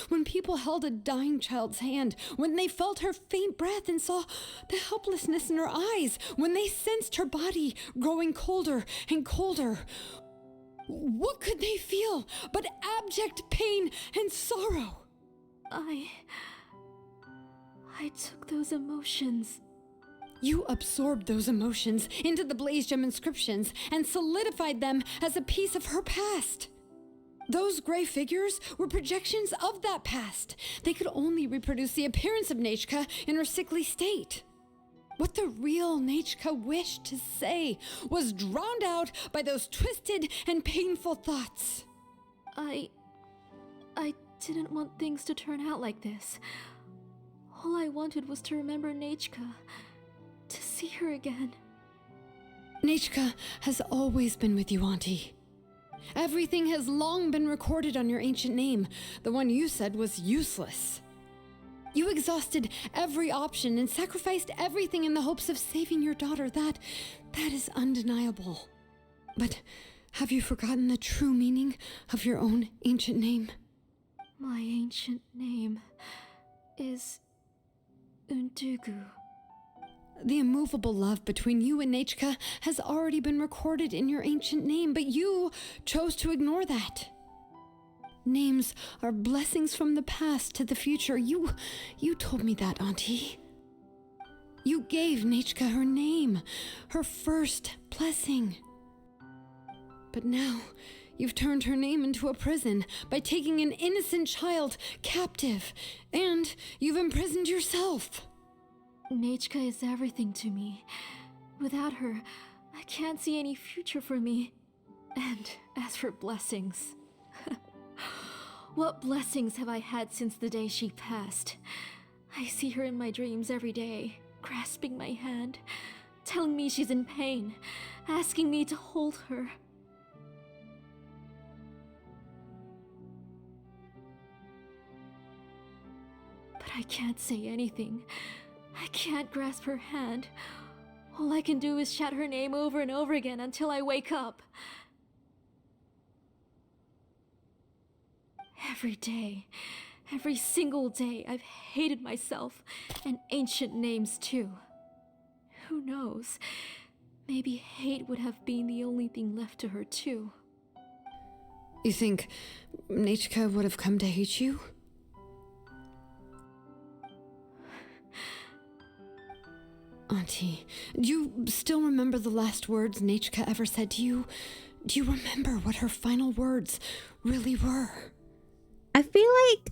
When people held a dying child's hand, when they felt her faint breath and saw the helplessness in her eyes, when they sensed her body growing colder and colder, what could they feel but abject pain and sorrow? I took those emotions. You absorbed those emotions into the Blaze Gem inscriptions and solidified them as a piece of her past. Those gray figures were projections of that past. They could only reproduce the appearance of Nachka in her sickly state. What the real Nachka wished to say was drowned out by those twisted and painful thoughts. I didn't want things to turn out like this. All I wanted was to remember Nachka. To see her again. Nachka has always been with you, Auntie. Everything has long been recorded on your ancient name. The one you said was useless. You exhausted every option and sacrificed everything in the hopes of saving your daughter. That is undeniable. But have you forgotten the true meaning of your own ancient name? My ancient name is Undugu. The immovable love between you and Nachka has already been recorded in your ancient name, but you chose to ignore that. Names are blessings from the past to the future. You told me that, Auntie. You gave Nachka her name, her first blessing. But now, you've turned her name into a prison by taking an innocent child captive, and you've imprisoned yourself. Nachka is everything to me. Without her, I can't see any future for me. And as for blessings... what blessings have I had since the day she passed? I see her in my dreams every day, grasping my hand, telling me she's in pain, asking me to hold her. But I can't say anything. I can't grasp her hand. All I can do is shout her name over and over again until I wake up. Every day, every single day, I've hated myself and ancient names too. Who knows? maybe hate would have been the only thing left to her too. You think Nechka would have come to hate you? Auntie, do you still remember the last words Nechka ever said to you? Do you remember what her final words really were? I feel like...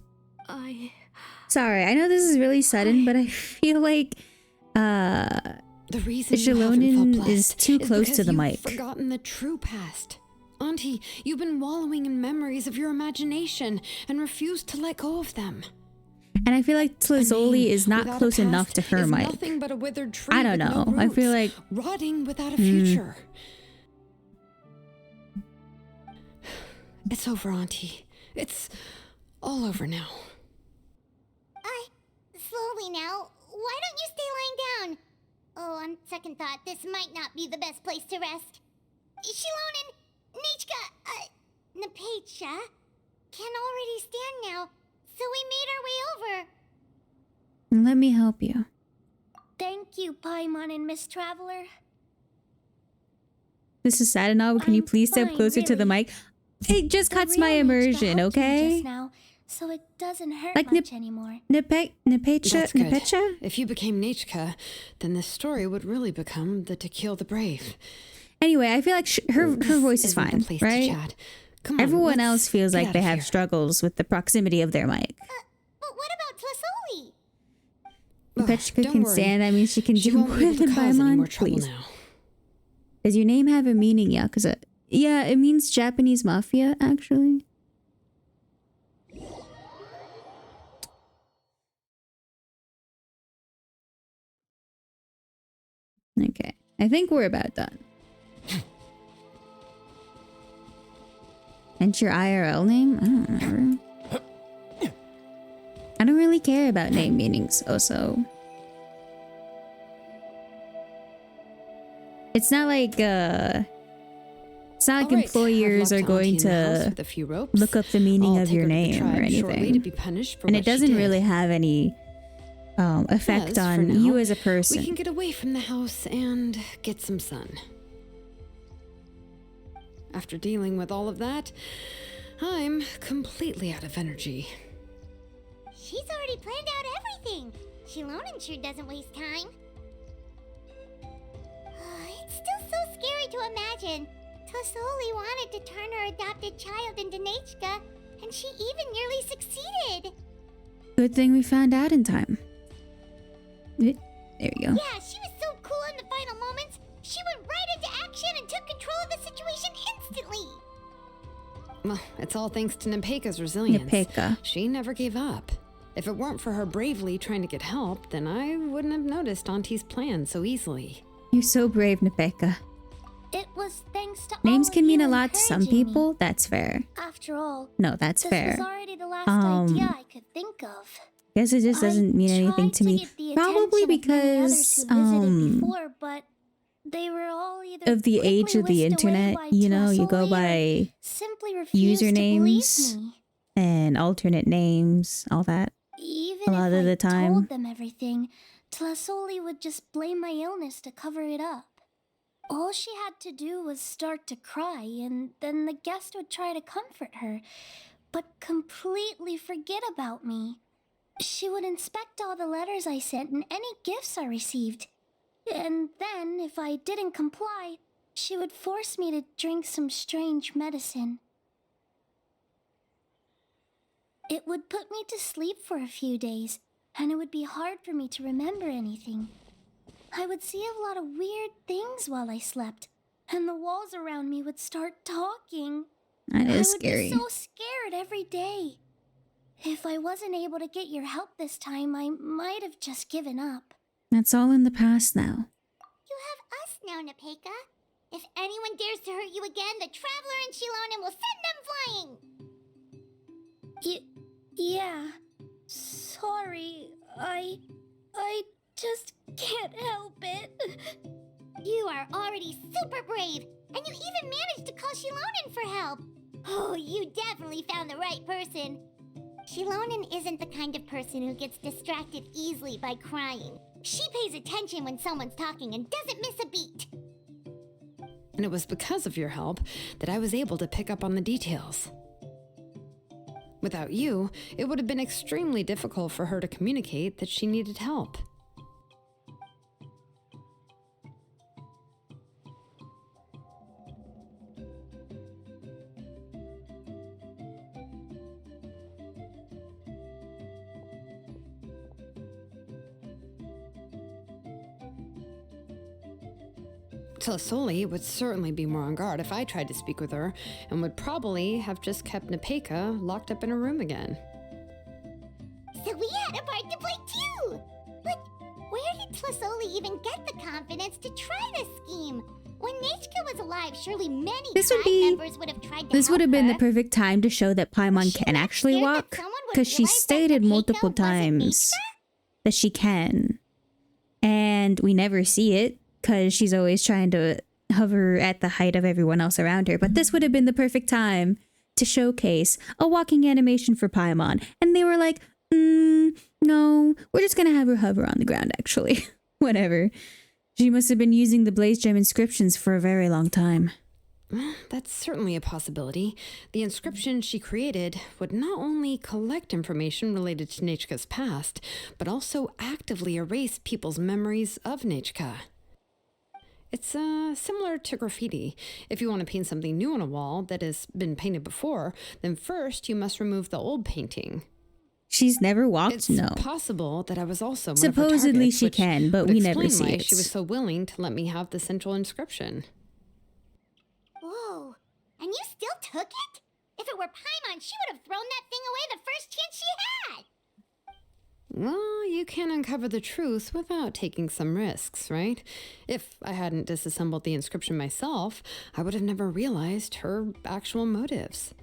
Sorry, I know this is really sudden, but I feel like... The reason you haven't felt Shilonen blessed is too close to the you've mic. forgotten the true past. Auntie, you've been wallowing in memories of your imagination and refused to let go of them. And I feel like Tlazoli is not without a close enough past to her is mic. nothing but a withered tree I don't with know. no I feel roots, like... rotting without a future. It's over, Auntie. It's all over now. Slowly now. Why don't you stay lying down? Oh, on second thought, this might not be the best place to rest. Shilonen, Nechka, Napecha can already stand now, so we made our way over. Let me help you. Thank you, Paimon and Miss Traveler. This is sad and all, but can you please step fine, closer to the really. mic? It just The cuts real my Nechka immersion, hugged me okay? just now, so it doesn't hurt Like much anymore. Napecha? That's good. Napecha? If you became Nechka, then this story would really become the To Kill the Brave. Anyway, I feel like her voice is isn't the fine, place to right? chat. Come on, Everyone let's else feels get like out they of have here. struggles with the proximity of their mic. But what about Tlasoli? Napecha don't can worry. stand, that means she can She do won't more be able to than cause any more Paimon. trouble Please. now. Does your name have a meaning, Yakuza? Yeah, it means Japanese mafia, actually. Okay, I think we're about done. And your IRL name? I don't remember. I don't really care about name meanings, also. It's not like All right, employers I've are locked going Auntie in the house to with a few ropes. look up the meaning I'll of take your her to the name or tribe shortly anything. to be punished for And what it she doesn't did. really have any effect As for on now, you as a We person. can get away from the house and get some sun. After dealing with all of that, I'm completely out of energy. She's already planned out everything. Shilonen sure doesn't waste time. It's still so scary to imagine. Tlasoli wanted to turn her adopted child into Nechka, and she even nearly succeeded. Good thing we found out in time. There you go. Yeah, she was so cool in the final moments. She went right into action and took control of the situation instantly. Well, it's all thanks to Nepeka's resilience. Nepeka. She never gave up. If it weren't for her bravely trying to get help, then I wouldn't have noticed Auntie's plan so easily. You're so brave, Nepeka. It was thanks to Names all can of mean you a lot to some encouraging me. people. That's fair. After all, No, that's this fair. was already the last idea I could think of. Guess it just doesn't mean anything to me. Get the Probably attention of many others because who visited before, but they were all either of the age of the whisked away internet, by you know, you go Tlasoli or by simply refused to believe usernames me. and alternate names, all that. Even A lot if of I the time. told them everything, Tlasoli would just blame my illness to cover it up. All she had to do was start to cry, and then the guest would try to comfort her, but completely forget about me. She would inspect all the letters I sent and any gifts I received. And then, if I didn't comply, she would force me to drink some strange medicine. It would put me to sleep for a few days, and it would be hard for me to remember anything. I would see a lot of weird things while I slept, and the walls around me would start talking. That is I would scary. be so scared every day. If I wasn't able to get your help this time, I might have just given up. That's all in the past now. You have us now, Nepeka. If anyone dares to hurt you again, the Traveler and Shilonen will send them flying! Yeah. Sorry, I just can't help it. You are already super brave, and you even managed to call Shilonen for help. Oh, you definitely found the right person. Shilonen isn't the kind of person who gets distracted easily by crying. She pays attention when someone's talking and doesn't miss a beat. And it was because of your help that I was able to pick up on the details. Without you, it would have been extremely difficult for her to communicate that she needed help. Tlisoli would certainly be more on guard if I tried to speak with her, and would probably have just kept Nepeka locked up in her room again. So we had a part to play too! But where did Tlisoli even get the confidence to try this scheme? When Nechka was alive, surely many members would have tried to This would have help been her. the perfect time to show that Paimon can actually scared that walk, someone would because she realize that stated Nepeka multiple wasn't times that she can. And we never see it, because she's always trying to hover at the height of everyone else around her. But this would have been the perfect time to showcase a walking animation for Paimon. And they were like, no, we're just gonna have her hover on the ground, actually. Whatever. She must have been using the Blaze Gem inscriptions for a very long time. Well, that's certainly a possibility. The inscription she created would not only collect information related to Nechka's past, but also actively erase people's memories of Nechka. It's similar to graffiti. If you want to paint something new on a wall that has been painted before, then first you must remove the old painting. She's never walked? It's no. possible that I was also one Supposedly of her targets, she which can, but would we never explain see why it. she was so willing to let me have the central inscription. Whoa, and you still took it? If it were Paimon, she would have thrown that thing away the first chance she had! Well, you can uncover the truth without taking some risks, right? If I hadn't disassembled the inscription myself, I would have never realized her actual motives.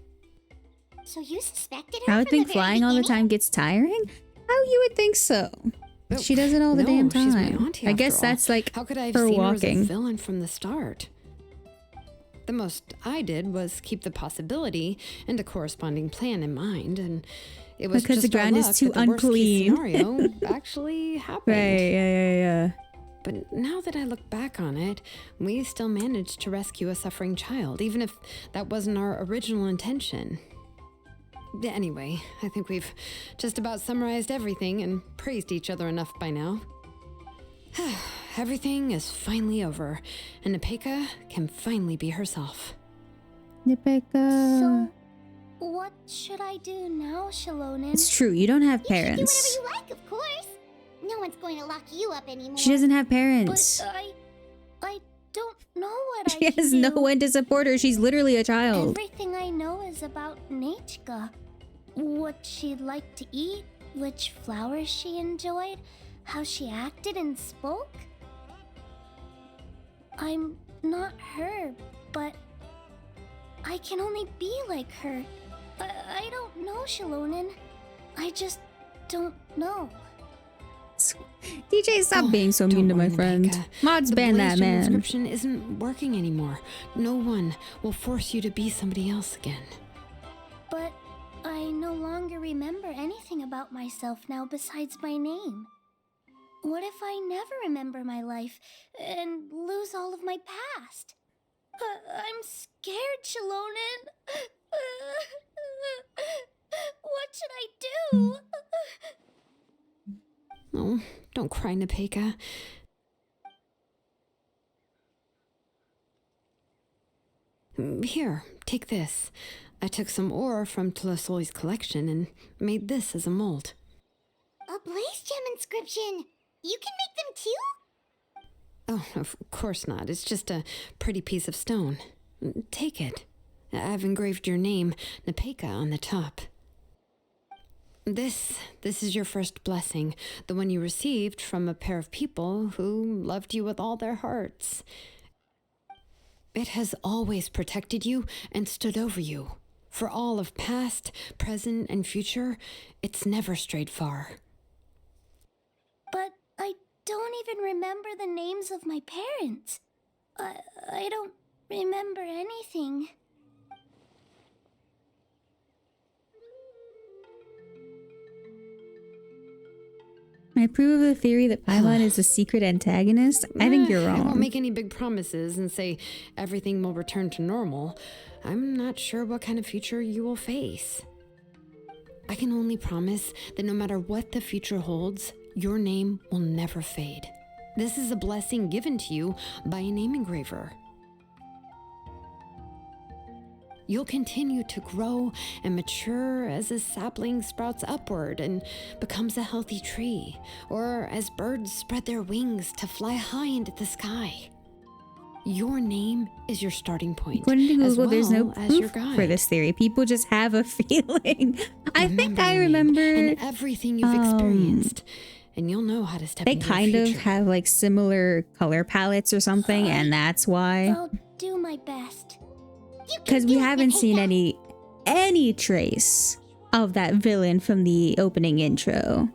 So you suspected her I would from think the very flying all the beginning? time gets tiring? How you would think so? Oh, She does it all the no, damn she's my time. auntie I after guess all. that's like How could I have her seen her as a walking. villain from the start? The most I did was keep the possibility and a corresponding plan in mind, and it was Because just the ground our is luck too that the worst-case unclean. scenario actually happened. Right, yeah. But now that I look back on it, we still managed to rescue a suffering child, even if that wasn't our original intention. Anyway, I think we've just about summarized everything and praised each other enough by now. Everything is finally over, and Nepeka can finally be herself. Nepeka. So, what should I do now, Shalonen? It's true, you don't have You should do parents. whatever you like, of course. No one's going to lock you up anymore. She doesn't have parents. But I don't know what She I has can no do. one to support her. She's literally a child. Everything I know is about Nechka. What she liked to eat, which flowers she enjoyed, how she acted and spoke. I'm not her, but I can only be like her. I don't know, Shalonen. I just don't know. DJ, stop being so mean to my friend. Mods The ban Blaze that Gem man. inscription isn't working anymore. No one will force you to be somebody else again. But I no longer remember anything about myself now besides my name. What if I never remember my life and lose all of my past? I'm scared, Shalonen. What should I do? Oh, don't cry, Nepeka. Here, take this. I took some ore from Tlisoli's collection and made this as a mold. A Blaze Gem inscription! You can make them too? Oh, of course not. It's just a pretty piece of stone. Take it. I've engraved your name, Nepeka, on the top. This is your first blessing, the one you received from a pair of people who loved you with all their hearts. It has always protected you and stood over you. For all of past, present, and future, it's never strayed far. But I don't even remember the names of my parents. I don't remember anything. I approve of the theory that Paimon is the secret antagonist. I think you're wrong. I won't make any big promises and say everything will return to normal. I'm not sure what kind of future you will face. I can only promise that no matter what the future holds, your name will never fade. This is a blessing given to you by a name engraver. You'll continue to grow and mature as a sapling sprouts upward and becomes a healthy tree, or as birds spread their wings to fly high into the sky. Your name is your starting point. According to Google, as well there's no as your proof guide. for this theory. People just have a feeling. I think I your name remember and everything you've experienced, and you'll know how to step they into your kind of future. have like similar color palettes or something, and that's why. I'll do my best. Because we haven't seen any trace of that villain from the opening intro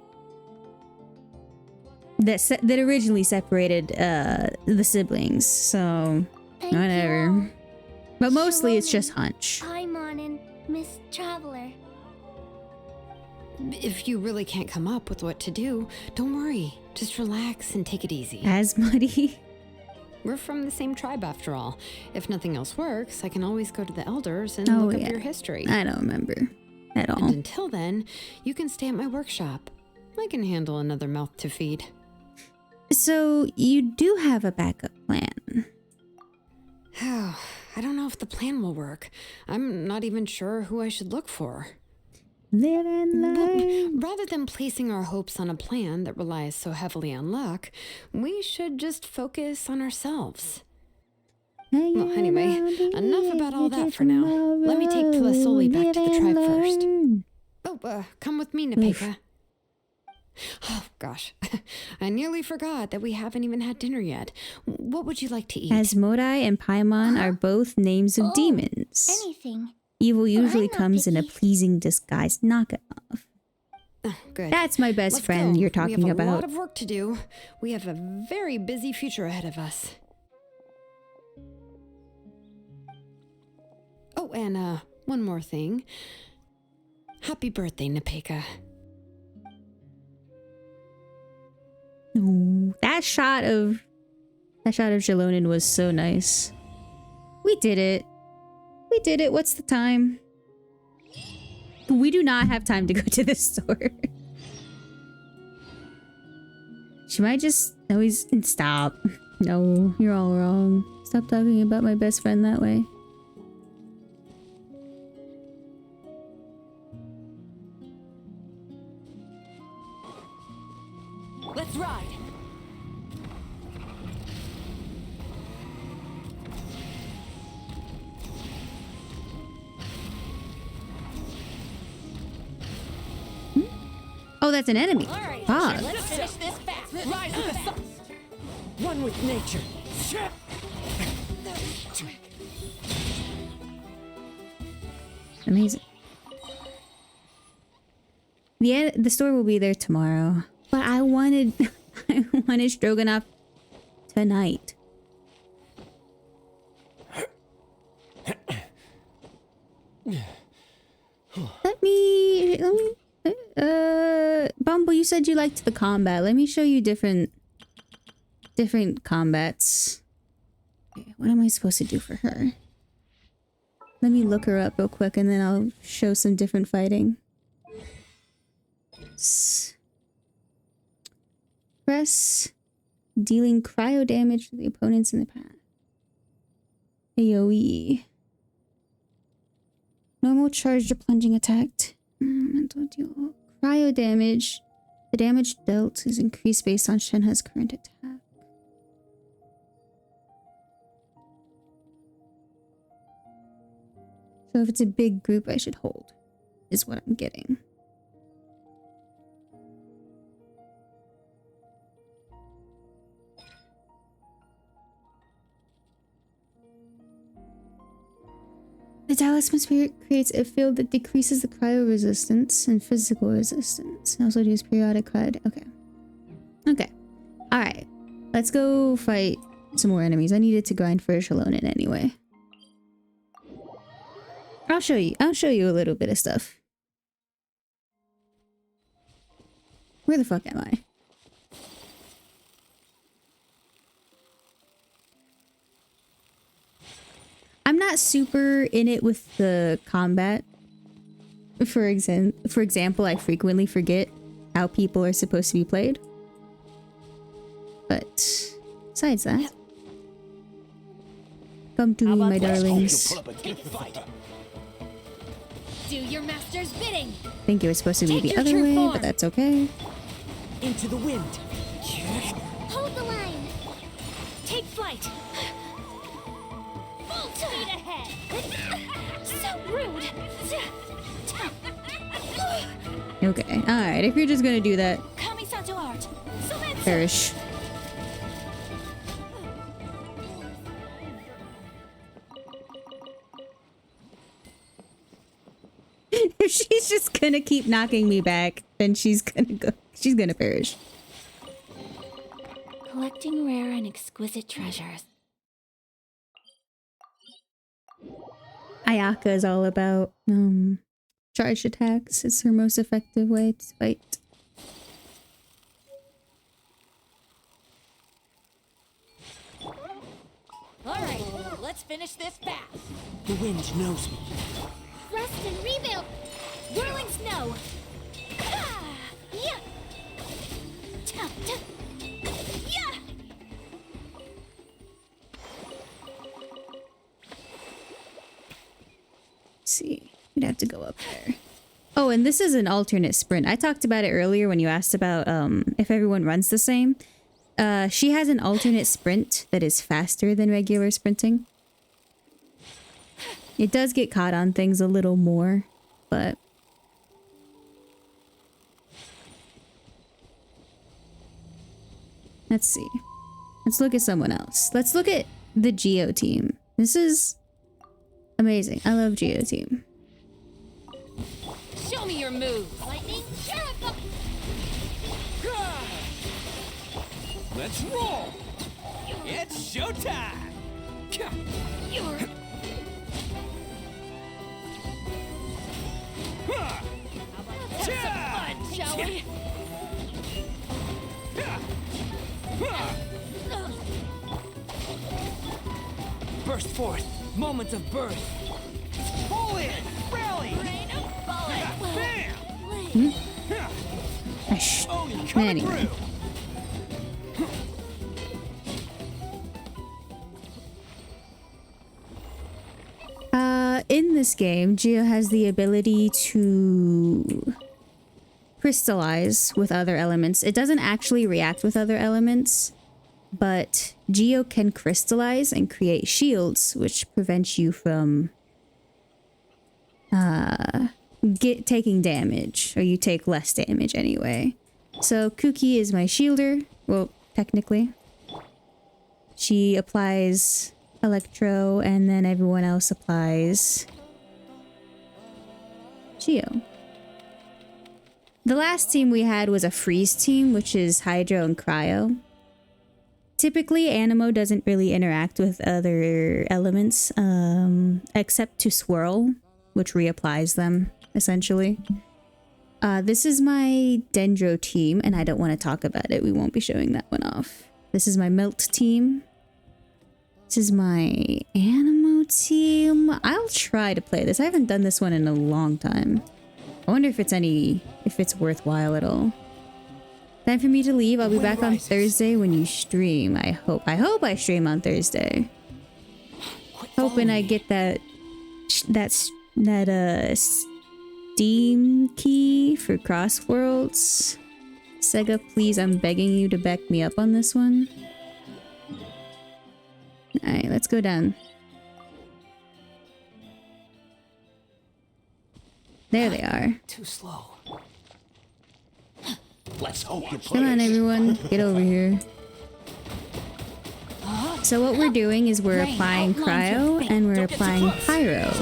that originally separated the siblings. So whatever. But mostly it's just hunch. Paimon and Miss Traveler. If you really can't come up with what to do, don't worry. Just relax and take it easy. As muddy. We're from the same tribe after all. If nothing else works, I can always go to the elders and Oh, look yeah. up your history. I don't remember at all. And until then, you can stay at my workshop. I can handle another mouth to feed. So you do have a backup plan. I don't know if the plan will work. I'm not even sure who I should look for. Live and learn. Rather than placing our hopes on a plan that relies so heavily on luck, we should just focus on ourselves. Well, anyway, enough about all that for now. Let me take Plasoli back to the tribe first. Oh, come with me, Nepeka. Oh, gosh. I nearly forgot that we haven't even had dinner yet. What would you like to eat? Asmodai and Paimon are both names of demons. Anything. Evil usually comes in a pleasing disguise. Knock it off. Oh, good. That's my best Let's friend go. you're talking We have a about. lot of work to do. We have a very busy future ahead of us. Oh, and one more thing. Happy birthday, Nepeka. Ooh, that shot of Jalonin was so nice. We did it. We did it. What's the time? We do not have time to go to the store. She might just always stop. No, you're all wrong. Stop talking about my best friend that way. Let's ride. Oh, that's an enemy. Fuck. Let's finish this fast. Rise with the sun. One with nature. Amazing. The store will be there tomorrow. But I wanted I wanted stroganoff tonight. Let me Bumble, you said you liked the combat. Let me show you different combats. Okay, what am I supposed to do for her? Let me look her up real quick and then I'll show some different fighting. Press dealing cryo damage to the opponents in the path. AoE. Normal charged or plunging attack. Mental deal. Cryo damage. The damage dealt is increased based on Shenhe's current attack. So if it's a big group, I should hold, is what I'm getting. The talisman spirit creates a field that decreases the cryo resistance and physical resistance. It also deals periodic cryo. Okay. Okay. Alright. Let's go fight some more enemies. I needed to grind for Shalonin anyway. I'll show you a little bit of stuff. Where the fuck am I? not super in it with the combat. For example, I frequently forget how people are supposed to be played. But besides that, come to me, my darlings. Do your master's bidding. I think it was supposed to be the other way, but that's okay. Into the wind. Hold the line. Take flight. Full speed ahead. So rude. Okay, alright, if you're just gonna do that, perish. If she's just gonna keep knocking me back, then she's gonna perish. Collecting rare and exquisite treasures. Ayaka is all about charged attacks. It's her most effective way to fight. Alright, let's finish this fast. The wind knows me. Rest and rebuild. Whirling snow. Ah, yeah. Ta, ta. Yeah. Let's see, we'd have to go up there. Oh, and this is an alternate sprint. I talked about it earlier when you asked about if everyone runs the same. She has an alternate sprint that is faster than regular sprinting. It does get caught on things a little more, but let's see. Let's look at someone else. Let's look at the Geo team. This is amazing. I love Geo team. Show me your moves. Lightning, Sheriff. Let's roll! It's showtime! You're... Let's have some fun, shall we? Burst forth! Moments of birth! Pull in! Rally! Bam! Ash. Oh, you're coming Anyway. through! In this game, Geo has the ability to crystallize with other elements. It doesn't actually react with other elements, but Geo can crystallize and create shields, which prevents you from taking damage, or you take less damage anyway. So Kuki is my shielder. Well, technically. She applies Electro, and then everyone else applies Geo. The last team we had was a freeze team, which is Hydro and Cryo. Typically, Anemo doesn't really interact with other elements, except to Swirl, which reapplies them, essentially. This is my Dendro team, and I don't want to talk about it. We won't be showing that one off. This is my Melt team. This is my Anemo team. I'll try to play this. I haven't done this one in a long time. I wonder if it's worthwhile at all. Time for me to leave. I'll be back on Thursday when you stream. I hope I stream on Thursday. Hoping I get that Steam key for Crossworlds. Sega, please, I'm begging you to back me up on this one. Alright, let's go down. There they are. Too slow. Let's hope you Come on, everyone. Get over here. So what we're doing is we're applying Cryo and we're applying Pyro.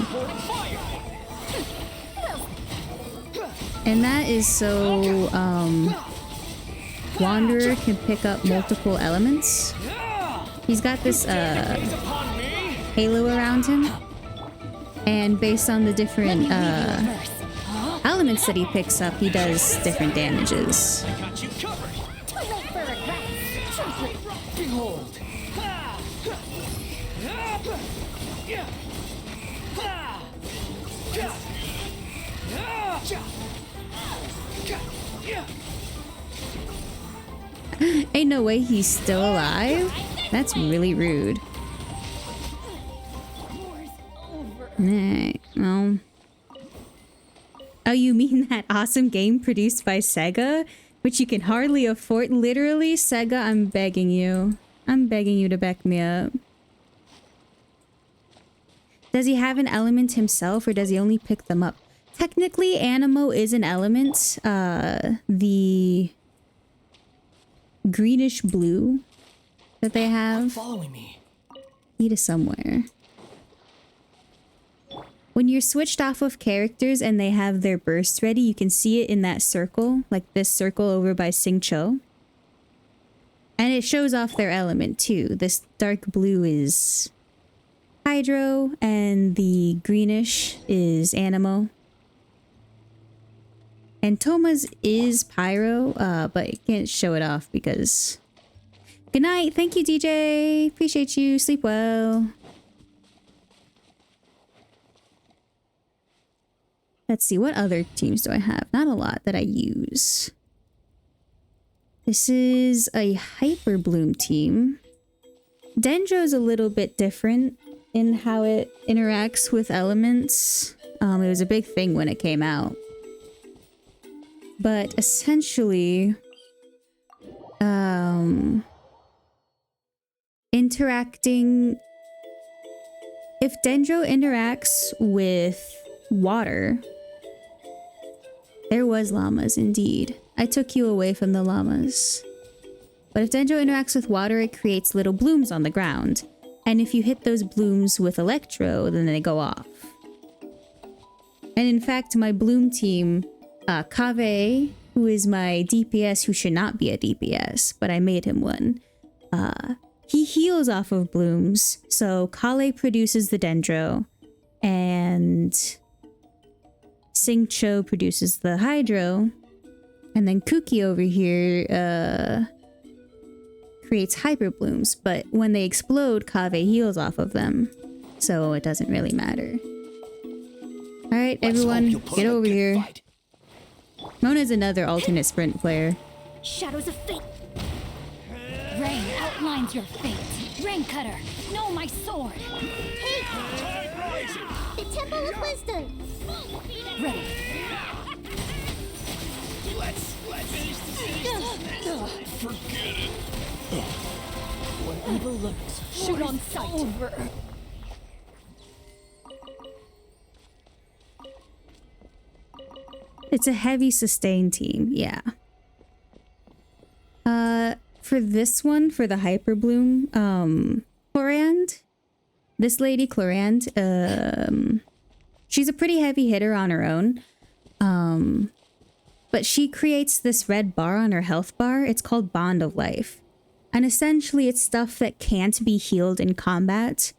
And that is so Wanderer can pick up multiple elements. He's got this halo around him, and based on the different elements that he picks up, he does different damages. I got you covered. Too late for regrets. Behold. Ain't no way he's still alive? That's really rude. Alright, well. Oh, you mean that awesome game produced by Sega? Which you can hardly afford? Literally, Sega, I'm begging you. I'm begging you to back me up. Does he have an element himself, or does he only pick them up? Technically, Animo is an element. The greenish blue that they have. Following me. Need is somewhere. When you're switched off of characters and they have their burst ready, you can see it in that circle, like this circle over by Sing Cho. And it shows off their element too. This dark blue is Hydro, and the greenish is Animo. And Toma's is Pyro, but it can't show it off because... Good night. Thank you, DJ. Appreciate you. Sleep well. Let's see. What other teams do I have? Not a lot that I use. This is a Hyper Bloom team. Dendro's a little bit different in how it interacts with elements. It was a big thing when it came out. But essentially, interacting... If Dendro interacts with water... There was llamas, indeed. I took you away from the llamas. But if Dendro interacts with water, it creates little blooms on the ground. And if you hit those blooms with Electro, then they go off. And in fact, my bloom team, Kave, who is my DPS who should not be a DPS, but I made him one, he heals off of blooms. So Kale produces the Dendro, and Sing Cho produces the Hydro, and then Kuki over here creates Hyper Blooms, but when they explode, Kave heals off of them, so it doesn't really matter. Alright, everyone, get over here. Fight. Mona's another alternate sprint player. Shadows of fate. Rain outlines your fate. Rain Cutter, know my sword. Hey! The Temple of Wisdom. Ready. Let's forget it. Whatever looks, shoot on sight. Over. It's a heavy sustain team, yeah. For this one, for the Hyper Bloom, Chlorand, this lady Chlorand, she's a pretty heavy hitter on her own. But she creates this red bar on her health bar. It's called Bond of Life. And essentially it's stuff that can't be healed in combat.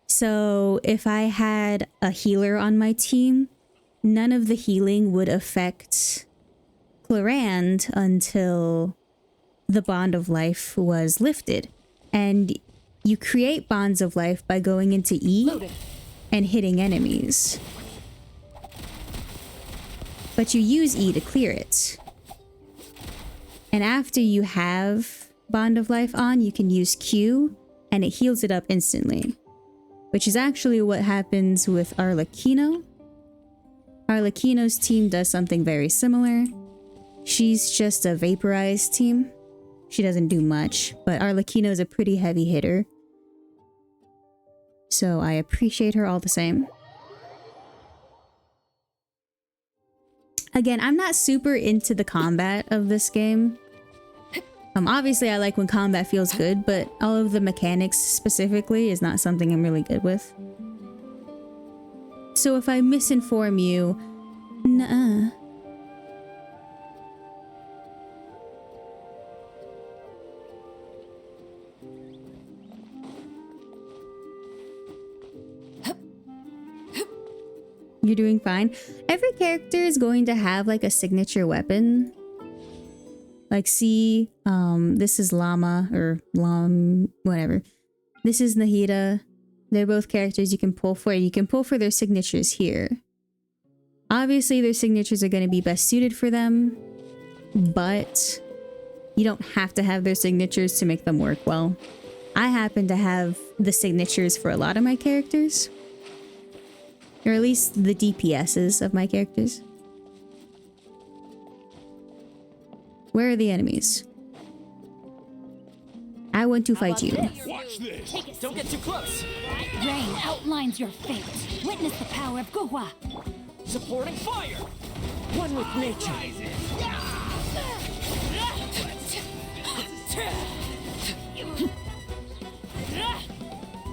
So if I had a healer on my team, none of the healing would affect Chlorand until the Bond of Life was lifted. And you create Bonds of Life by going into E and hitting enemies. But you use E to clear it. And after you have Bond of Life on, you can use Q and it heals it up instantly. Which is actually what happens with Arlecchino. Arlecchino's team does something very similar. She's just a vaporized team. She doesn't do much, but Arlecchino's a pretty heavy hitter. So I appreciate her all the same. Again, I'm not super into the combat of this game. Obviously I like when combat feels good, but all of the mechanics specifically is not something I'm really good with. So if I misinform you, nuh-uh. You're doing fine. Every character is going to have like a signature weapon. Like see, this is Llama or whatever. This is Nahida. They're both characters you can pull for. You can pull for their signatures here. Obviously, their signatures are going to be best suited for them, but you don't have to have their signatures to make them work well. I happen to have the signatures for a lot of my characters, or at least the DPSs of my characters. Where are the enemies? I want to fight you. Watch this. Don't get too close. Rain outlines your fate. Witness the power of Guhua. Supporting fire. One with nature.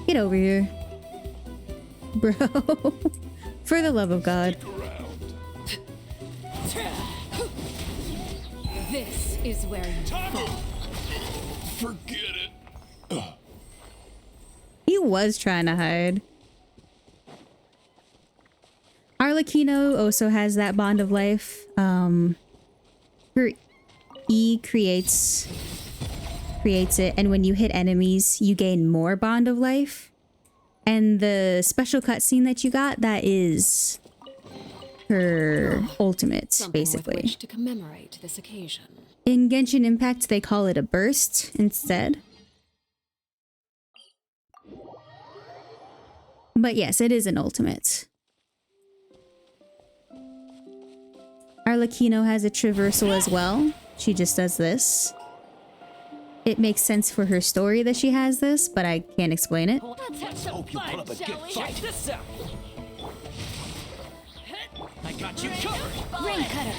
Get over here. Bro. For the love of God. This is where you fall. Forget it. He was trying to hide. Arlecchino also has that bond of life. Her E creates it, and when you hit enemies, you gain more bond of life. And the special cutscene that you got, that is her ultimate, basically. With which to commemorate this occasion. In Genshin Impact, they call it a burst instead. But yes, it is an ultimate. Arlecchino has a traversal as well. She just does this. It makes sense for her story that she has this, but I can't explain it. Hope you put up a good fight. Check this out. I got you covered. Rain cutter.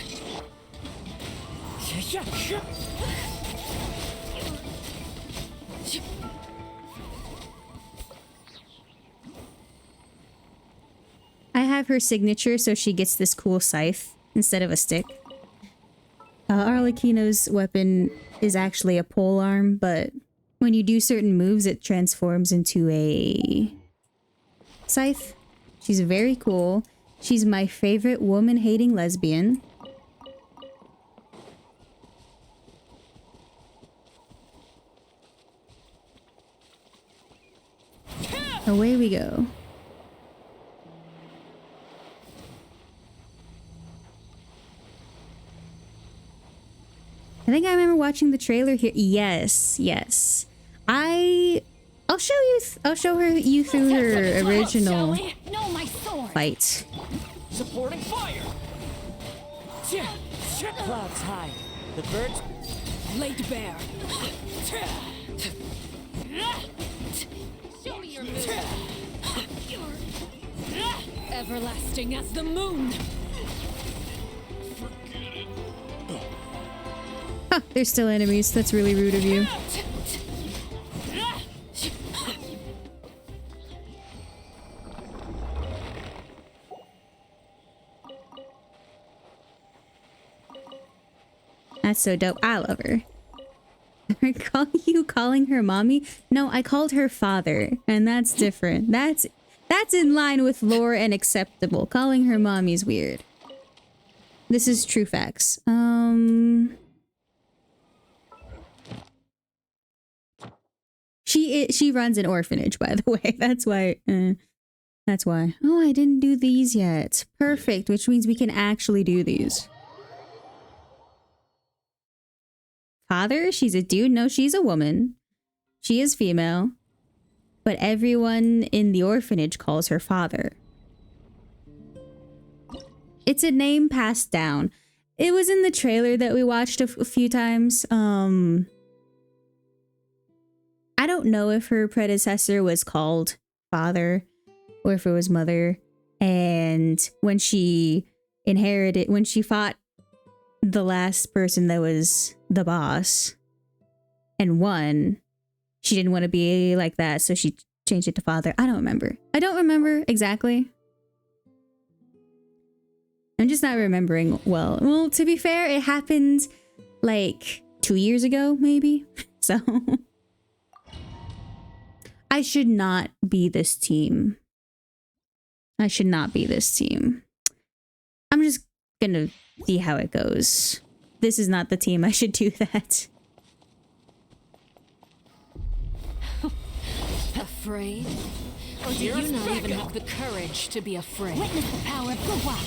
I have her signature, so she gets this cool scythe instead of a stick. Arlecchino's weapon is actually a pole arm, but when you do certain moves, it transforms into a scythe. She's very cool. She's my favorite woman-hating lesbian. Away we go. I think I remember watching the trailer here. Yes, yes. I'll show you through her original fight. Supporting fire. Clouds high. The birds laid bare. Show me your move. Everlasting as the moon. Huh, there's still enemies. That's really rude of you. That's so dope. I love her. Calling her mommy? No, I called her father, and that's different. That's in line with lore and acceptable. Calling her mommy's weird. This is true facts. She runs an orphanage, by the way. That's why. That's why. Oh, I didn't do these yet. Perfect, which means we can actually do these. Father? She's a dude? No, she's a woman. She is female. But everyone in the orphanage calls her father. It's a name passed down. It was in the trailer that we watched a few times. I don't know if her predecessor was called father or if it was mother. And when she fought the last person that was the boss and won, she didn't want to be like that, so she changed it to father. I don't remember. I don't remember exactly. I'm just not remembering well. Well, to be fair, it happened like 2 years ago, maybe. So I should not be this team. I should not be this team. I'm just gonna see how it goes. This is not the team. I should do that. Afraid? Or do you not even have the courage to be afraid? Witness the power of Guhua.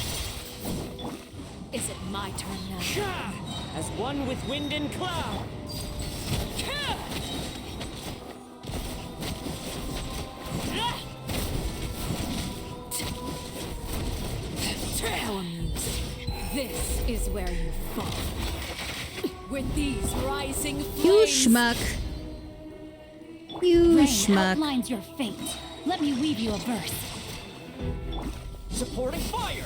Is it my turn now? As one with wind and cloud. How amusing. This is where you fall. With these rising flames. You schmuck. You Rain schmuck. outlines your fate. Let me weave you a verse. Supporting fire.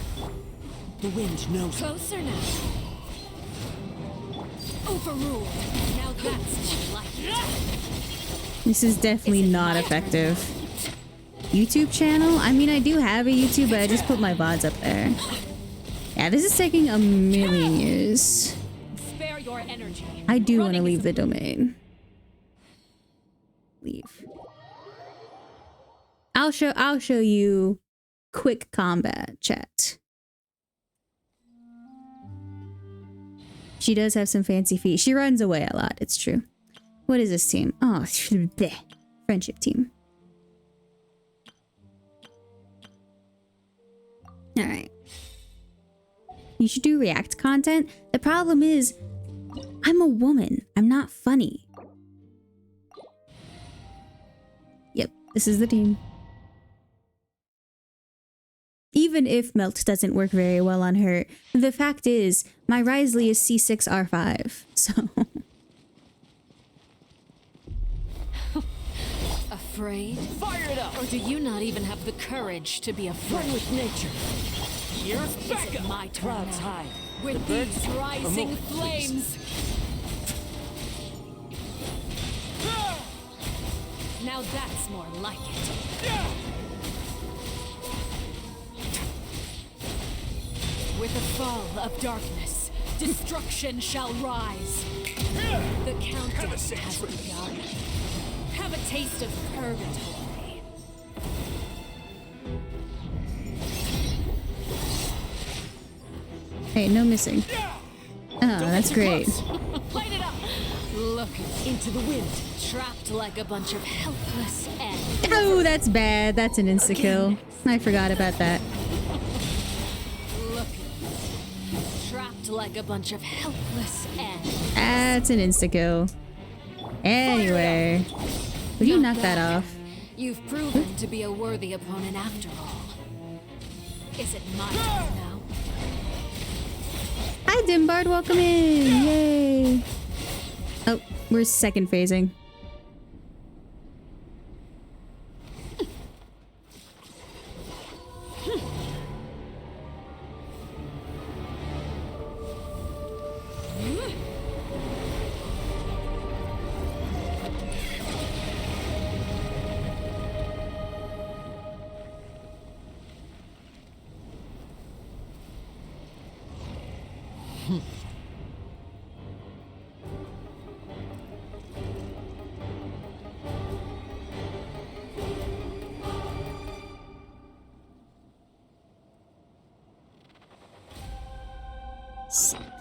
The wind knows. Closer now. Overruled. Now that's more like it. This is definitely not effective. YouTube channel? I mean, I do have a YouTube, but I just put my VODs up there. Yeah, this is taking a million years. Spare your energy. I do want to leave the domain. Leave. I'll show you quick combat chat. She does have some fancy feet. She runs away a lot, it's true. What is this team? Oh, bleh. Friendship team. Alright. You should do React content. The problem is, I'm a woman. I'm not funny. Yep, this is the team. Even if Melt doesn't work very well on her, the fact is, my Risley is C6R5, so... Afraid? Fire it up! Or do you not even have the courage to be afraid? Run with nature. Here's back Is it up. my turn Clouds now? hide. With The these birds rising move, flames. Now that's more like it. With the fall of darkness, destruction shall rise. The countdown has begun. Have a taste of purgatory. Hey, no missing. Oh, that's great. Light it up. Look into the wind, trapped like a bunch of helpless ants. Oh, that's bad. That's an insta-kill. I forgot about that. Look, trapped like a bunch of helpless ants. That's an insta-kill. Anyway. Would you knock that off? You've proven to be a worthy opponent after all. Is it my turn now? Hi, Dimbard. Welcome in. Yay. Oh, we're second phasing.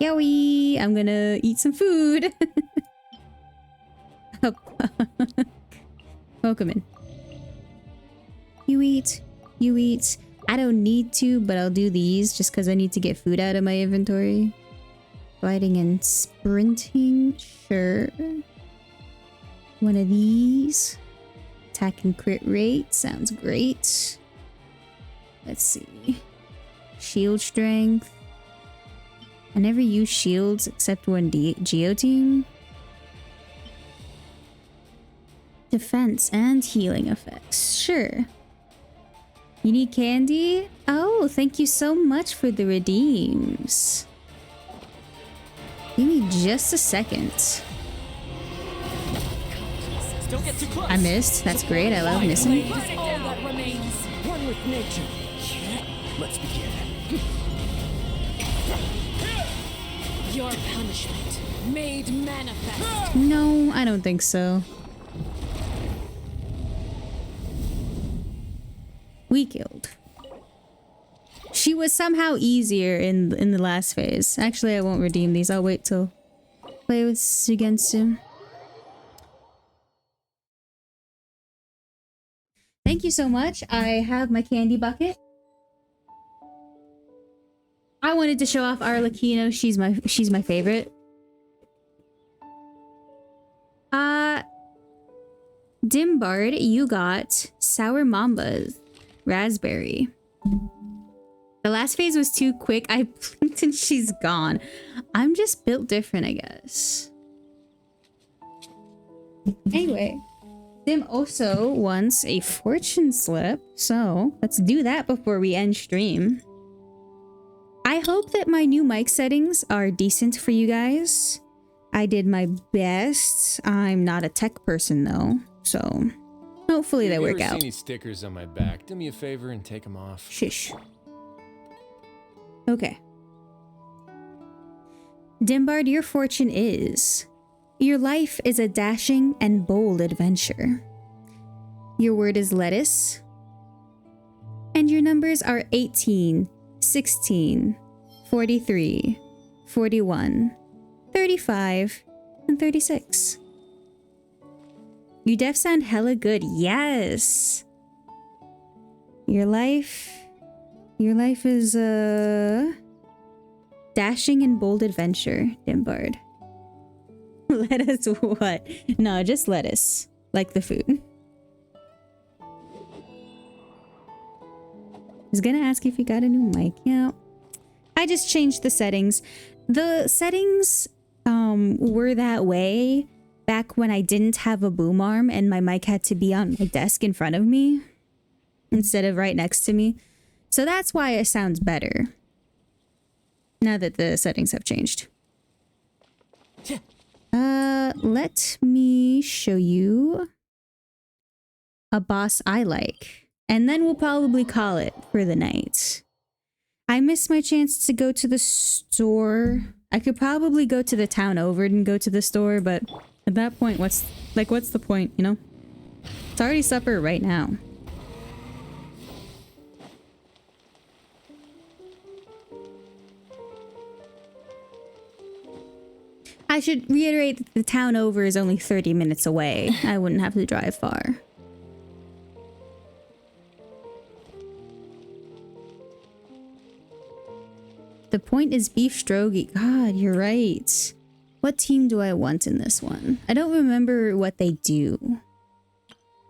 Yowie, I'm gonna eat some food. Oh, welcome in. You eat. You eat. I don't need to, but I'll do these just because I need to get food out of my inventory. Fighting and sprinting. Sure. One of these. Attack and crit rate. Sounds great. Let's see. Shield strength. I never use shields except when Geoteam. Defense and healing effects. Sure. You need candy? Oh, thank you so much for the redeems. Give me just a second. Don't get too close. I missed. That's great. I love missing. All that remains. One with nature. Let's begin. Your punishment made manifest. No, I don't think so. We killed. She was somehow easier in the last phase. Actually, I won't redeem these. I'll wait till play with Sugensu. Thank you so much. I have my candy bucket. I wanted to show off Arlecchino. She's my favorite. Dimbard, you got Sour Mamba's Raspberry. The last phase was too quick. I blinked and she's gone. I'm just built different, I guess. Anyway, Dim also wants a fortune slip, so let's do that before we end stream. I hope that my new mic settings are decent for you guys. I did my best. I'm not a tech person though, so hopefully they work out. If you ever see any stickers on my back, do me a favor and take them off. Shush. Okay. Dimbard, your fortune is: your life is a dashing and bold adventure. Your word is lettuce. And your numbers are 18, 16, 43, 41, 35, and 36. You def sound hella good. Yes. Your life is a dashing and bold adventure, Dimbard. Lettuce what? No, just lettuce. Like the food. I was gonna ask if you got a new mic. Yeah. I just changed the settings. The settings were that way back when I didn't have a boom arm and my mic had to be on my desk in front of me instead of right next to me. So that's why it sounds better now that the settings have changed. Let me show you a boss I like, and then we'll probably call it for the night. I missed my chance to go to the store. I could probably go to the town over and go to the store, but at that point, what's the point, you know? It's already supper right now. I should reiterate that the town over is only 30 minutes away. I wouldn't have to drive far. The point is beef strogie. God, you're right. What team do I want in this one? I don't remember what they do,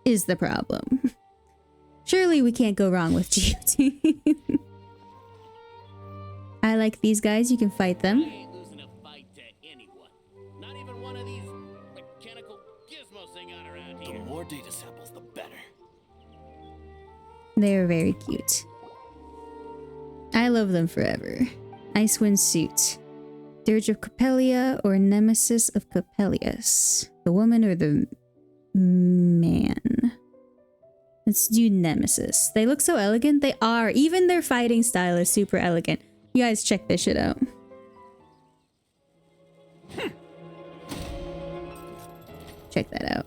is the problem. Surely we can't go wrong with GOT. I like these guys. You can fight them. The more data samples, the better. They're very cute. I love them forever. Icewind Suit. Dirge of Copelia or Nemesis of Coppelius. The woman or the man? Let's do Nemesis. They look so elegant. They are. Even their fighting style is super elegant. You guys check this shit out. Check that out.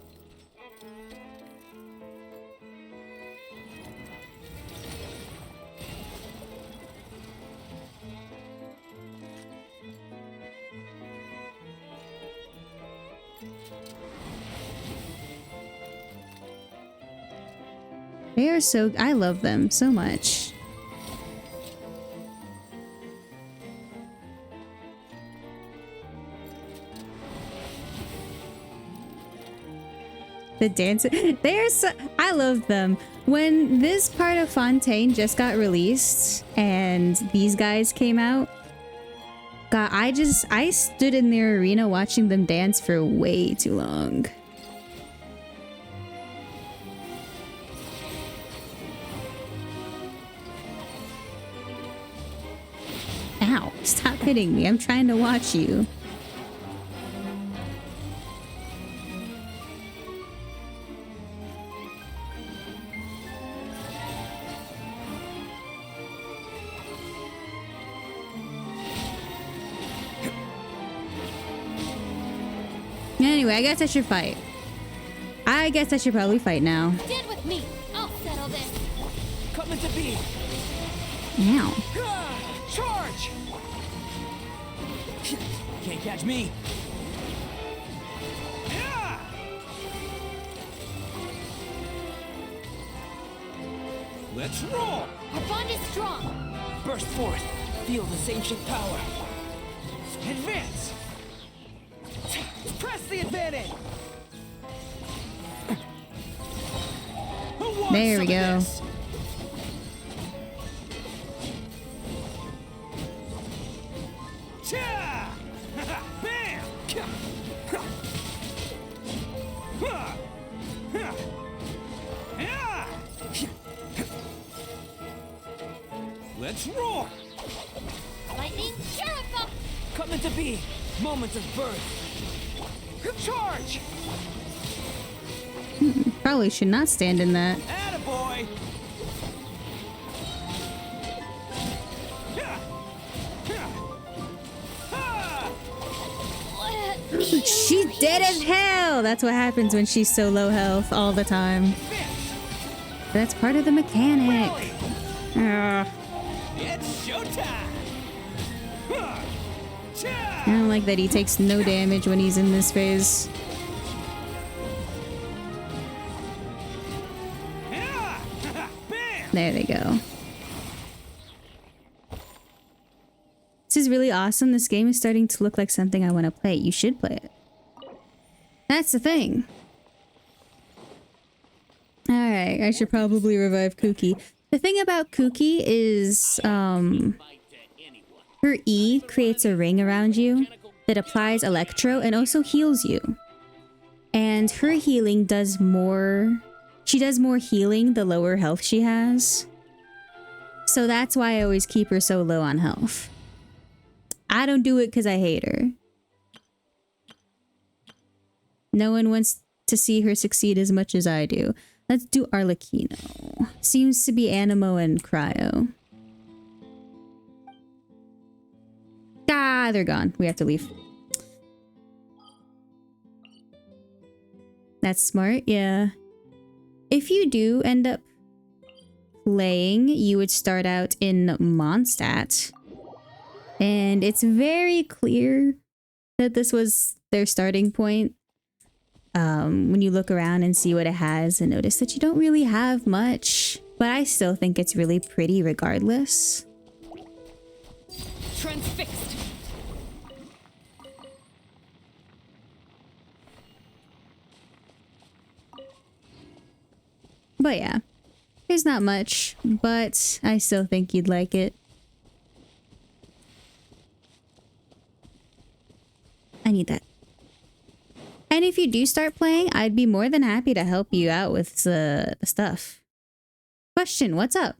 They are so... I love them so much. The dancer... They're so... I love them. When this part of Fontaine just got released and these guys came out, God, I stood in their arena watching them dance for way too long. Ow, stop hitting me. I'm trying to watch you. Anyway, I guess I should fight. I guess I should probably fight now. Stand with me. I'll settle this. Come into being. Ow. Charge! Can't catch me. Let's roll! Our bond is strong. Burst forth. feel this ancient power. Advance! Press the advantage! There we go. Bam! Let's roar! Lightning Sheriff! Coming to be. Moments of birth. Charge! Probably should not stand in that. Attaboy! She's dead as hell! That's what happens when she's so low health all the time. That's part of the mechanic. It's showtime! I don't like that he takes no damage when he's in this phase. There they go. This is really awesome. This game is starting to look like something I want to play. You should play it. That's the thing. Alright, I should probably revive Kuki. The thing about Kuki is, her E creates a ring around you that applies electro and also heals you. And her healing does more... She does more healing the lower health she has. So that's why I always keep her so low on health. I don't do it because I hate her. No one wants to see her succeed as much as I do. Let's do Arlecchino. Seems to be Animo and Cryo. Ah, they're gone. We have to leave. That's smart, yeah. If you do end up playing, you would start out in Mondstadt. And it's very clear that this was their starting point. When you look around and see what it has and notice that you don't really have much. But I still think it's really pretty regardless. Transfixed. But yeah, there's not much, but I still think you'd like it. I need that. And if you do start playing, I'd be more than happy to help you out with the stuff. Question, what's up?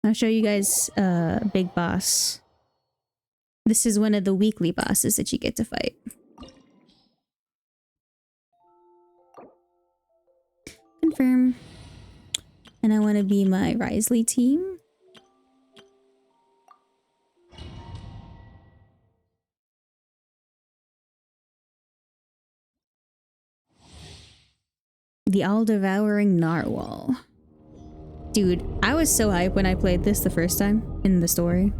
I'll show you guys Big Boss. This is one of the weekly bosses that you get to fight. Confirm. And I want to be my Risley team. The all-devouring narwhal. Dude, I was so hyped when I played this the first time in the story.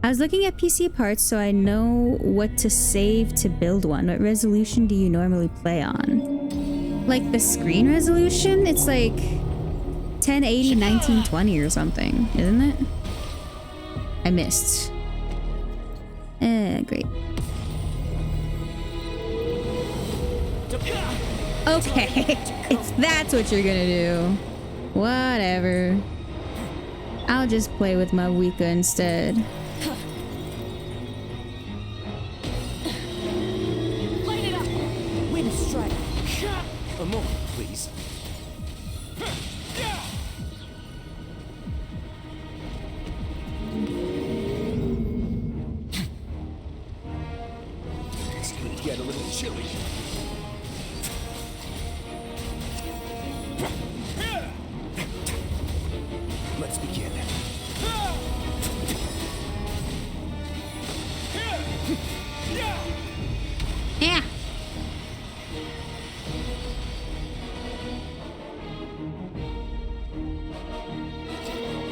I was looking at PC parts so I know what to save to build one. What resolution do you normally play on? Like the screen resolution? It's like 1080 1920 or something, isn't it? I missed. Great. Okay, if that's what you're gonna do. Whatever. I'll just play with my Wika instead. Light it up! Wind strike! A moment, please. It's gonna get a little chilly. Let's begin. Yeah.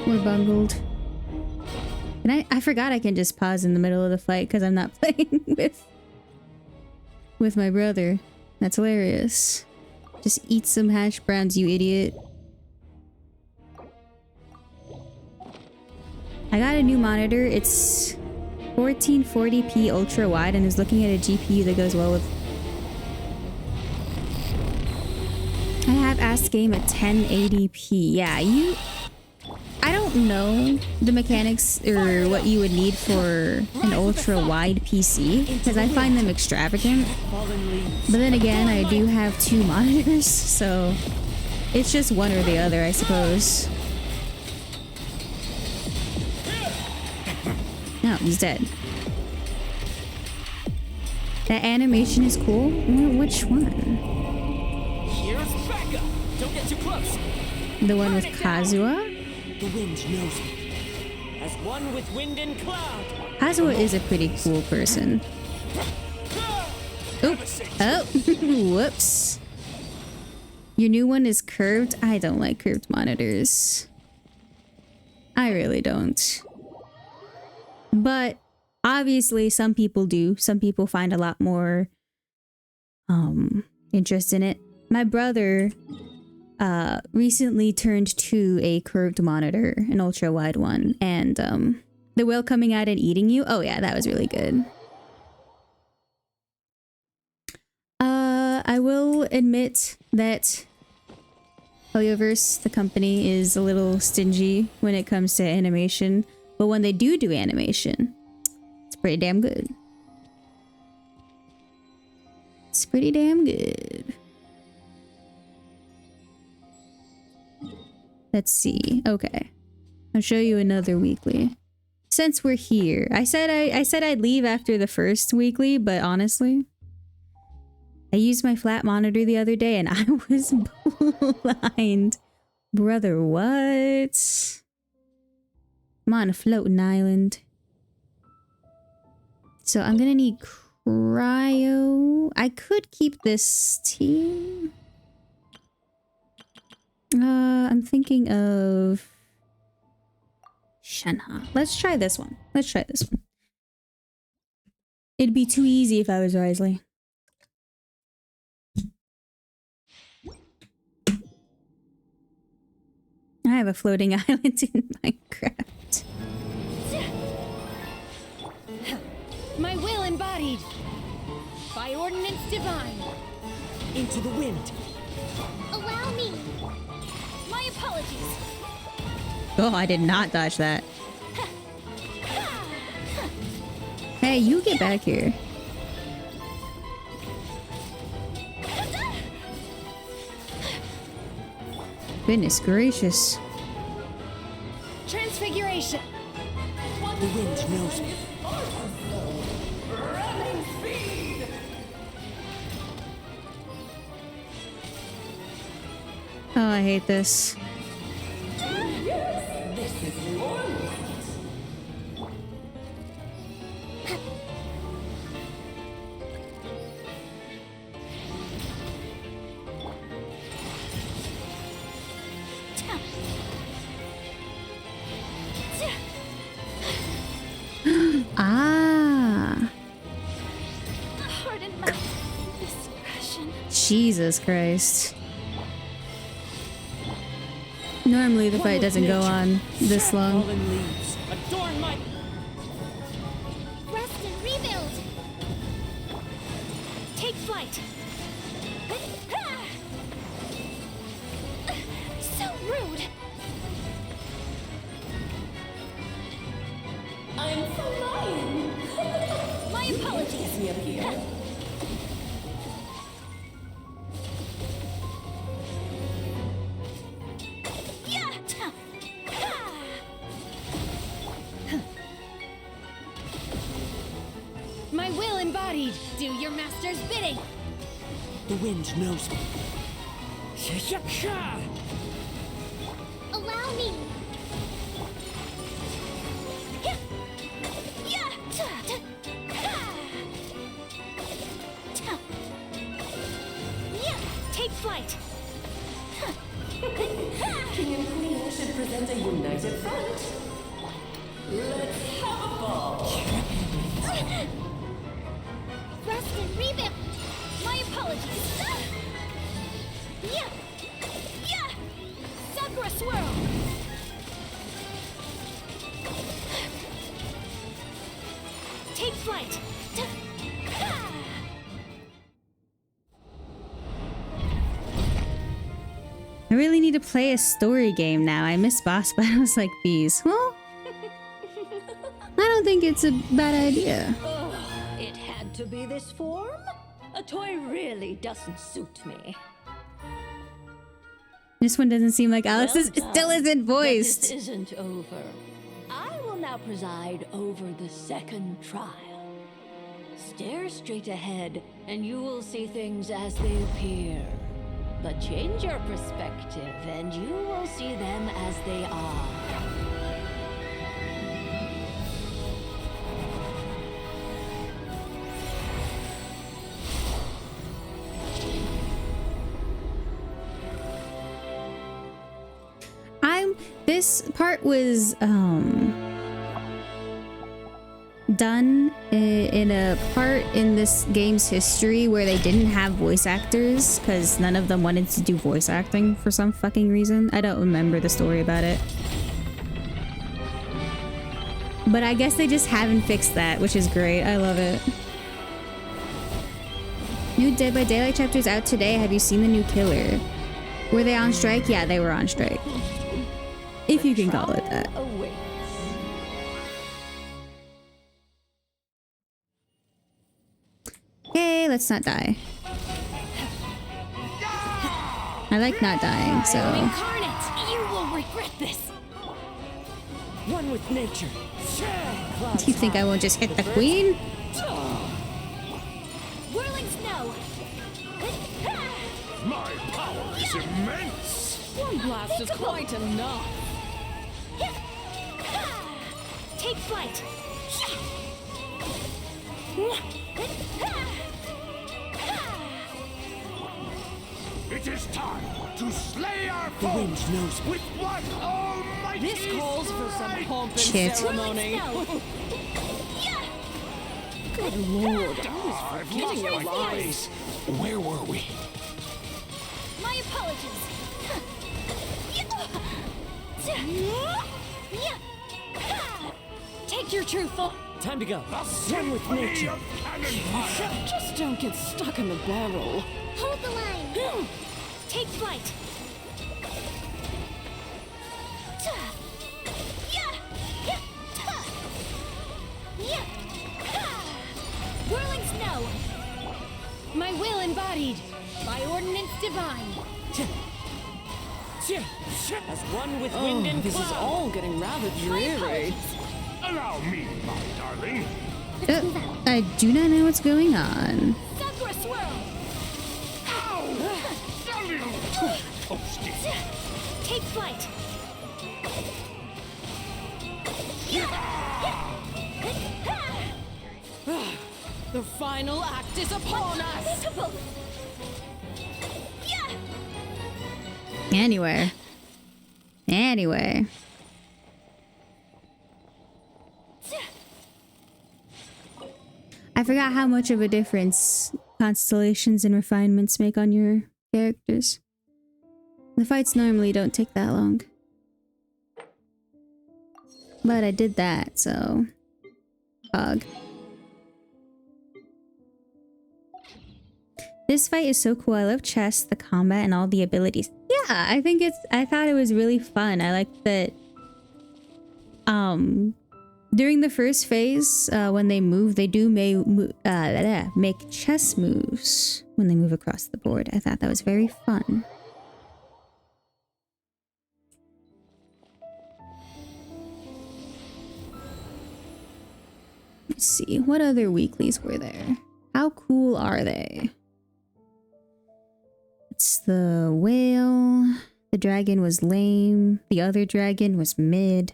We're bungled. And I forgot I can just pause in the middle of the fight because I'm not playing with my brother. That's hilarious. Just eat some hash browns, you idiot. I got a new monitor. It's 1440p ultra wide and is looking at a GPU that goes well with. I have asked game at 1080p. Yeah, I don't know the mechanics or what you would need for an ultra wide PC because I find them extravagant. But then again, I do have 2 monitors, so it's just one or the other, I suppose. No, he's dead. That animation is cool. Which one? Here's Becca. Don't get too close. The one with Kazuha? The wind knows me. As one with wind and cloud. Kazuha is a pretty cool person. Oh, oh, whoops. Your new one is curved? I don't like curved monitors. I really don't. But obviously some people do. Some people find a lot more interest in it. My brother recently turned to a curved monitor, an ultra wide one, and the whale coming out and eating you. Oh yeah, that was really good. I will admit that Hoyoverse, the company, is a little stingy when it comes to animation, but when they do animation, it's pretty damn good. It's pretty damn good. Let's see. Okay. I'll show you another weekly. Since we're here, I said I'd leave after the first weekly, but honestly, I used my flat monitor the other day and I was blind. Brother, what? I'm on a floating island. So I'm gonna need cryo. I could keep this team. I'm thinking of Shenhe. Let's try this one. Let's try this one. It'd be too easy if I was Risley. I have a floating island in Minecraft. My will embodied by ordinance divine. Into the wind. Allow me. My apologies. Oh, I did not dodge that. Hey, you get back here. Goodness gracious. Transfiguration. The wind knows me. Oh, I hate this. This is your Ah. Pardon my discretion. Jesus Christ. Normally the fight doesn't go on this long. fallen leaves. Adorn my Rest and rebuild. Take flight. So rude. I'm flying. My apologies. me up here. My will embodied. Do your master's bidding. The wind knows me. Shaka! Allow me. Take flight. King and Queen should present a united front. Let's have a ball. Rest and rebuild. My apologies. Yeah. Yeah. Sakura swirl. Take flight. I really need to play a story game now. I miss boss battles like these. Well, I don't think it's a bad idea. Oh, it had to be this form? A toy really doesn't suit me. This one doesn't seem like Alice's Well still done, isn't but voiced. this isn't over. I will now preside over the second trial. Stare straight ahead, and you will see things as they appear. But change your perspective, and you will see them as they are. This part was done in a part in this game's history where they didn't have voice actors because none of them wanted to do voice acting for some fucking reason. I don't remember the story about it. But I guess they just haven't fixed that, which is great. I love it. New Dead by Daylight chapters out today. Have you seen the new killer? Were they on strike? Yeah, they were on strike. If you can call it that. Okay, let's not die. I like not dying, so. Incarnate, you will regret this. One with nature. Do you think I won't just hit the queen? Whirling snow. My power is immense. One blast is quite enough. Take flight. It is time to slay our The foes wind knows with what almighty This calls for some pomp and Shit. ceremony. Good lord, I was forgetting your lies. Where were we? My apologies. Take your true form. Time to go. One with Symphony nature. of cannon fire. Just don't get stuck in the barrel. Hold the line. Take flight. Whirling snow. My will embodied. By ordinance divine. As one with wind and This is cloud. all getting rather dreary. Allow me, my darling. I do not know what's going on. Sakura swirl. Take flight. The final act is upon us. Anyway. I forgot how much of a difference constellations and refinements make on your characters. The fights normally don't take that long. But I did that, so... Pog. This fight is so cool. I love chess, the combat, and all the abilities. Yeah, I thought it was really fun. I like that during the first phase, when they move, they do make chess moves when they move across the board. I thought that was very fun. Let's see, what other weeklies were there? How cool are they? It's the whale. The dragon was lame. The other dragon was mid.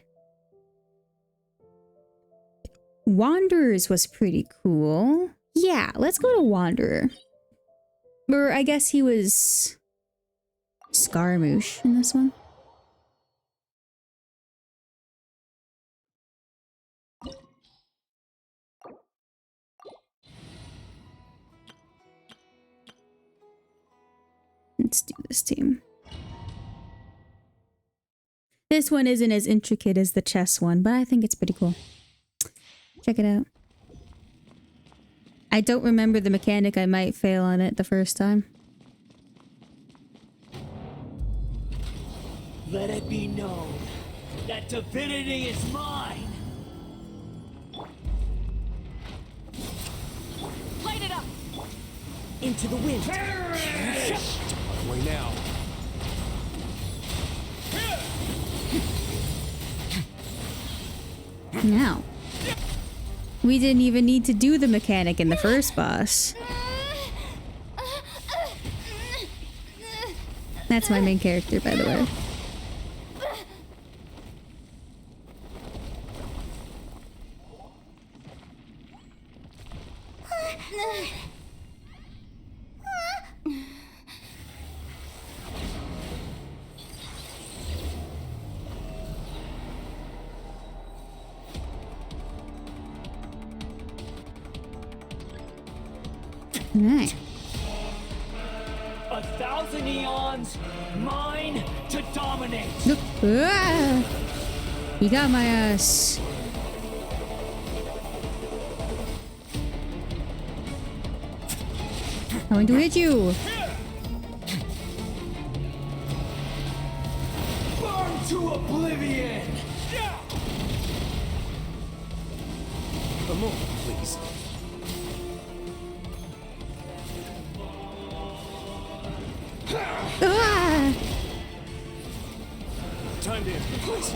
Wanderers was pretty cool. Yeah, let's go to Wanderer. Or I guess he was Scaramouche in this one. Let's do this team. This one isn't as intricate as the chess one, but I think it's pretty cool. Check it out. I don't remember the mechanic. I might fail on it the first time. Let it be known that divinity is mine. Light it up! Into the wind. Way now. Now. We didn't even need to do the mechanic in the first boss. That's my main character, by the way. Alright. 1,000 eons, mine to dominate. Look. Ah! You got my ass. I'm going to hit you. Burn to oblivion. A moment, please. Ah! Time to please.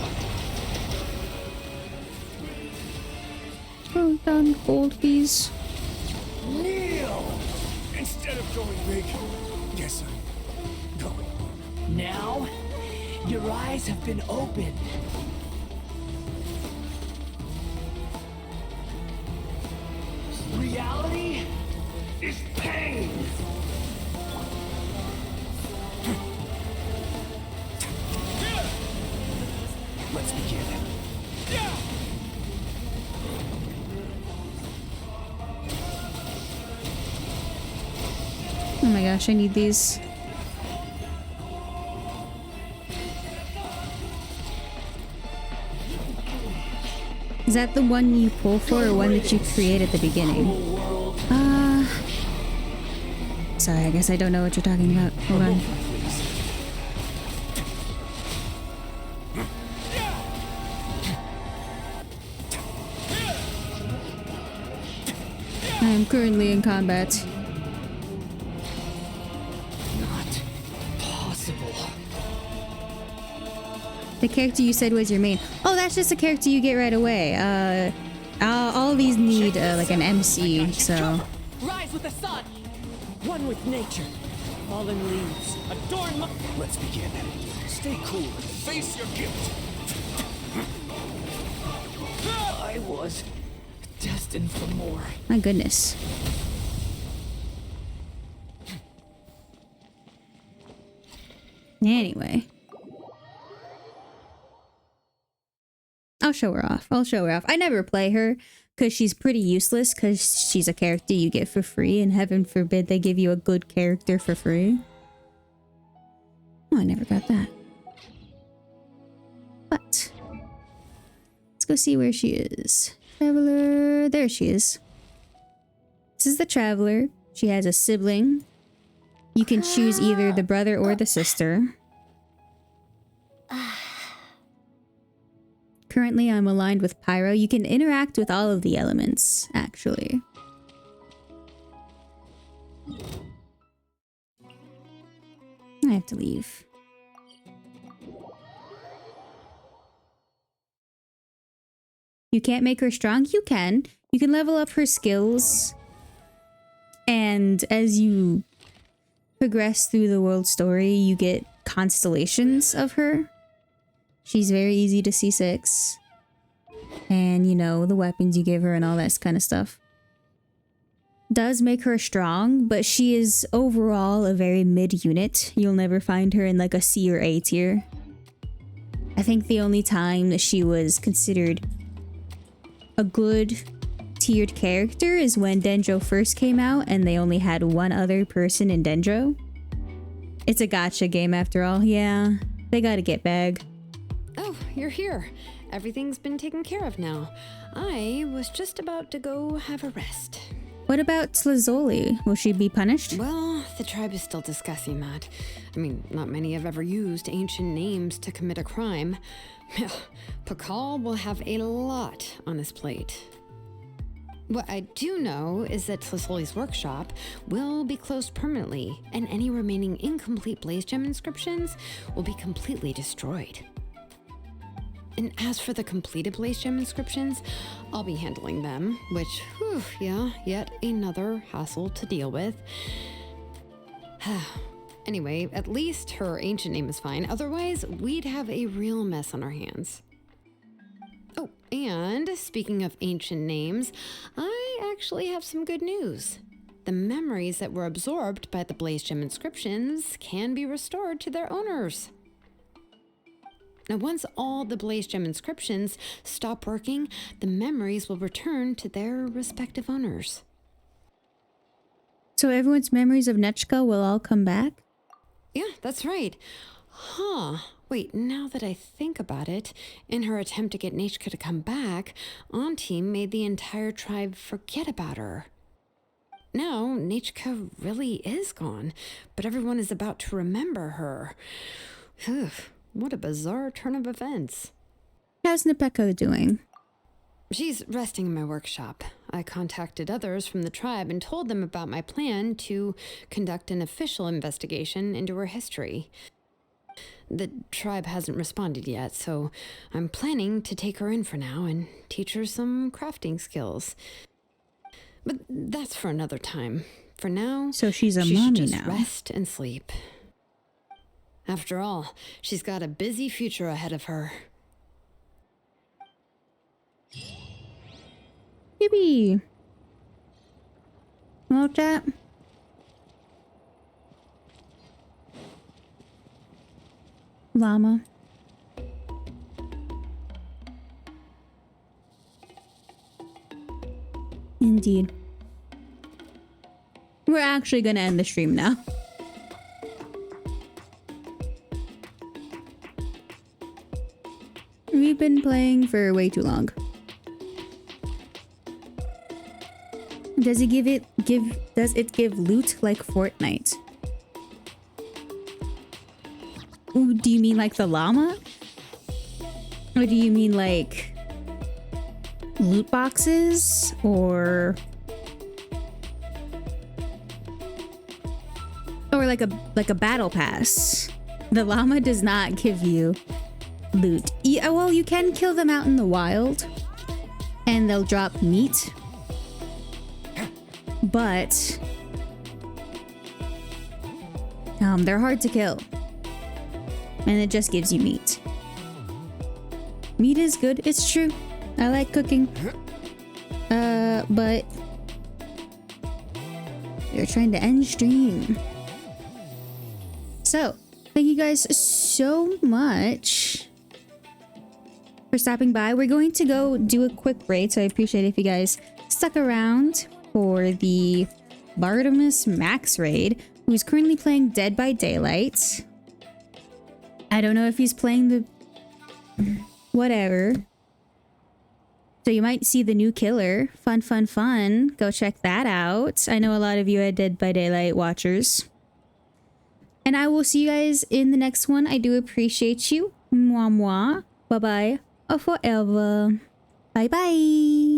Throw down gold, please. Kneel. Instead of going big, guess I'm going. Now, your eyes have been opened. Reality is pain. Let's begin. Oh my gosh, I need these. Is that the one you pull for or one that you create at the beginning? Sorry, I guess I don't know what you're talking about. Hold on. I am currently in combat. Not possible. The character you said was your main. Oh, that's just a character you get right away. All these need like an MC, so. Rise with the sun. One with nature. Fallen leaves. Adorn my... Let's begin. Stay cool and face your guilt. I was destined for more. My goodness. Anyway. I'll show her off. I never play her because she's pretty useless because she's a character you get for free and heaven forbid they give you a good character for free. Oh, I never got that. But let's go see where she is. Traveler. There she is. This is the Traveler. She has a sibling. You can choose either the brother or the sister. Currently, I'm aligned with Pyro. You can interact with all of the elements, actually. I have to leave. You can't make her strong? You can. You can level up her skills. And as you progress through the world story, you get constellations of her. She's very easy to C6. And, you know, the weapons you give her and all that kind of stuff. Does make her strong, but she is overall a very mid unit. You'll never find her in like a C or A tier. I think the only time that she was considered a good tiered character is when Dendro first came out and they only had one other person in Dendro. It's a gotcha game after all. Yeah, they gotta get bag. Oh, you're here. Everything's been taken care of now. I was just about to go have a rest. What about Tlazoli? Will she be punished? Well, the tribe is still discussing that. I mean, not many have ever used ancient names to commit a crime. Pakal will have a lot on his plate. What I do know is that Tlazoli's workshop will be closed permanently, and any remaining incomplete Blaze Gem inscriptions will be completely destroyed. And as for the completed Blaze Gem inscriptions, I'll be handling them, which, whew, yeah, yet another hassle to deal with. Anyway, at least her ancient name is fine, otherwise we'd have a real mess on our hands. Oh, and speaking of ancient names, I actually have some good news. The memories that were absorbed by the Blaze Gem inscriptions can be restored to their owners. Now, once all the Blaze Gem inscriptions stop working, the memories will return to their respective owners. So everyone's memories of Nechka will all come back? Yeah, that's right. Huh. Wait, now that I think about it, in her attempt to get Nechka to come back, Auntie made the entire tribe forget about her. Now, Nechka really is gone, but everyone is about to remember her. Phew, what a bizarre turn of events. How's Nepeko doing? She's resting in my workshop. I contacted others from the tribe and told them about my plan to conduct an official investigation into her history. The tribe hasn't responded yet, so I'm planning to take her in for now and teach her some crafting skills. But that's for another time. For now, so she's a she mommy should just now. Rest and sleep. After all, she's got a busy future ahead of her. Yippee! Well, chat. Llama. Indeed. We're actually gonna end the stream now. We've been playing for way too long. Does it give loot like Fortnite? Ooh, do you mean like the llama? Or do you mean like loot boxes or like a battle pass? The llama does not give you loot. Yeah, well, you can kill them out in the wild and they'll drop meat. But they're hard to kill. And it just gives you meat. Meat is good, it's true. I like cooking. But you're trying to end stream. So, thank you guys so much for stopping by. We're going to go do a quick raid, so I appreciate it if you guys stuck around for the Bartimus Max raid, who's currently playing Dead by Daylight. I don't know if he's playing the whatever. So you might see the new killer. Fun, fun, fun. Go check that out. I know a lot of you are Dead by Daylight watchers. And I will see you guys in the next one. I do appreciate you. Mwah, mwah. Bye-bye. Forever. Bye-bye.